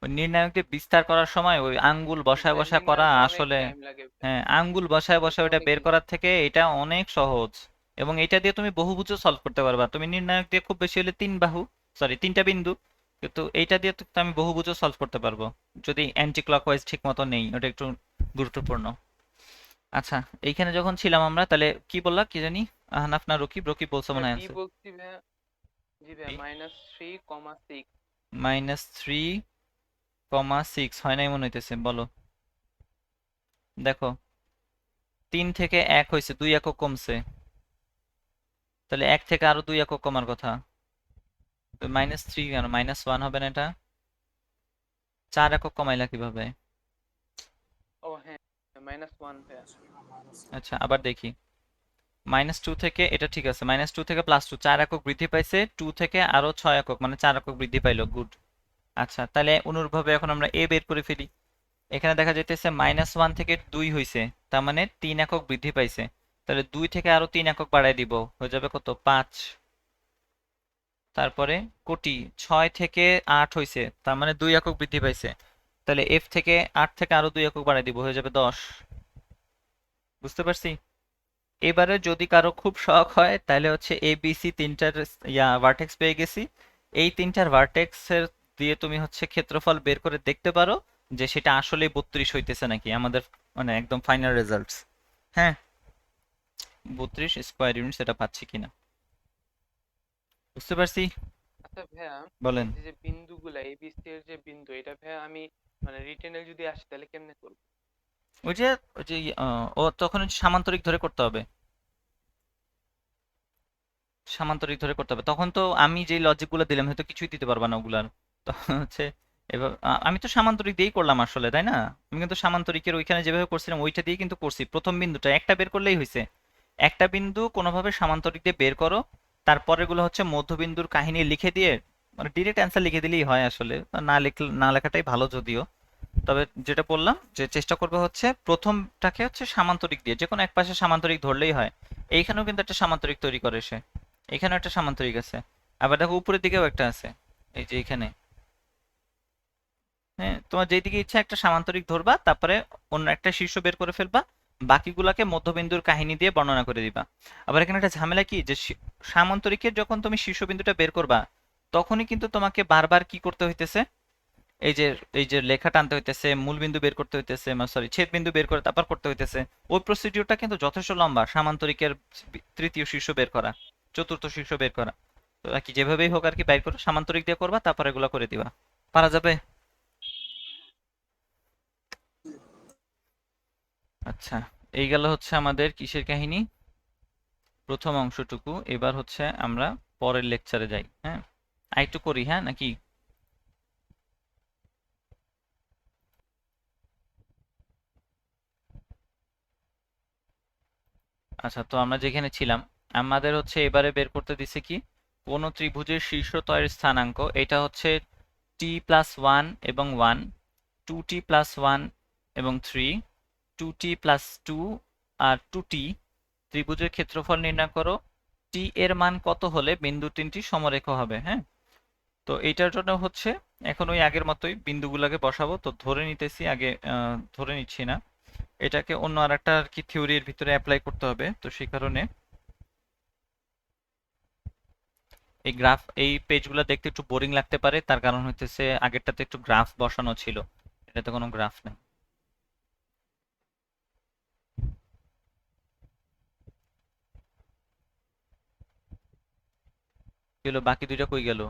ওই নির্ণায়ক দিয়ে বিস্তার করার সময় ওই আঙ্গুল বসায় বসায় করা নির্ণায়কে অনেক আসলে, টাইম লাগে ভাই। হ্যাঁ আঙ্গুল বসায় এটা বসায় ওইটা অনেক বের বেশি। করার থেকে এটা অনেক সহজ। এবং এটা দিয়ে তুমি বহুভুজও সলভ করতে পারবা। তুমি নির্ণায়ক দিয়ে খুব বেশি হলে তিন বাহু, সরি তিনটা বিন্দু, কিন্তু এইটা দিয়ে তো আমি বহুভুজও সলভ করতে পারবো, যদি অ্যান্টি ক্লকওয়াইজ ঠিক মতো নেই, ওটা একটু গুরুত্বপূর্ণ। আচ্ছা, এইখানে যখন ছিলাম আমরা, তাহলে কি বললা কি জানি, আহনাফ না রকিব, রকিব বলছো মনে হয় বি answer। বলছি ভাইয়া। জি ভাইয়া -3,6 -3,6 হয় নাই মনে হইতেছে, বলো। দেখো 3 থেকে 1 হয়েছে, 2 একক কমছে, তাহলে 1 থেকে আরো 2 একক কমার কথা। -3 কেন, -1 হবে না এটা? 4 একক কমাইলা কিভাবে? ও হ্যাঁ -1 ভাইয়া। আচ্ছা আবার দেখি, -2 থেকে এটা ঠিক আছে, -2 থেকে +2 4 একক বৃদ্ধি পাইছে, 2 থেকে আরো 6 একক মানে 4 একক বৃদ্ধি পাইলো, গুড। আচ্ছা তাহলে অনুরূপভাবে এখন আমরা এ বের করে ফেলি। এখানে দেখা যাইতেছে -1 থেকে 2 হইছে, তার মানে 3 একক বৃদ্ধি পাইছে। তাহলে 2 থেকে আরো 3 একক বাড়াই দিব, হয়ে যাবে কত, 5। তারপরে কোটি 6 থেকে 8 হইছে, তার মানে 2 একক বৃদ্ধি পাইছে। তাহলে এফ থেকে 8 থেকে আরো 2 একক বাড়াই দিব, হয়ে যাবে 10। বুঝতে পারছি? এবারে যদি কারো খুব শখ হয় তাহলে হচ্ছে এ বি সি তিনটার ভার্টেক্স পেয়ে গেছি, এই তিনটার ভার্টেক্সের দিয়ে তুমি হচ্ছে ক্ষেত্রফল বের করে দেখতে পারো যে সেটা আসলে 32 হইতেছে নাকি, আমাদের মানে একদম ফাইনাল রেজাল্টস। হ্যাঁ, 32 স্কোয়ার ইউনিট সেটা পাচ্ছি কিনা। বুঝতে পারছি? আচ্ছা ভাইয়া, বলেন। এই যে বিন্দুগুলা এবিসি এর যে বিন্দু, এটা ভাইয়া আমি মানে রিটেনে যদি আসে তাহলে কেমনে করব? ওই যে ওই যে ও তখন হচ্ছে সামান্তরিক ধরে করতে হবে, সামান্তরিক ধরে করতে হবে। তখন তো আমি যে লজিকগুলো দিলাম হয়তো কিছুই দিতে পারবা না ওগুলার, তখন হচ্ছে এবার আমি তো সামান্তরিক দিয়েই করলাম আসলে, তাই না? আমি কিন্তু সামান্তরিকের ওইখানে যেভাবে করছিলাম ওইটা দিয়ে কিন্তু করছি। প্রথম বিন্দুটা একটা বের করলেই হয়েছে, একটা বিন্দু কোনোভাবে সামান্তরিক দিয়ে বের করো, তারপরেগুলো হচ্ছে মধ্যবিন্দুর কাহিনী লিখে দিয়ে মানে ডিরেক্ট অ্যান্সার লিখে দিলেই হয় আসলে, না লিখলে না লেখাটাই ভালো যদিও। তবে যেটা বললাম যে চেষ্টা করবে হচ্ছে প্রথমটাকে হচ্ছে সামান্তরিক দিয়ে, যে কোনো এক পাশে সামান্তরিক ধরলেই হয়। এইখানেও কিন্তু একটা সামান্তরিক তৈরি করে সে, এখানেও একটা সামান্তরিক আছে, আবার দেখো উপরের দিকেও একটা আছে, এই যে এখানে। হ্যাঁ, তোমার যেদিকে ইচ্ছা একটা সামান্তরিক ধরবা, তারপরে অন্য একটা শীর্ষ বের করে ফেলবা, বাকিগুলাকে মধ্যবিন্দুর কাহিনী দিয়ে বর্ণনা করে দিবা। আবার এখানে একটা ঝামেলা কি, যে সামান্তরিকের যখন তুমি শীর্ষবিন্দুটা বের করবা তখনই কিন্তু তোমাকে বারবার কি করতে হইতেছে, এই যে এই যে লেখা টানতে হইতেছে, মূল বিন্দু বের করতে হইতেছে, সরি ছেদ বিন্দু বের করে তারপর করতে হইতেছে। ওই প্রসিডিউরটা কিন্তু যথেষ্ট লম্বা, সামান্তরিকের তৃতীয় শীর্ষ বের করা, চতুর্থ শীর্ষ বের করা। তো আর কি যেভাবেই হোক আর কি বাইর করো, সামান্তরিক দিয়ে করবা, তারপর এগুলো করে দিবা, পারা যাবে। আচ্ছা, এই গেল হচ্ছে আমাদের কিসের কাহিনী, প্রথম অংশটুকু। এবার হচ্ছে আমরা পরের লেকচারে যাই। হ্যাঁ, আরেকটু করি, হ্যাঁ নাকি? আচ্ছা, তো আমরা যেখানে ছিলাম, আমাদের হচ্ছে এবারে বের করতে দিছে কি, কোন ত্রিভুজের শীর্ষতয়ের স্থানাঙ্ক, এটা হচ্ছে t+1 এবং 1, 2t+1 এবং 3, 2t+2 আর 2t। ত্রিভুজের ক্ষেত্রফল নির্ণয় করো, t এর মান কত হলে বিন্দু তিনটি সমরেখ হবে। হ্যাঁ, তো এইটার জন্য হচ্ছে এখন ওই আগের মতোই বিন্দুগুলোকে বসাবো। তো ধরে নিতেছি আগে, ধরে নিচ্ছি না, এটাকে অন্য আরেকটা আর কি থিওরির ভিতরে অ্যাপ্লাই করতে হবে। তো সেই কারণে এই গ্রাফ, এই পেজগুলো দেখতে একটু বোরিং লাগতে পারে, তার কারণ হইতেছে আগেরটাতে একটু গ্রাফ বসানো ছিল, এটাতে কোনো গ্রাফ নেই। কি হলো, বাকি দুইটা কই গেল?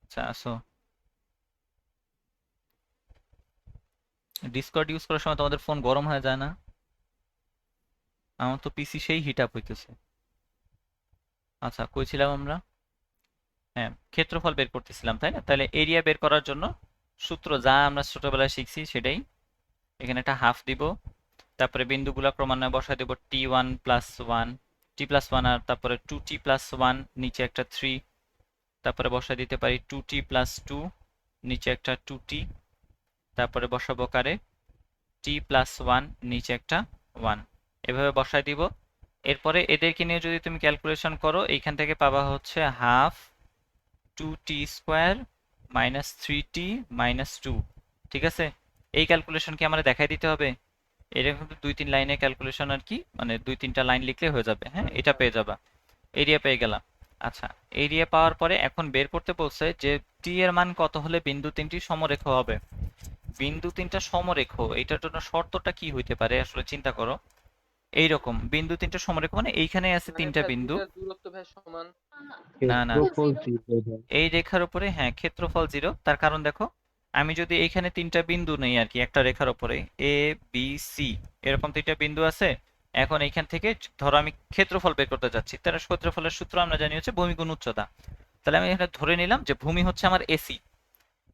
আচ্ছা আসো, ডিসকর্ড ইউজ করার সময় তোমাদের ফোন গরম হয়ে যায় না? আমার তো পিসি সেই হিট আপ হইতেছে। আচ্ছা, কই ছিলাম আমরা? হ্যাঁ, ক্ষেত্রফল বের করতেছিলাম, তাই না? তাহলে এরিয়া বের করার জন্য সূত্র যা আমরা ছোটবেলায় শিখছি সেটাই, এখানে একটা হাফ দিব, তারপরে বিন্দুগুলো ক্রমান্বয়ে বসায় দেব, t1+1, t+1 আর তারপরে 2t+1, নিচে একটা 3, তারপরে বসায় দিতে পারি 2t+2, নিচে একটা 2t, তারপরে বসাবো কারে, t+1, নিচে একটা 1, এভাবে বসায় দিব। এরপরে এদেরকে নিয়ে যদি তুমি ক্যালকুলেশন করো, এইখান থেকে পাবা হচ্ছে হাফ 2t² - 3t - 2। ঠিক আছে, এই ক্যালকুলেশন কি আমরা দেখাই দিতে হবে? এরকম কিন্তু 2-3 লাইনের ক্যালকুলেশন আর কি, মানে 2-3টা লাইন লিখলে হয়ে যাবে। হ্যাঁ, এটা পেয়ে যাবা, এরিয়া পেয়ে গেলাম। আচ্ছা, এরিয়া পাওয়ার পরে এখন বের করতে বলছে যে টি এর মান কত হলে বিন্দু তিনটি সমরেখ হবে। বিন্দু তিনটা সমরেখ, এটার জন্য শর্তটা কি হইতে পারে আসলে চিন্তা করো। এইরকম বিন্দু তিনটা সমরেখ মানে এইখানে আছে মানে তিনটা ভাইয়া বিন্দু, দুইটার দূরত্ব ভাইয়া সমান। না না, ক্ষেত্রফল zero. 0 ভাই। এই রেখার উপরে হ্যাঁ ক্ষেত্রফল 0। তার কারণ দেখো, আমি যদি এইখানে তিনটা বিন্দু নেই আর কি, একটা রেখার উপরে এ বি সি, এরকম তিনটা বিন্দু আছে। এখন এইখান থেকে ধরো আমি ক্ষেত্রফল বের করতে যাচ্ছি, তাহলে ক্ষেত্রফলের সূত্র আমরা জানি হচ্ছে ভূমি গুণ উচ্চতা। তাহলে আমি এখানে ধরে নিলাম যে ভূমি হচ্ছে আমার এসি,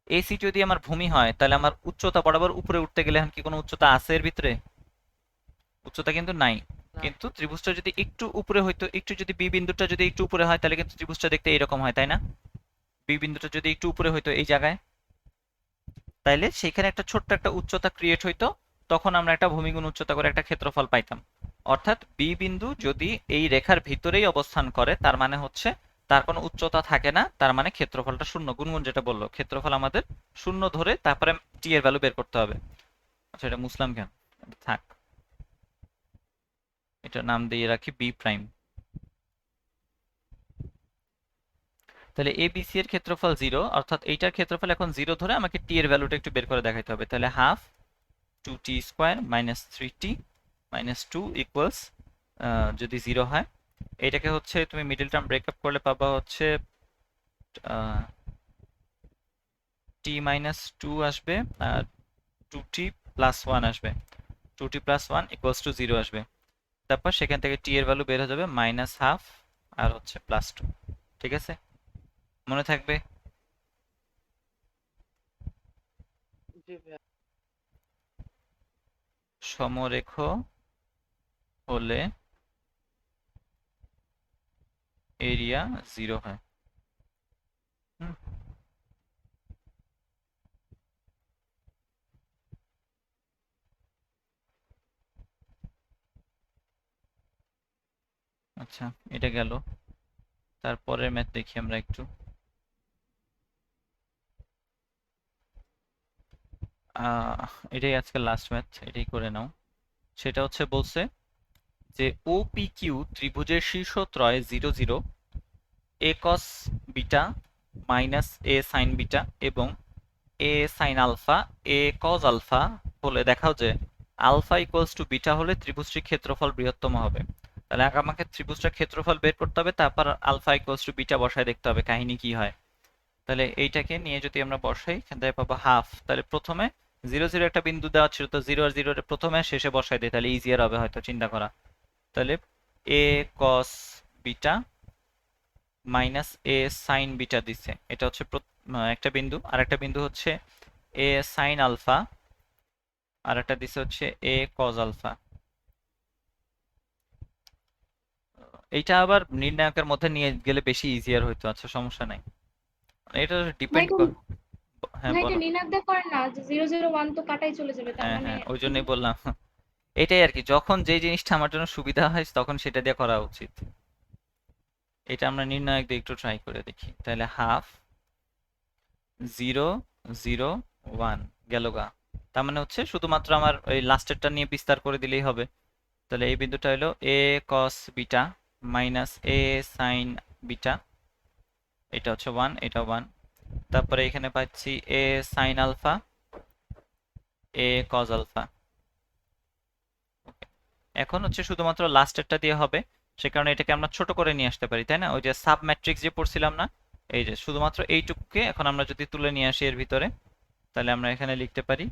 এসি যদি আমার ভূমি হয় তাহলে আমার উচ্চতা বরাবর উপরে উঠতে গেলে এখন কি কোনো উচ্চতা আছে এর ভিতরে? উচ্চতা কিন্তু নাই। না। কিন্তু ত্রিভুজটা যদি একটু উপরে হইতো, একটু যদি বি বিন্দুটা যদি একটু উপরে হয় তাহলে কিন্তু ত্রিভুজটা দেখতে এরকম হয়, তাই না? বি বিন্দুটা যদি একটু উপরে হইতো এই জায়গায়, তাইলে সেখানে একটা ছোট্ট একটা উচ্চতা ক্রিয়েট হইতো, তখন আমরা একটা ভূমিগুণ উচ্চতা করে একটা ক্ষেত্রফল পাইতাম। অর্থাৎ বি বিন্দু যদি এই রেখার ভিতরেই অবস্থান করে তার মানে হচ্ছে তার কোনো উচ্চতা থাকে না, তার মানে ক্ষেত্রফলটা শূন্য। গুনগুন যেটা বললো ক্ষেত্রফল আমাদের শূন্য ধরে তারপরে টি এর ভ্যালু বের করতে হবে। আচ্ছা, এটা মুছলাম কেন? এটা থাক, এটা নাম দিয়ে রাখি বি প্রাইম। তাহলে এ বি সি এর ক্ষেত্রফল 0, অর্থাৎ এইটার ক্ষেত্রফল এখন 0 ধরে আমাকে টি এর ভ্যালুটা একটু বের করে দেখাইতে হবে। তাহলে half 2t square minus 3t minus 2 equals, যদি 0 হয় এটাকে হচ্ছে তুমি মিডল টার্ম ব্রেকআপ করলে পাবা হচ্ছে t মাইনাস 2 আসবে আর 2t প্লাস 1 আসবে, 2t প্লাস 1 ইকুয়ালস টু 0 আসবে। তারপর সেখান থেকে t এর ভ্যালু বের হয়ে যাবে মাইনাস হাফ আর হচ্ছে প্লাস 2। ঠিক আছে, মনে থাকবে? জি ভাইয়া। সমরেখ হলে এরিয়া 0 হয়। হুম, আচ্ছা, এটা গেল। তারপরের ম্যাথ দেখি আমরা একটু। এটাই আজকে লাস্ট ম্যাথ, এটাই করে নাও। সেটা হচ্ছে বলছে যে ও পি কিউ ত্রিভুজের শীর্ষত্রয় 0 0 এ কস বিটা মাইনাস এ সাইন বিটা এবং এ সাইন আলফা এ কজ আলফা হলে দেখাও যে আলফা ইকুয়ালস টু বিটা হলে ত্রিভুজটির ক্ষেত্রফল বৃহত্তম হবে। তাহলে আগে আমাকে ত্রিভুজটার ক্ষেত্রফল বের করতে হবে, তারপর আলফা ইকুয়ালস টু বিটা বসায় দেখতে হবে কাহিনী কি হয়। তাহলে এইটাকে নিয়ে যদি আমরা বসাই এখান থেকে পাবো হাফ। তাহলে প্রথমে 0 0 একটা বিন্দু দেওয়া ছিল, তো 0 আর 0 প্রথমে শেষে বসাই দিই, তাহলে ইজিয়ার হবে হয়তো চিন্তা করা। তাহলে এ কস বিটা মাইনাস এ সাইন বিটা দিচ্ছে, এটা হচ্ছে একটা বিন্দু। আর একটা বিন্দু হচ্ছে এ সাইন আলফা, আর একটা দিচ্ছে হচ্ছে এ কজ আলফা। এইটা আবার নির্ণায়কের মধ্যে নিয়ে গেলে বেশি ইজিয়ার হইতো। আচ্ছা, সমস্যা নাই, এটা ভাই ডিপেন্ড কোন কর। হ্যাঁ ভাই এটা বলো। নির্ণায়ক দিয়ে করেন না, যে 0 0 1 তো কাটাই চলে যাবে, তার হ্যাঁ মানে হ্যাঁ, ওই জন্যই বললাম। এটাই আর কি, যখন যে জিনিসটা আমার জন্য সুবিধা হয় তখন সেটা দিয়ে করা উচিত। এটা আমরা নির্ণায়ক দিয়ে একটু ট্রাই করে দেখি। তাহলে হাফ 0 0 1 গেল গা। তার মানে হচ্ছে শুধুমাত্র আমার ওই লাস্টেরটা নিয়ে বিস্তার করে দিলেই হবে। তাহলে এই বিন্দুটা হলো এ কস বিটা মাইনাস এ সাইন বিটা, এটা হচ্ছে 1, এটা 1। তারপরে এখানে পাচ্ছি এ সাইন আলফা এ কজ আলফা। এখন হচ্ছে শুধুমাত্র লাস্টেরটা দিয়ে হবে, সে কারণে এটাকে আমরা ছোট করে নিয়ে আসতে পারি, তাই না? ওই যে সাব ম্যাট্রিক্স যে পড়ছিলাম না, এই যে শুধুমাত্র এইটুকুকে এখন আমরা যদি তুলে নিয়ে আসি এর ভিতরে, তাহলে আমরা এখানে লিখতে পারি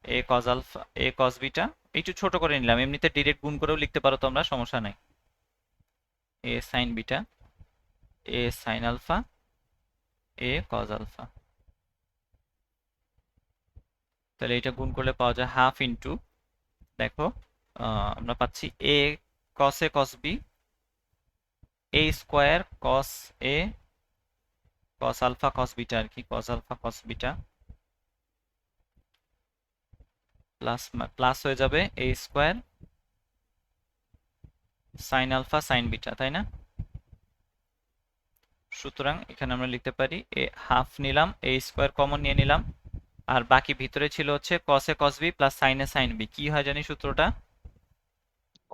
এ কজ আলফা এ কজ বিটা। একটু ছোট করে নিলাম, এমনিতে ডিরেক্ট গুণ করেও লিখতে পারো তোমরা, সমস্যা নাই। এ সাইন বিটা এ সাইন আলফা এ কজ আলফা। তাহলে এটা গুণ করলে পাওয়া যায় হাফ ইন্টু, দেখো আমরা পাচ্ছি a cos A cos b a square cos A cos alpha cos beta, আর কি cos alpha cos beta plus plus হয়ে যাবে a square sine alpha sine beta, তাই না? সুতরাং এখানে আমরা লিখতে পারি এ হাফ নিলাম, এ স্কোয়ার কমন নিয়ে নিলাম, আর বাকি ভিতরে ছিল হচ্ছে cos A cos B plus sine A sine B. কি হয় জানি সূত্রটা?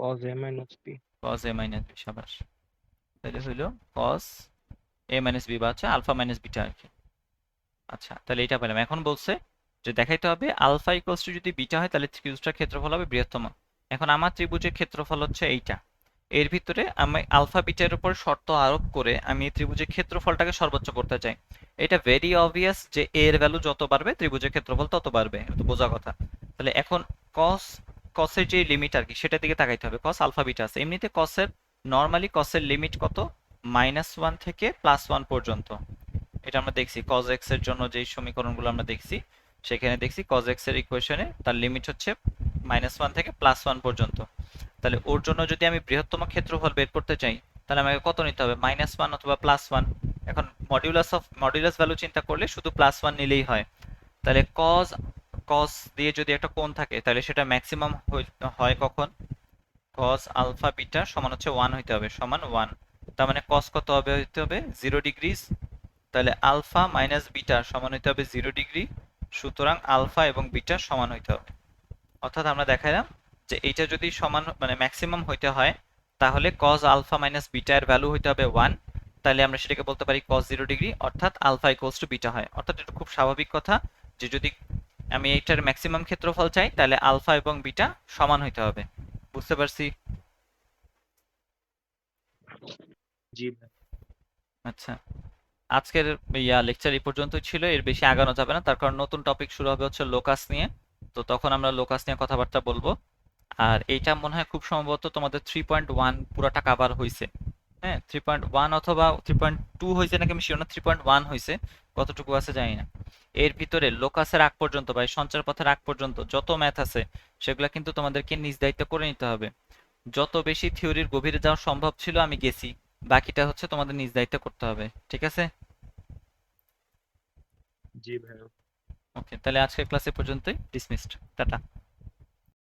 cos a minus b। Cos A minus B, সাবাস। তাহলে হইলো কস এ মাইনাস বি বা হচ্ছে আলফা মাইনাস বিটা আর কি। আচ্ছা, তাহলে এটা পেলাম। এখন বলছে যে দেখাইতে হবে আলফা ইকুয়ালস টু যদি বিটা হয় তাহলে ত্রিভুজটার ক্ষেত্রফল হবে বৃহত্তম। এখন আমার ত্রিভুজের ক্ষেত্রফল হচ্ছে এইটা, এর ভিতরে আমি আলফা বিটার উপর শর্ত আরোপ করে আমি এই ত্রিভুজের ক্ষেত্রফলটাকে সর্বোচ্চ করতে চাই। এটা ভেরি অবভিয়াস যে এর ভ্যালু যত বাড়বে ত্রিভুজের ক্ষেত্রফল তত বাড়বে, এটা তো বোঝা কথা। তাহলে এখন কস কসের যে লিমিট আর কি সেটার দিকে তাকাইতে হবে। কস আলফা বিটা আছে, এমনিতে কসের নর্মালি কসের লিমিট কত? -1 থেকে +1 পর্যন্ত। এটা আমরা দেখছি cos x এর জন্য যেই সমীকরণগুলো আমরা দেখছি সেখানে দেখছি cos x এর ইকুয়েশনে তার লিমিট হচ্ছে -1 থেকে +1 পর্যন্ত। তাহলে ওর জন্য যদি আমি বৃহত্তম ক্ষেত্রফল বের করতে চাই তাহলে আমাকে কত নিতে হবে, -1 অথবা +1। এখন মডুলাস ভ্যালু চিন্তা করলে শুধু +1 নিলেই হয়। তাহলে cos দিয়ে যদি একটা কোণ থাকে তাহলে সেটা ম্যাক্সিমাম হয় কখন, cos আলফা বিটা সমান হচ্ছে 1 হইতে হবে, সমান 1। তার মানে cos কত হবে, হইতে হবে 0 ডিগ্রি। তাহলে আলফা মাইনাস বিটা সমান হইতে হবে 0 ডিগ্রি। সুতরাং আলফা এবং বিটা সমান হইতে হবে। অর্থাৎ আমরা দেখাইলাম যে এইটা যদি সমান মানে ম্যাক্সিমাম হইতে হয় তাহলে cos আলফা মাইনাস বিটা এর ভ্যালু হইতে হবে 1। তাহলে আমরা সেটাকে বলতে পারি cos 0 ডিগ্রি, অর্থাৎ আলফা ইকুয়ালস টু বিটা হয়। অর্থাৎ এটা খুব স্বাভাবিক কথা যে যদি আমি এইটার ম্যাক্সিমাম ক্ষেত্রফল চাই তাহলে আলফা এবং বিটা সমান হইতে হবে। বুঝতে পারছি? জি ভাই। আচ্ছা, আজকের লেকচার এই পর্যন্তই ছিল, এর বেশি আগানো যাবে না, তার কারণ নতুন টপিক শুরু হবে হচ্ছে লোকাস নিয়ে। তো তখন আমরা লোকাস নিয়ে কথাবার্তা বলবো। আর এইটা মনে হয় খুব সম্ভবত তোমাদের 3.1 পুরাটা কাভার হয়েছে। হ্যাঁ, 3.1 অথবা 3.2 হয়েছে নাকি আমি শিওর না, 3.1 হয়েছে, কতটুকু আছে জানি না। এর ভিতরে লোকাসের আগ পর্যন্ত বা এই সঞ্চার পথের আগ পর্যন্ত যত ম্যাথ আছে সেগুলো কিন্তু তোমাদেরকে নিজ দায়িত্ব করে নিতে হবে। যত বেশি থিওরির গভীরে যাওয়া সম্ভব ছিল আমি গেছি, বাকিটা হচ্ছে তোমাদের নিজ দায়িত্ব করতে হবে। ঠিক আছে? জি ভাই। ওকে, তাহলে আজকের ক্লাসে পর্যন্তই, ডিসমিসড, টাটা।